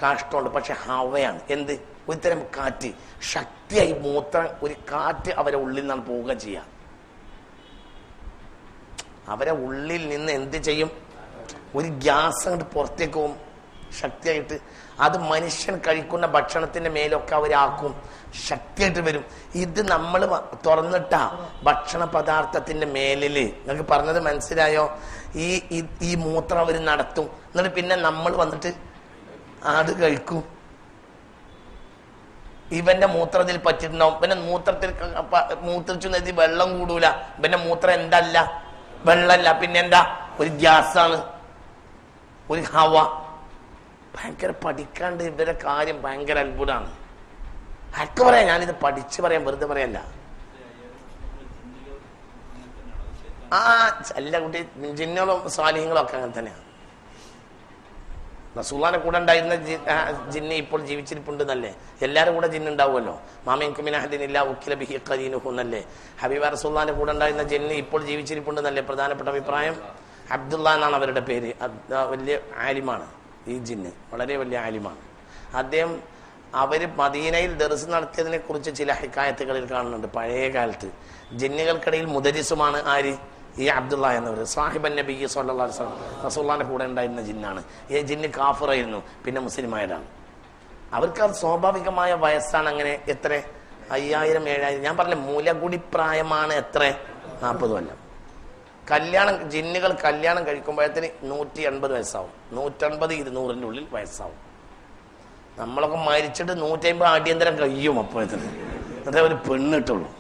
കാഷ്ടമുണ്ട്, പക്ഷെ ഹവയാണ്. എന്ത്? ഒരുതരം കാറ്റ്, ശക്തിയായി മൂത്രം, ഒരു കാറ്റ് അവരെ ഉള്ളിൽ നിന്നാണ് പോവുക ചെയ്യുക. അവരെ ഉള്ളിൽ നിന്ന് എന്ത് ചെയ്യും? ഒരു ഗ്യാസ് അങ്ങോട്ട് പുറത്തേക്ക് പോകും ശക്തിയായിട്ട്. അത് മനുഷ്യൻ കഴിക്കുന്ന ഭക്ഷണത്തിന്റെ മേലൊക്കെ അവരാക്കും, ശക്തിയായിട്ട് വരും. ഇത് നമ്മൾ തുറന്നിട്ടാ ഭക്ഷണ പദാർത്ഥത്തിന്റെ മേലില്, നിങ്ങൾക്ക് പറഞ്ഞത് മനസ്സിലായോ? ഈ മൂത്രം അവർ നടത്തും. എന്നിട്ട് പിന്നെ നമ്മൾ വന്നിട്ട് ആട് കഴിക്കും. ഇവന്റെ മൂത്രത്തിൽ പറ്റിയിട്ടുണ്ടാവും. ഇവന്റെ മൂത്രച്ചു നേരത്തി വെള്ളം കൂടൂല. ഇവന്റെ മൂത്രം എന്തല്ല? വെള്ളല്ല, പിന്നെന്താ? ഒരു ഗ്യാസാണ്, ഒരു ഹവ. ഭയങ്കര പഠിക്കാണ്ട് ഇവരെ കാര്യം ഭയങ്കര അത്ഭുതമാണ്. ആർക്ക് പറയാം? ഞാനിത് പഠിച്ചു പറയാം, വെറുതെ പറയല്ല. എല്ലാ കുട്ടി ജിന്നുകളും സ്വാലിഹ്യങ്ങളും ഒക്കെ അങ്ങനെ തന്നെയാണ്. റസൂലുള്ളാഹിന്റെ കൂടെ ഉണ്ടായിരുന്ന ജിന്ന് ഇപ്പോൾ ജീവിച്ചിരിപ്പുണ്ടെന്നല്ലേ? എല്ലാവരും കൂടെ ജിന്ന് ഉണ്ടാവുമല്ലോ. മാമിൻകും മിൻ അഹദിൻ ഇല്ലാ ഉക്കില ബിഹി ഖരീനുഹു എന്നല്ലേ? ഹബീബ റസൂലുള്ളാഹിന്റെ കൂടെ ഉണ്ടായിരുന്ന ജിന്ന് ഇപ്പോൾ ജീവിച്ചിരിപ്പുണ്ടെന്നല്ലേ പ്രധാനപ്പെട്ട അഭിപ്രായം? അബ്ദുള്ള എന്നാണ് അവരുടെ പേര്. വലിയ ആലിമാണ് ഈ ജിന്ന്, വളരെ വലിയ ആലിമാണ് അദ്ദേഹം. അവര് മദീനയിൽ ദർസ് നടത്തിയതിനെ കുറിച്ച് ചില ഹിക്കായത്തുകളിൽ കാണുന്നുണ്ട്. പഴയ കാലത്ത് ജിന്നുകൾക്കിടയിൽ മുദരിസുമാണ് ആര്? ഈ അബ്ദുള്ള എന്നവർ. സാഹിബൻ നബി സല്ലല്ലാഹു അലൈഹി വസല്ലം റസൂലുള്ളാഹിന്റെ കൂടെ ഉണ്ടായിരുന്ന ജിന്നാണ്. ഈ ജിന്ന് കാഫിറായിരുന്നു, പിന്നെ മുസ്ലിമായതാണ്. അവർക്ക് സ്വാഭാവികമായ വയസ്സാണ് അങ്ങനെ. എത്ര? 5000 7000. ഞാൻ പറഞ്ഞ മൂലകുടി പ്രായമാണ് എത്ര? 40 കൊല്ലം. കല്യാണം ജിന്നുകൾ കല്യാണം കഴിക്കുമ്പോഴത്തേന് 180 വയസ്സാവും. 180-200 ഉള്ളിൽ വയസ്സാവും. നമ്മളൊക്കെ മരിച്ചിട്ട് 150 അടിയന്തരം കഴിയും. അപ്പോഴത്തേന് അതേ ഒരു പെണ്ണിട്ടുള്ളൂ.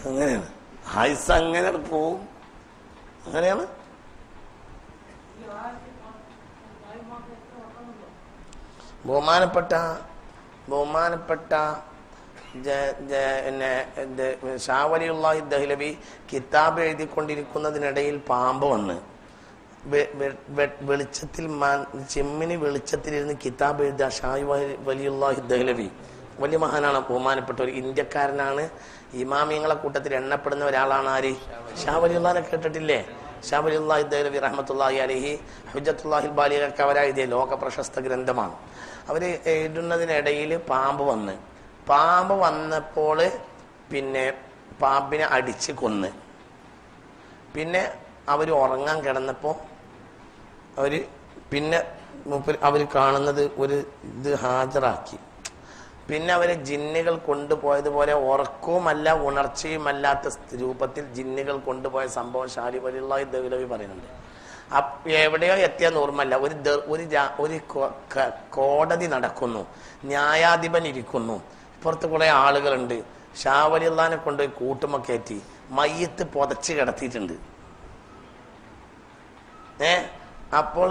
അങ്ങനെയാണ് ആയുസ്, അങ്ങനെ പോവും. അങ്ങനെയാണ്. ബഹുമാനപ്പെട്ട ഷാ വലിയുള്ളാഹി ദഹ്ലവി കിതാബ് എഴുതിക്കൊണ്ടിരിക്കുന്നതിനിടയിൽ പാമ്പ് വന്ന് വെളിച്ചത്തിൽ ചെമ്മിന് വെളിച്ചത്തിലിരുന്ന് കിതാബ് എഴുതുക. ഷാ വലിയുള്ളാഹി ദഹ്ലവി വലിയ മഹാനാണ്, ബഹുമാനപ്പെട്ട ഒരു ഇന്ത്യക്കാരനാണ്. ഇമാമിയങ്ങളെ കൂട്ടത്തിൽ എണ്ണപ്പെടുന്ന ഒരാളാണ് ആര്? ഷാ വലിയുള്ളാഹിനെ കേട്ടിട്ടില്ലേ? ഷാ വലിയുള്ളാഹി ദഹ്ലവി റഹ്മത്തുള്ളാഹി അലൈഹി ഹുജ്ജത്തുല്ലാഹിൽ ബാലിഗൊക്കെ അവരെഴുതിയ ലോക പ്രശസ്ത ഗ്രന്ഥമാണ്. അവര് എഴുതുന്നതിനിടയിൽ പാമ്പ് വന്നപ്പോൾ പിന്നെ പാമ്പിനെ അടിച്ച് കൊന്ന്. പിന്നെ അവർ ഉറങ്ങാൻ കിടന്നപ്പോൾ അവർ കാണുന്നത് ഒരു ഇത് ഹാജരാക്കി. പിന്നെ അവരെ ജിന്നുകൾ കൊണ്ടുപോയതുപോലെ ഉറക്കവുമല്ല ഉണർച്ചയുമല്ലാത്ത രൂപത്തിൽ ജിന്നുകൾ കൊണ്ടുപോയ സംഭവം ഷാ വലിയുള്ളാഹി ദഹ്ലവി പറയുന്നുണ്ട്. എവിടെയോ എത്തിയെന്ന് ഓർമ്മല്ല. ഒരു കോടതി നടക്കുന്നു, ന്യായാധിപൻ ഇരിക്കുന്നു, പുറത്ത് കുറെ ആളുകളുണ്ട്. ഷാ വലിയുള്ളാഹിനെ കൊണ്ടുപോയി കൂട്ടുമൊക്കേറ്റി മയ്യത്ത് പുതച്ച് കിടത്തിയിട്ടുണ്ട്. അപ്പോൾ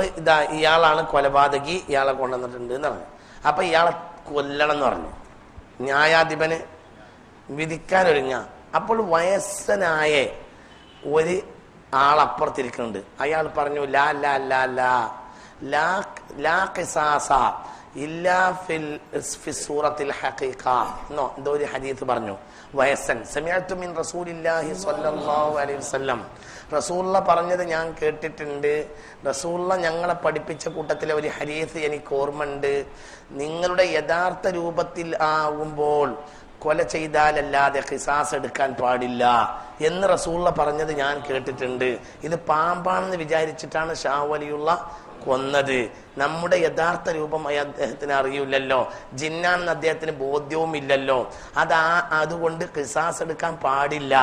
ഇയാളാണ് കൊലപാതകി, ഇയാളെ കൊണ്ടുവന്നിട്ടുണ്ട് എന്ന് പറഞ്ഞു. അപ്പൊ ഇയാളെ കൊല്ലണം എന്ന് പറഞ്ഞു. ന്യായാധിപന് വിധിക്കാനൊരുങ്ങ. അപ്പോൾ വയസ്സനായ ഒരു ആളപ്പുറത്തിരിക്കുന്നുണ്ട്. അയാൾ പറഞ്ഞു ലാ ലാ ലാ ലാ ലാ ഖിസാസ ഇല്ലാ ഫി സൂറത്തിൽ ഹഖീഖ എന്നോ എന്തോ ഒരു ഹദീസ് പറഞ്ഞു. വയസ്സൻ സമിഅതു മിൻ റസൂലില്ലാഹി സ്വല്ലല്ലാഹു അലൈഹി വസല്ലം, റസൂലുള്ള പറഞ്ഞത് ഞാൻ കേട്ടിട്ടുണ്ട്. റസൂലുള്ള ഞങ്ങളെ പഠിപ്പിച്ച കൂട്ടത്തിലെ ഒരു ഹദീസ് എനിക്ക് ഓർമ്മയുണ്ട്. നിങ്ങളുടെ യഥാർത്ഥ രൂപത്തിൽ ആകുമ്പോൾ കൊല ചെയ്താലല്ലാതെ ഖിസാസ് എടുക്കാൻ പാടില്ല എന്ന് റസൂലുള്ള പറഞ്ഞത് ഞാൻ കേട്ടിട്ടുണ്ട്. ഇത് പാമ്പാണെന്ന് വിചാരിച്ചിട്ടാണ് ഷാ വലിയുള്ള കൊന്നത്. നമ്മുടെ യഥാർത്ഥ രൂപം അദ്ദേഹത്തിന് അറിയില്ലല്ലോ, ജിന്നാണെന്ന് അദ്ദേഹത്തിന് ബോധ്യവും ഇല്ലല്ലോ. അതുകൊണ്ട് ഖിസാസ് എടുക്കാൻ പാടില്ല.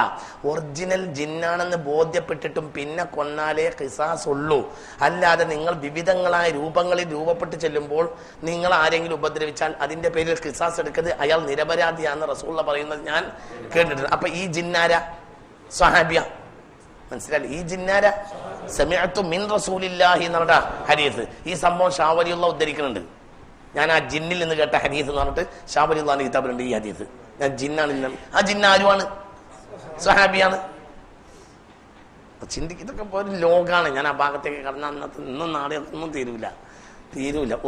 ഒറിജിനൽ ജിന്നാണെന്ന് ബോധ്യപ്പെട്ടിട്ടും പിന്നെ കൊന്നാലേ ഖിസാസ് ഉള്ളൂ. അല്ലാതെ നിങ്ങൾ വിവിധങ്ങളായ രൂപങ്ങളിൽ രൂപപ്പെട്ട് ചെല്ലുമ്പോൾ നിങ്ങൾ ആരെങ്കിലും ഉപദ്രവിച്ചാൽ അതിന്റെ പേരിൽ ഖിസാസ് എടുക്കരുത്, അയാൾ നിരപരാധിയാണെന്ന് റസൂലുള്ള പറയുന്നത് ഞാൻ കേട്ടിട്ടുണ്ട്. അപ്പൊ ഈ ജിന്നാര? സ്വഹാബിയ. മനസ്സിലായി? ഈ ജിന്നാര? സമിഅതു മിൻ റസൂലില്ലാഹി എന്നുള്ള ഹദീസ്. ഈ സംഭവം ഷാ വലിയുള്ള ഉദ്ധരിക്കുന്നുണ്ട്. ഞാൻ ആ ജിന്നിൽ നിന്ന് കേട്ട ഹദീസ് എന്ന് പറഞ്ഞിട്ട് ഷാ വലിയുള്ളാഹിന്റെ കിതാബിലുണ്ട് ഈ ഹദീസ്. ഞാൻ ജിന്നാണ്. ആ ജിന്ന ആരുമാണ്? സ്വഹാബിയാണ്. ചിന്തിക്കുന്നതൊക്കെ ഒരു ലോകാണ്. ഞാൻ ആ ഭാഗത്തേക്ക് കടന്ന അന്നത്തെ ഇന്നും നാളെ ഒന്നും തീരൂല.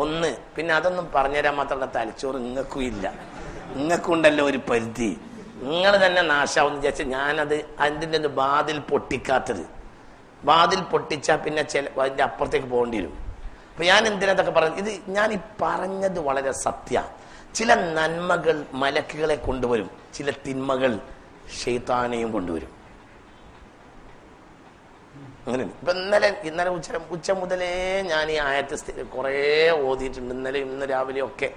ഒന്ന് പിന്നെ അതൊന്നും പറഞ്ഞുതരാൻ മാത്രമുള്ള തലച്ചോറ് നിങ്ങൾക്കും ഇല്ല. നിങ്ങൾക്കുണ്ടല്ലോ ഒരു പരിധി. നിങ്ങൾ തന്നെ നാശാവെന്ന് വിചാരിച്ച ഞാനത് അതിൻ്റെ വാതിൽ പൊട്ടിക്കാത്തത്. വാതിൽ പൊട്ടിച്ചാൽ പിന്നെ അതിൻ്റെ അപ്പുറത്തേക്ക് പോകേണ്ടി വരും. അപ്പൊ ഞാൻ എന്തിനതൊക്കെ പറഞ്ഞു? ഇത് ഞാൻ ഈ പറഞ്ഞത് വളരെ സത്യ. ചില നന്മകൾ മലക്കുകളെ കൊണ്ടുവരും, ചില തിന്മകൾ ശൈത്താനെയും കൊണ്ടുവരും. അങ്ങനെ ഇപ്പൊ ഇന്നലെ ഉച്ച മുതലേ ഞാൻ ഈ ആയത്ത് കുറേ ഓതിയിട്ടുണ്ട്. ഇന്ന് രാവിലെ ഒക്കെ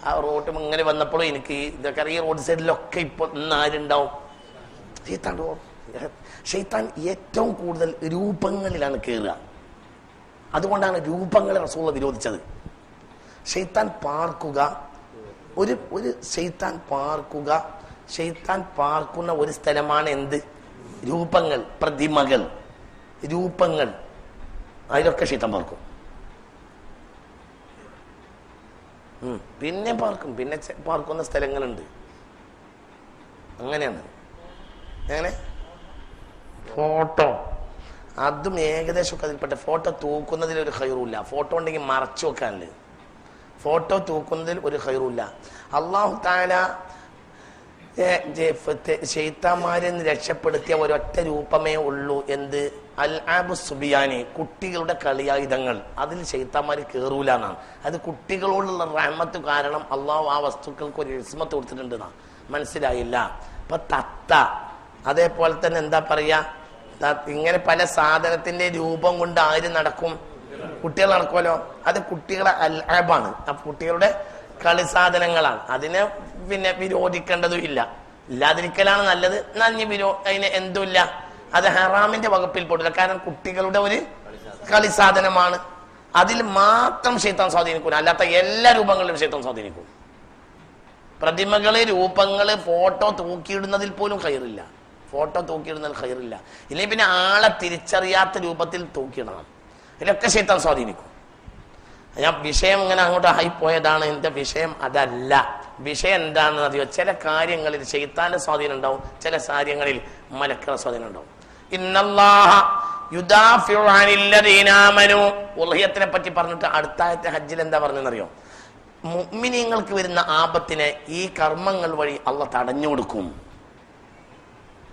ആ റോഡ് ഇങ്ങനെ വന്നപ്പോഴും എനിക്ക് ഇതൊക്കെ ഈ റോഡ് സൈഡിലൊക്കെ ഇപ്പൊ ഇന്ന് ആരുണ്ടാവും? ഷൈത്താൻ ഏറ്റവും കൂടുതൽ രൂപങ്ങളിലാണ് കയറുക. അതുകൊണ്ടാണ് രൂപങ്ങളെ റസൂലുള്ളാഹി വിരോധിച്ചത്. ഷൈത്താൻ പാർക്കുക, ഷൈത്താൻ പാർക്കുന്ന ഒരു സ്ഥലമാണ് എന്ത്? രൂപങ്ങൾ, പ്രതിമകൾ, രൂപങ്ങൾ. അതിലൊക്കെ ഷൈത്താൻ പാർക്കും. പിന്നെ പാർക്കുന്ന സ്ഥലങ്ങളുണ്ട്. അങ്ങനെയാണ്. എങ്ങനെ? ഫോട്ടോ. അതും ഏകദേശമൊക്കെ അതിൽപ്പെട്ട. ഫോട്ടോ തൂക്കുന്നതിൽ ഒരു ഖൈറുമില്ല. ഫോട്ടോ ഉണ്ടെങ്കിൽ മറച്ചു വെക്കാനല്ലേ. ഫോട്ടോ തൂക്കുന്നതിൽ ഒരു ഖൈറുമില്ല. അല്ലാഹു തആല ശൈത്താന്മാരെ രക്ഷപ്പെടുത്തിയ ഒരൊറ്റ രൂപമേ ഉള്ളൂ. എന്ത്? അൽ ആബു സുബിയാനി, കുട്ടികളുടെ കളിയായുധങ്ങൾ. അതിൽ ശൈത്താന്മാര് കേറൂല എന്നാണ്. അത് കുട്ടികളോടുള്ള റഹ്മത്ത് കാരണം അള്ളാഹു ആ വസ്തുക്കൾക്ക് ഒരു ഇസ്മത്ത് കൊടുത്തിട്ടുണ്ട്. മനസ്സിലായില്ല? ഇപ്പൊ തത്ത, അതേപോലെ തന്നെ എന്താ പറയാ, ഇങ്ങനെ പല സാധനത്തിന്റെ രൂപം കൊണ്ട് ആര് നടക്കും? കുട്ടികൾ നടക്കുമല്ലോ. അത് കുട്ടികളെ അൽ ആബാണ്. ആ കുട്ടികളുടെ കളി സാധനങ്ങളാണ്. അതിനെ പിന്നെ വിരോധിക്കേണ്ടതും ഇല്ല. ഇല്ലാതിരിക്കലാണ് നല്ലത്. അതിന് എന്തുമില്ല, അത് ഹറാമിന്റെ വകുപ്പിൽ പെടില്ല. കാരണം കുട്ടികളുടെ ഒരു കളി സാധനമാണ്. അതിൽ മാത്രം ശൈത്താൻ സ്വാധീനിക്കൂല. അല്ലാത്ത എല്ലാ രൂപങ്ങളിലും ശൈത്താൻ സ്വാധീനിക്കും. പ്രതിമകള്, രൂപങ്ങള്, ഫോട്ടോ തൂക്കിയിടുന്നതിൽ പോലും ഖൈറില്ല. ഫോട്ടോ തൂക്കിയിടുന്നതിൽ ഖൈറില്ല. ഇല്ലെങ്കിൽ പിന്നെ ആളെ തിരിച്ചറിയാത്ത രൂപത്തിൽ തൂക്കിയിടണം. ഇതിലൊക്കെ ശൈത്താൻ സ്വാധീനിക്കും. ഞാൻ വിഷയം ഇങ്ങനെ അങ്ങോട്ട് ആയിപ്പോയതാണ്. എന്റെ വിഷയം അതല്ല. വിഷയം എന്താണെന്ന് അറിയോ? ചില കാര്യങ്ങളിൽ ശൈത്താന്റെ സ്വാധീനം ഉണ്ടാവും, ചില കാര്യങ്ങളിൽ മലക്കുകളുടെ സ്വാധീനം ഉണ്ടാവും. ഇന്നല്ലാഹ യുദാഫിഉ അനില്ലദീന ആമനൂ. ഉൽഹിയത്തിനെ പറ്റി പറഞ്ഞിട്ട് അടുത്ത ആയത്തെ ഹജ്ജിൽ എന്താ പറഞ്ഞെന്നറിയോ? മുഅ്മിനീങ്ങൾക്ക് വരുന്ന ആപത്തിനെ ഈ കർമ്മങ്ങൾ വഴി അള്ളാഹ് തടഞ്ഞു കൊടുക്കും.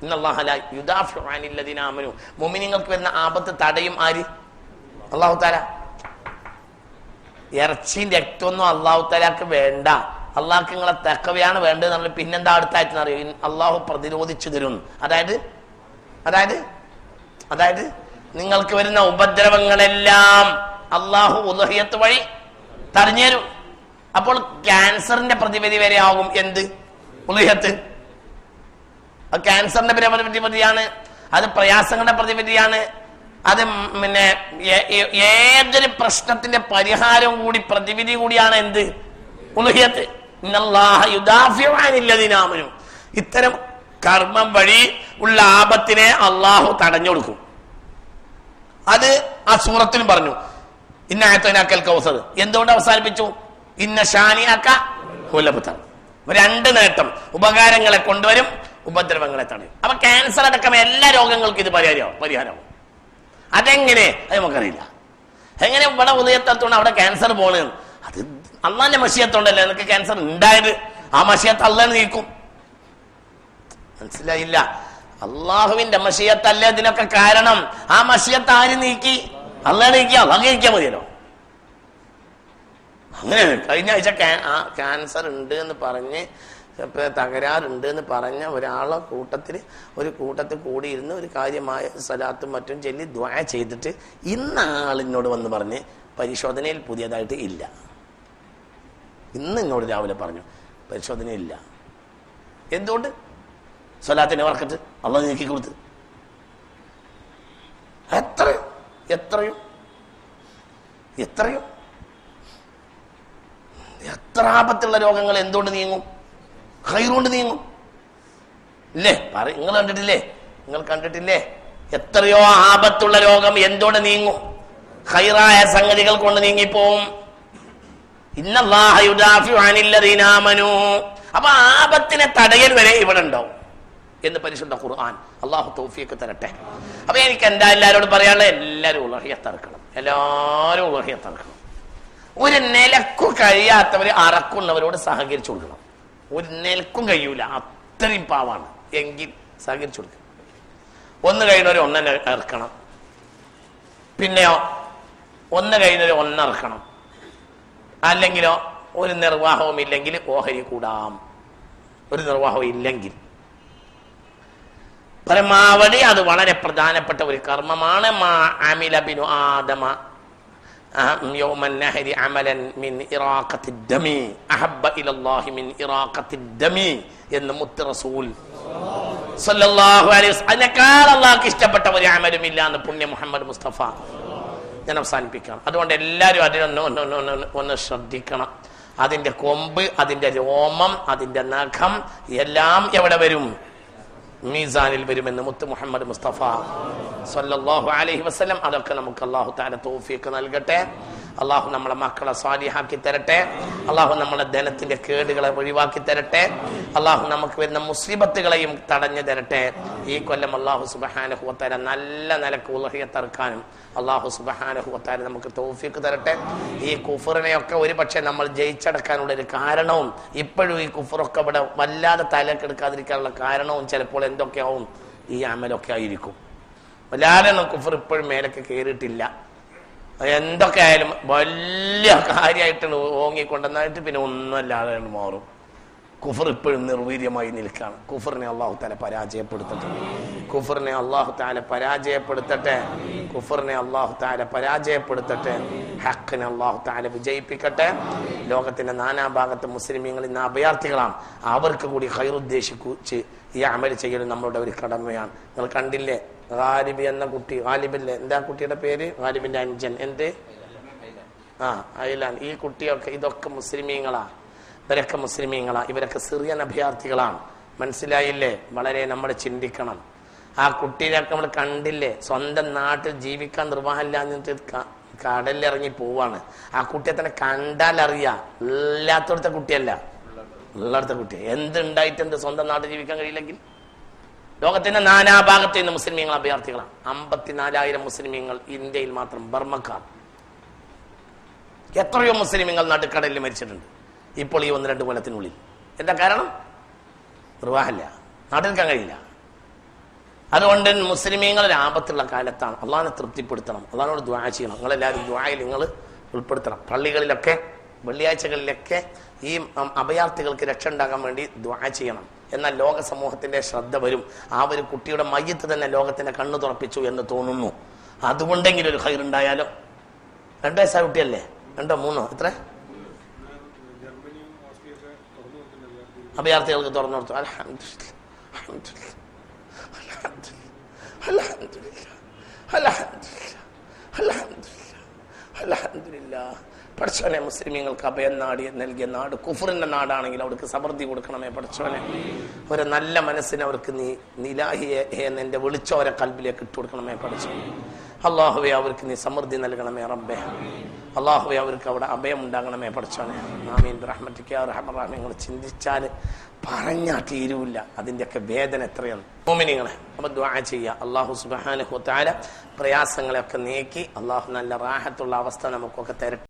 ഇന്നല്ലാഹ ലാ യുദാഫിഉ അനില്ലദീന ആമനൂ. മുഅ്മിനീങ്ങൾക്ക് വരുന്ന ആപത്ത് തടയും ആര്? അല്ലാഹു തആല. ഇറച്ചിയും രക്തമൊന്നും അള്ളാഹു തആലക്ക് വേണ്ട. അള്ളാഹ്ക്ക് നിങ്ങളെ തഖ്വയാണ് വേണ്ടതെന്ന് പറഞ്ഞാൽ പിന്നെന്താ അടുത്തായിട്ട് അറിയും? അള്ളാഹു പ്രതിരോധിച്ചു തരും. അതായത് നിങ്ങൾക്ക് വരുന്ന ഉപദ്രവങ്ങളെല്ലാം അള്ളാഹു ഉദ്ഹിയത്ത് വഴി തടഞ്ഞു തരും. അപ്പോൾ ക്യാൻസറിന്റെ പ്രതിവിധി വരെ ആകും എന്ത്? ഉദ്ഹിയത്ത്. ക്യാൻസറിന്റെ പ്രതിവിധിയാണ്, അത് പ്രയാസങ്ങളുടെ പ്രതിവിധിയാണ്, അത് പിന്നെ ഏതൊരു പ്രശ്നത്തിന്റെ പരിഹാരവും കൂടി പ്രതിവിധി കൂടിയാണ് എന്ത്? ഉൽഹിയത്ത്. ഇന്നല്ലാഹ യുദാഫിഉ അനില്ലദീന ആമനൂ. ഇത്തരം കർമ്മം വഴി ഉള്ള ആപത്തിനെ അള്ളാഹു തടഞ്ഞു കൊടുക്കും. അത് ആ സൂറത്തിലും പറഞ്ഞു. ഇന്ന അഅ്തൈനാക്കൽ കൗസർ. എന്തുകൊണ്ട് അവസാനിപ്പിച്ചു? ഇന്ന ശാനിഅക ഹുവൽ അബ്തർ. രണ്ട് നേട്ടം, ഉപകാരങ്ങളെ കൊണ്ടുവരും, ഉപദ്രവങ്ങളെ തടയും. അപ്പൊ ക്യാൻസർ അടക്കം എല്ലാ രോഗങ്ങൾക്കും ഇത് പരിഹാരമാവും. അതെങ്ങനെ? അത് നമുക്കറിയില്ല. എങ്ങനെ ഇവിടെ ഉദയത്തോണ്ട് അവിടെ ക്യാൻസർ പോണ്? അത് അള്ളാന്റെ മശിയത്തോണ്ടല്ലേ നിനക്ക് ക്യാൻസർ ഉണ്ടായത്. ആ മശിയത്ത് അള്ളാഹ് നീക്കും. മനസ്സിലായില്ല? അള്ളാഹുവിന്റെ മശിയത്തല്ലേ ഇതിനൊക്കെ കാരണം. ആ മശിയത്ത് ആര് നീക്കി? അള്ളാഹ് നീക്കി. അള്ളാഹ് നീക്കിയാൽ മതിയല്ലോ. അങ്ങനെ കഴിഞ്ഞ ആഴ്ച ക്യാൻസർ ഉണ്ട് എന്ന് പറഞ്ഞ് തകരാറുണ്ട് എന്ന് പറഞ്ഞ ഒരു കൂട്ടത്തിൽ കൂടിയിരുന്ന് ഒരു കാര്യമായ സലാത്തും മറ്റും ചൊല്ലി ദുആ ചെയ്തിട്ട് ഇന്ന് ആളിനോട് വന്ന് പറഞ്ഞ് പരിശോധനയിൽ പുതിയതായിട്ട് ഇല്ല. ഇന്ന് എന്നോട് രാവിലെ പറഞ്ഞു പരിശോധനയില്ല. എന്തുകൊണ്ട്? സലാത്തിന്റെ വർക്കത്ത് അള്ളാഹ് നീക്കി കൊടുത്ത്. എത്രയോ എത്ര ആപത്തുള്ള രോഗങ്ങൾ എന്തുകൊണ്ട് നീങ്ങും? ഖൈറുകൊണ്ട് നീങ്ങും. ഇല്ലേ? നിങ്ങൾ കണ്ടിട്ടില്ലേ? എത്രയോ ആപത്തുള്ള രോഗം എന്തുകൊണ്ട് നീങ്ങും? ഖൈറായ സംഗതികൾ കൊണ്ട് നീങ്ങിപ്പോവും. ഇന്നല്ലാഹ യുദാഫിഉ അനില്ലദീന ആമനൂ. അപ്പൊ ആപത്തിനെ തടയൽ വരെ ഇവിടെ ഉണ്ടാവും എന്ന് പരിശുദ്ധ ഖുർആൻ. അള്ളാഹു തൗഫീഖ് തരട്ടെ. അപ്പൊ എനിക്ക് എന്താ എല്ലാവരോടും പറയാനുള്ളത്? എല്ലാവരും ഉളഹിയത്തറക്കണം. ഒരു നിലക്കും കഴിയാത്തവര് അറക്കുന്നവരോട് സഹകരിച്ചു കൊടുക്കണം. ഒരു നിലക്കും കഴിയൂല, അത്രയും പാവാണ് എങ്കിൽ സഹകരിച്ചു കൊടുക്കണം. ഒന്ന് കഴിഞ്ഞവര് ഒന്നെ ഇറക്കണം. പിന്നെയോ ഒന്ന് കഴിഞ്ഞവര് ഒന്നിറക്കണം. അല്ലെങ്കിലോ ഒരു നിർവാഹവും ഇല്ലെങ്കിൽ ഓഹരി കൂടാം. ഒരു നിർവാഹവും ഇല്ലെങ്കിൽ പരമാവധി അത് വളരെ പ്രധാനപ്പെട്ട ഒരു കർമ്മമാണ്. മാ അമില ബിനു ആദമ യൗമൻ നഹരി അമലൻ മിൻ ഇറാഖത്തി ദമി അഹബ്ബ ഇലല്ലാഹി മിൻ ഇറാഖത്തി ദമി എന്ന് മുത്ത് റസൂൽ സല്ലല്ലാഹു അലൈഹി വസല്ലം. അതിനേക്കാൾ അല്ലാഹുക്ക് ഇഷ്ടപ്പെട്ട ഒരു അമലുമില്ല എന്ന് പുണ്യ മുഹമ്മദ് മുസ്തഫ. ഞാൻ അവസാനിപ്പിക്കണം. അതുകൊണ്ട് എല്ലാവരും അതിനൊന്ന് ശ്രദ്ധിക്കണം. അതിന്റെ കൊമ്പ്, അതിന്റെ രോമം, അതിന്റെ നഖം എല്ലാം എവിടെ വരും? മീസാനിൽ വരുമെന്ന് മുത്ത് മുഹമ്മദ് മുസ്തഫ സല്ലല്ലാഹു അലൈഹി വസല്ലം. അതൊക്കെ നമുക്ക് അല്ലാഹു തആല തൗഫീഖ് നൽകട്ടെ. അള്ളാഹു നമ്മളെ മക്കളെ സ്വാലിഹാക്കി തരട്ടെ. അള്ളാഹു നമ്മളെ ധനത്തിന്റെ കേടുകളെ ഒഴിവാക്കി തരട്ടെ. അള്ളാഹു നമുക്ക് വരുന്ന മുസീബത്തുകളെയും തടഞ്ഞു തരട്ടെ. ഈ കൊല്ലം അള്ളാഹു സുബ്ഹാനഹു വ തആല നല്ല നിലക്ക് ഉളഹിയത്ത് അറുക്കാനും അള്ളാഹു സുബ്ഹാനഹു വ തആല നമുക്ക് തൗഫീഖ് തരട്ടെ. ഈ കുഫറിനെയൊക്കെ ഒരു പക്ഷെ നമ്മൾ ജയിച്ചടക്കാനുള്ള ഒരു കാരണവും ഇപ്പോഴും ഈ കുഫറൊക്കെ ഇവിടെ വല്ലാതെ തലക്കെടുക്കാതിരിക്കാനുള്ള കാരണവും ചിലപ്പോൾ എന്തൊക്കെയാവും ഈ അമലൊക്കെ ആയിരിക്കും. വല്ലാതെ കുഫർ ഇപ്പോഴും മേലൊക്കെ കയറിയിട്ടില്ല. എന്തൊക്കെ ആയാലും വലിയ കാര്യമായിട്ട് ഓങ്ങിക്കൊണ്ടെന്നായിട്ട് പിന്നെ ഒന്നുമല്ലാതെ മാറും. കുഫർ ഇപ്പോഴും നിർവീര്യമായി നിൽക്കുകയാണ്. കുഫറിനെ അള്ളാഹു തആല പരാജയപ്പെടുത്തട്ടെ. കുഫറിനെ അള്ളാഹു തആല പരാജയപ്പെടുത്തട്ടെ. കുഫറിനെ അള്ളാഹു തആല പരാജയപ്പെടുത്തട്ടെ. ഹഖിനെ അള്ളാഹു തആല വിജയിപ്പിക്കട്ടെ. ലോകത്തിന്റെ നാനാഭാഗത്ത് മുസ്ലിമീങ്ങൾ ഇന്ന് അഭയാർത്ഥികളാണ്. അവർക്ക് കൂടി ഖൈറുദ്ദേശിച്ച് ഈ അമൽ ചെയ്യൽ നമ്മളുടെ ഒരു കടമയാണ്. നിങ്ങൾ കണ്ടില്ലേ, ഗാലിബ് എന്ന കുട്ടി, ഗാലിബില്ലേ, എന്താ കുട്ടിയുടെ പേര്? ഗാലിബിന്റെ അഞ്ചൻ എന്ത് അയലാൻ. ഈ കുട്ടിയൊക്കെ ഇതൊക്കെ മുസ്ലിമീങ്ങളാ. ഇവരൊക്കെ മുസ്ലിമീങ്ങളാ. ഇവരൊക്കെ സിറിയൻ അഭയാർത്ഥികളാണ്. മനസ്സിലായില്ലേ? വളരെ നമ്മൾ ചിന്തിക്കണം. ആ കുട്ടീനൊക്കെ നമ്മൾ കണ്ടില്ലേ, സ്വന്തം നാട്ടിൽ ജീവിക്കാൻ നിർവാഹമില്ല എന്നിട്ട് കടലിലിറങ്ങി പോവാണ്. ആ കുട്ടിയെ തന്നെ കണ്ടാൽ അറിയാം, ഇല്ലാത്തടുത്ത കുട്ടിയല്ല, ഉള്ളടുത്ത കുട്ടി. എന്തുണ്ടായിട്ടുണ്ട് സ്വന്തം നാട്ടിൽ ജീവിക്കാൻ കഴിയില്ലെങ്കിൽ? ലോകത്തിന്റെ നാനാഭാഗത്ത് നിന്ന് മുസ്ലിമീങ്ങൾ അഭയാർത്ഥികളാണ്. 54,000 മുസ്ലിമീങ്ങൾ ഇന്ത്യയിൽ മാത്രം, ബർമ്മക്കാർ. എത്രയോ മുസ്ലിമീങ്ങൾ നടുക്കടലിൽ മരിച്ചിട്ടുണ്ട് ഇപ്പോൾ ഈ 1-2 കൊല്ലത്തിനുള്ളിൽ. എന്താ കാരണം? നിർവാഹമില്ല, നാട്ടിൽക്കാൻ കഴിയില്ല. അതുകൊണ്ട് മുസ്ലിമീങ്ങൾ ആപത്തുള്ള കാലത്താണ്. അള്ളാഹിനെ തൃപ്തിപ്പെടുത്തണം, അള്ളാഹിനോട് ദുആ ചെയ്യണം. നിങ്ങളെല്ലാവരും ദുആയിൽ നിങ്ങൾ ഉൾപ്പെടുത്തണം. പള്ളികളിലൊക്കെ വെള്ളിയാഴ്ചകളിലൊക്കെ ഈ അഭയാർത്ഥികൾക്ക് രക്ഷ ഉണ്ടാകാൻ വേണ്ടി ദുആ ചെയ്യണം. എന്നാൽ ലോക സമൂഹത്തിന്റെ ശ്രദ്ധ വരും. ആ ഒരു കുട്ടിയുടെ മയ്യത്ത് തന്നെ ലോകത്തിന്റെ കണ്ണു തുറപ്പിച്ചു എന്ന് തോന്നുന്നു. അതുകൊണ്ടെങ്കിലും ഒരു ഖൈർ ഉണ്ടായാലോ. 2 വയസ്സായ കുട്ടിയല്ലേ? 2 3 എത്ര അഭയാർത്ഥികൾക്ക് തുറന്നു കൊടുത്തു. അൽഹംദുലില്ലാഹ്, അൽഹംദുലില്ലാഹ്, അൽഹംദുലില്ലാഹ്, അൽഹംദുലില്ലാഹ്, അൽഹംദുലില്ലാഹ്. പഠിച്ചോനെ, മുസ്ലിമീങ്ങൾക്ക് അഭയം നൽകിയ നാട് കുഫറിന്റെ നാടാണെങ്കിൽ അവർക്ക് സമൃദ്ധി കൊടുക്കണമേ പഠിച്ചോനെ. ഒരു നല്ല മനസ്സിനെ അവർക്ക് നീ നിലാഹിയെ എന്നെ വിളിച്ചവരെ കൽബിലേക്ക് ഇട്ട് കൊടുക്കണമേ പഠിച്ചോനെ. അള്ളാഹുവെ, അവർക്ക് നീ സമൃദ്ധി നൽകണമേ റബ്ബേ. അള്ളാഹുവെ, അവർക്ക് അവിടെ അഭയം ഉണ്ടാകണമേ പഠിച്ചോനെ. ആമീൻ ബിറഹ്മതിക യാ അർഹമർ റഹീം. നിങ്ങൾ ചിന്തിച്ചാൽ പറഞ്ഞാൽ തീരൂല്ല അതിൻ്റെയൊക്കെ വേദന എത്രയാണ്. മുഅ്മിനീങ്ങളെ, നമ്മൾ ദുആ ചെയ്യുക. അല്ലാഹു സുബ്ഹാനഹു വ തആല പ്രയാസങ്ങളെയൊക്കെ നീക്കി അള്ളാഹു നല്ല റാഹത്തുള്ള അവസ്ഥ നമുക്കൊക്കെ തരട്ടെ.